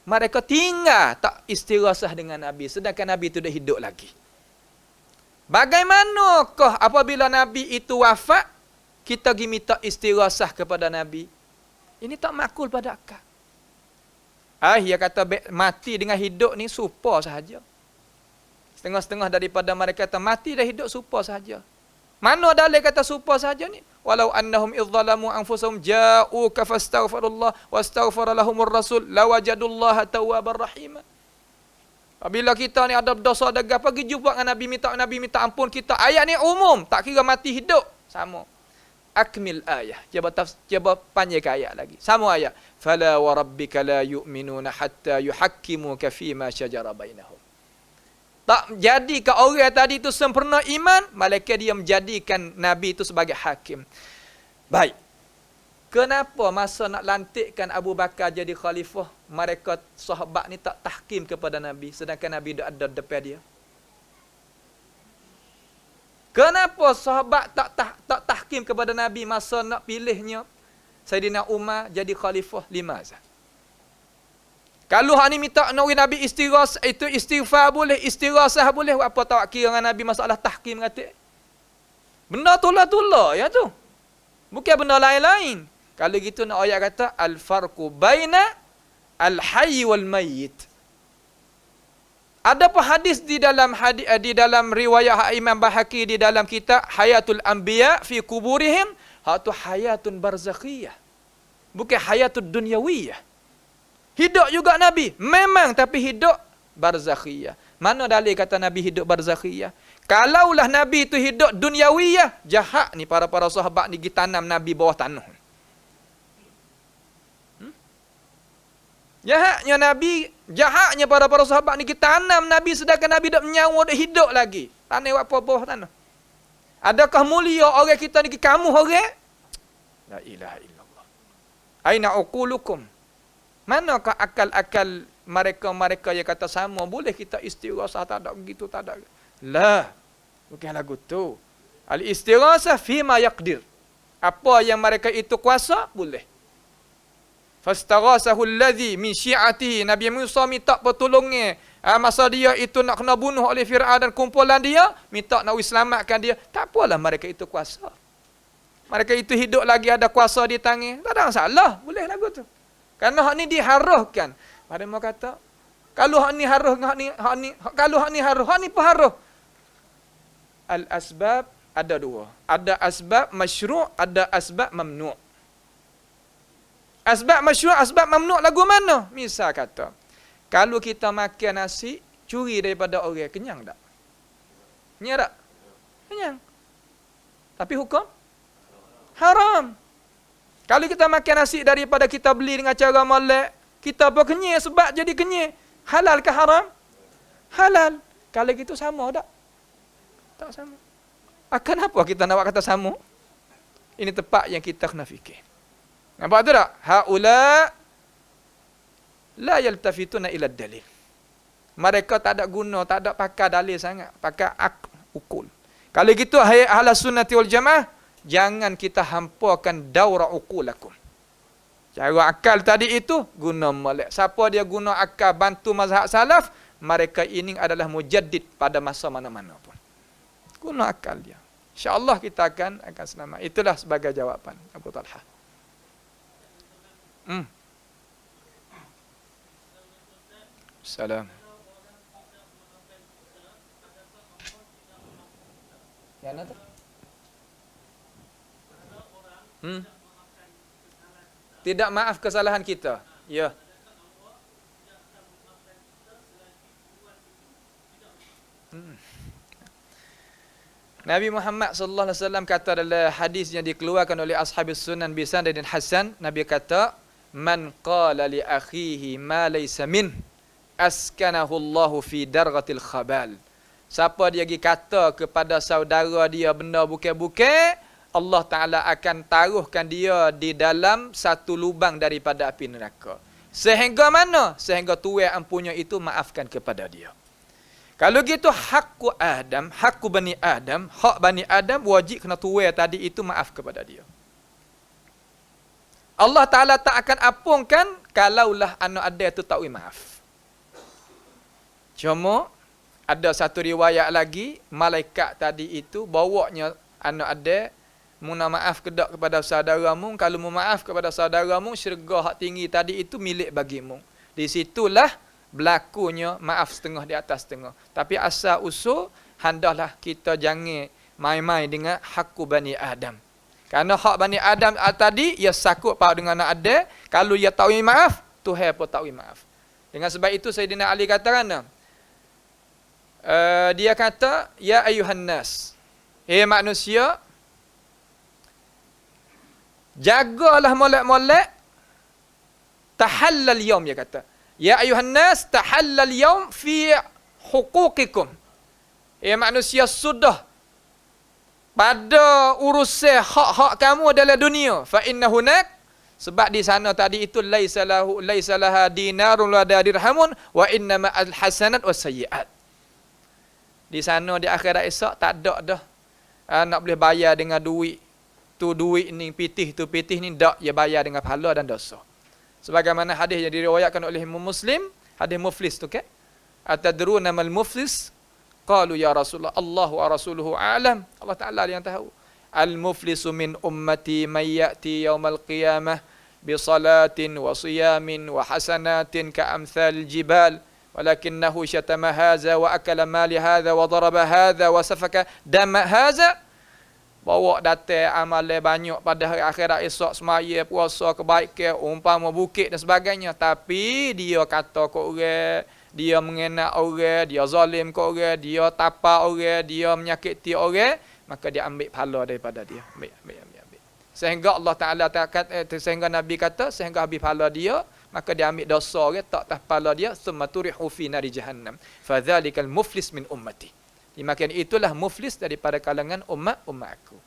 [SPEAKER 1] Mereka tinggal tak istighasah dengan Nabi. Sedangkan Nabi itu dah hidup lagi. Bagaimanakah apabila Nabi itu wafat, kita pergi minta istighasah kepada Nabi? Ini tak makul pada akal. Ia kata mati dengan hidup ni serupa sahaja. Setengah-setengah daripada mereka kata mati dah hidup serupa sahaja. Mana dalil kata serupa sahaja ni? Walau annahum idzalamu anfusahum ja'uka fastaghfirullah wastaghfara lahumur rasul lawajadullaha tawwabar rahim. Apabila kita ni ada dosa degah, pergi jumpa dengan Nabi minta ampun kita. Ayat ni umum, tak kira mati hidup, sama. Akmil ayah. Cuba panjangkan ayat lagi. Sama ayat. Fala wa rabbika la yu'minuna hatta yuhakkimuka fima syajara bainahum. Tak jadi ke orang tadi itu sempurna iman, malaikat dia menjadikan Nabi itu sebagai hakim. Baik. Kenapa masa nak lantikkan Abu Bakar jadi khalifah, mereka sahabat ni tak tahkim kepada Nabi, sedangkan Nabi ada depan dia? Kenapa sahabat tak tahkim kepada Nabi masa nak pilihnya Sayyidina Umar jadi khalifah? Limaza? Kalau hak ni minta Nabi istighasah, itu istighfar boleh, istighasah boleh. Apa tak kira dengan Nabi masalah tahkim kata? Benda tula-tula ya tu. Bukan benda lain-lain. Kalau gitu nak ayat kata al-farqu baina al-hayy wal mayyit. Ada pun hadis di dalam riwayat Imam Bahaki di dalam kitab Hayatul Anbiya fi kuburihim, hak tu hayatun barzakhiyah. Bukan hayatud dunyawiyah. Hidup juga Nabi, memang, tapi hidup barzakhiyah. Mana dalil kata Nabi hidup barzakhiyah? Kalaulah Nabi itu hidup dunyawiyah, jahat ni para sahabat ni pergi tanam Nabi bawah tanah. Jahatnya para sahabat ni kita tanam Nabi sedangkan Nabi dak menyawa, dak hidup lagi. Tanam apa bawah tanah. Adakah mulia orang kita ni kamu orang? La ilaha illallah. Aina uqulukum? Manakah akal-akal mereka yang kata sama boleh kita istighatsah, tak ada begitu, tak ada. La. Bukan lagu tu. Al-istighatsah fima yaqdir. Apa yang mereka itu kuasa boleh. Fastaghasahu alladhi min syi'atihi. Nabi Musa minta pertolongan masa dia itu nak kena bunuh oleh Fir'aun dan kumpulan dia, minta nak selamatkan dia. Tak apalah mereka itu kuasa. Mereka itu hidup lagi ada kuasa di tangan. Tak ada masalah, boleh lagu tu. Kerana hak ni diharuhkan. Pada mau kata, kalau hak ni haruh, kalau hak ni haruh, hak ni peharuh. Al-asbab ada dua. Ada asbab masyru', ada asbab mamnu'. Asbab masyru', asbab mamnu' lagu mana? Misal kata, kalau kita makan nasi, curi daripada orang, kenyang tak? Kenyang tak? Kenyang. Tapi hukum? Haram. Kalau kita makan nasi daripada kita beli dengan cara molek, kita apa kenyang sebab jadi kenyang. Halal ke haram? Halal. Kalau gitu sama tak? Tak sama. Kenapa kita nak buat kata sama? Ini tepat yang kita kena fikir. Nampak tu tak? Haula la yaltafituna ila dalil. Mereka tak ada guna, tak ada pakai dalil sangat, pakai ukul. Kalau gitu ahli sunnati wal jamaah, jangan kita hampakan daura ukulakum. Cara akal tadi itu guna molek. Siapa dia guna akal bantu mazhab salaf, mereka ini adalah mujaddid pada masa mana-mana pun. Guna akal dia. InsyaAllah kita akan selamat. Itulah sebagai jawapan Abu Talha. Salam. Yang mana tu? Tidak maaf kesalahan kita. Ya. Nabi Muhammad sallallahu alaihi wasallam kata dalam hadis yang dikeluarkan oleh ashabus sunan bi sanadin hasan, Nabi kata, "Man qala li akhihi ma laysa min, askanahu Allahu fi darghatil khabal." Siapa dia pergi kata kepada saudara dia benda bukan-bukan, Allah Ta'ala akan taruhkan dia di dalam satu lubang daripada api neraka. Sehingga mana? Sehingga tuai ampunya itu maafkan kepada dia. Kalau gitu hakku Adam, hakku Bani Adam, hak Bani Adam wajib kena tuai tadi itu maaf kepada dia. Allah Ta'ala tak akan ampunkan kalaulah anak ada itu tak maaf. Cuma ada satu riwayat lagi, malaikat tadi itu bawanya anak ada, muna maaf kepada saudaramu, kalau mu maaf kepada saudaramu, syurga hak tinggi tadi itu milik bagimu. Di situlah berlakunya maaf setengah di atas setengah. Tapi asal usul, hendaklah kita jangan main-main dengan hakku Bani Adam. Kerana hak Bani Adam tadi, ia sakut pada dengan anak ada, kalau ia tahu maaf, Tuhan pun tahu maaf. Dengan sebab itu Sayyidina Ali katakan, dia kata, ya ayuhan nas, manusia, jagalah molek-molek, tahallal yaum, dia kata. Ya ayuhan nas, tahallal yaum fi huquqikum. Manusia sudah pada urusan hak-hak kamu dalam dunia. Fa inna hunak, sebab di sana tadi itu laisa laha dinarun wa dirhamun wa innama al-hasanat was-sayyi'at. Di sana di akhirat esok tak ada dah nak boleh bayar dengan duit. Tu duit ni pitih, tu pitih ni tak, dia bayar dengan pahala dan dosa. Sebagaimana hadis yang diriwayatkan oleh Imam Muslim, hadis muflis tu kan? Atadruna mal muflis? Qalu ya Rasulullah, Allah wa rasuluhu a'lam. Allah Ta'ala yang tahu. Al-muflisu min ummati man ya'ti yawmal qiyamah bi salatin wa siyamin wa hasanatin ka amthal jibal Walakinnahu syatama hadza wa akala mali hadza wa daraba hadza wa safaka dama hadza. Bawa datang amalan banyak pada hari akhirat esok, semaya, puasa, kebaikan, umpama bukit dan sebagainya. Tapi dia kata ke orang, dia mengenak orang, dia zalim ke orang, dia tapa orang, dia menyakiti orang, maka dia ambil pahala daripada dia. Ambil. Sehingga Allah Ta'ala sehingga Nabi kata, sehingga habis pahala dia, maka dia ambil dosa orang, tak tah pahala dia, summa turihu fi nari jahannam. Fadzalikal muflis min ummati. Dimakan itulah muflis daripada kalangan umat aku.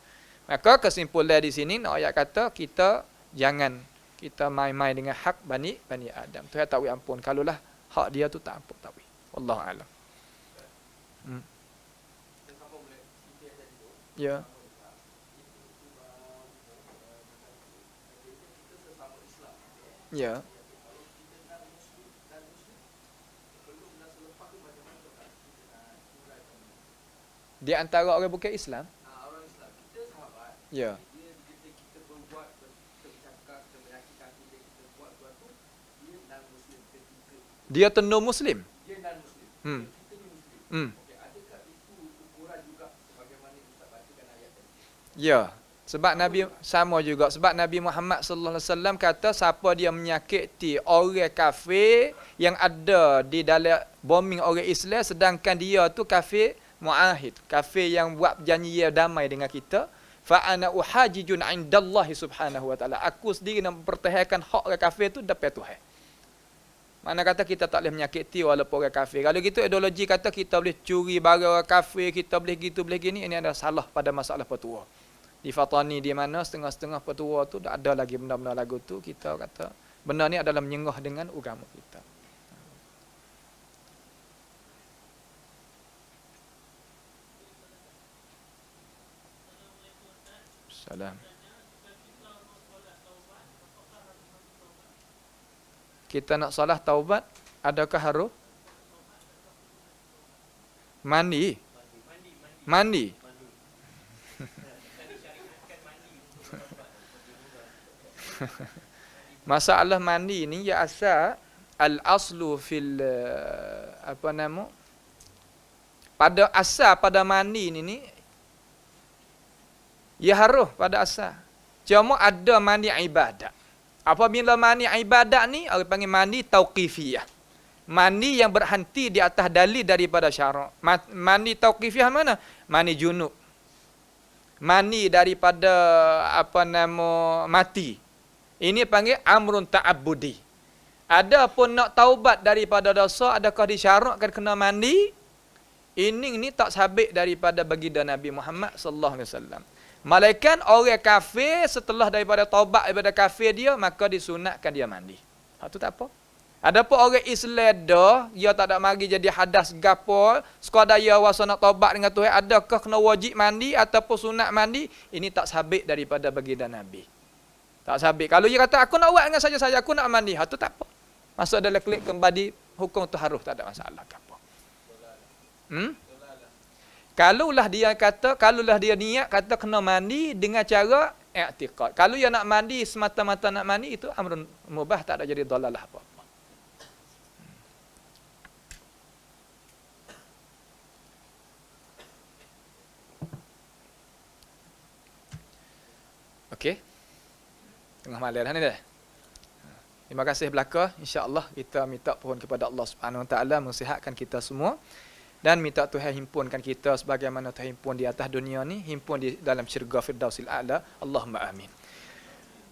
[SPEAKER 1] Maka kesimpulan di sini nak ayat kata kita jangan kita main-main dengan hak Bani Adam. Tuhan tak ampun kalaulah hak dia tu tak ampun tahu. Wallahu a'lam. Ya. Ya. Di antara orang bukan Islam?
[SPEAKER 2] Orang Islam, kita sahabat.
[SPEAKER 1] Ya.
[SPEAKER 2] Kita berbuat, bercakap, kita menyakitkan kita buat sesuatu, dia non-Muslim ketika.
[SPEAKER 1] Dia tenung Muslim?
[SPEAKER 2] Dia non-Muslim. Kita ni Muslim. Okey, adakah itu ukuran juga sebagaimana Ustaz bacakan ayat tadi?
[SPEAKER 1] Ya. Sebab Nabi sama juga. Sebab Nabi Muhammad sallallahu alaihi wasallam kata siapa dia menyakiti orang kafir yang ada di dalam bombing orang Islam sedangkan dia tu kafir muahid, kafir yang buat janji damai dengan kita, fa ana uhajijun indallahi subhanahu wa taala. Aku sendiri nak mempertahankan hak orang kafir tu depan Tuhan. Mana kata kita tak boleh menyakiti walaupun orang kafir. Kalau gitu ideologi kata kita boleh curi barang orang kafir, kita boleh gitu, boleh gini, ini adalah salah pada masalah petua. Di Fatani di mana setengah-setengah petua tu tak ada lagi benda-benda lagu tu, kita kata benda ni adalah menyengah dengan agama kita. Salam. Kita nak solat taubat, adakah harus mandi? Mandi. Masalah mandi ni ya asal al-aslu fil apa nama? Pada asal pada mandi ni ya harus pada asal. Cuma ada mandi ibadat. Apabila mandi ibadat ni, orang panggil mandi tauqifiyah. Mandi yang berhenti di atas dalil daripada syarak. Mandi tauqifiyah mana? Mandi junub. Mandi daripada apa nama mati. Ini panggil amrun ta'abbudi. Ada pun nak taubat daripada dosa, adakah disyaratkan kena mandi? Ini tak sabit daripada baginda Nabi Muhammad sallallahu alaihi wasallam. Malaikat orang kafir setelah daripada taubat daripada kafir dia, maka disunatkan dia mandi. Hak tu tak apa. Adapun orang Islam dah, dia tak ada mari jadi hadas gapo, sekadar dia wasa nak taubat dengan Tuhan, adakah kena wajib mandi ataupun sunat mandi? Ini tak sabit daripada baginda Nabi. Tak sabit. Kalau dia kata aku nak buat dengan saja aku nak mandi, hak tu tak apa. Masuk dalam klik kembali hukum tu harus, tak ada masalah gapo. Kalaulah dia kata, kalaulah dia niat kata kena mandi dengan cara i'tiqad. Kalau dia nak mandi semata-mata nak mandi, itu amrun mubah, tak ada jadi dalalah apa-apa. Okey. Tengah malam dah ni dah. Terima kasih belaka. Insya-Allah kita minta pohon kepada Allah Subhanahu Wa Taala mensihatkan kita semua. Dan minta Tuhan himpunkan kita sebagaimana Tuhan himpun di atas dunia ni, himpun di dalam syurga Firdausil A'la. Allahumma amin.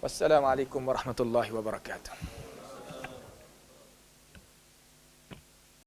[SPEAKER 1] Wassalamualaikum warahmatullahi wabarakatuh.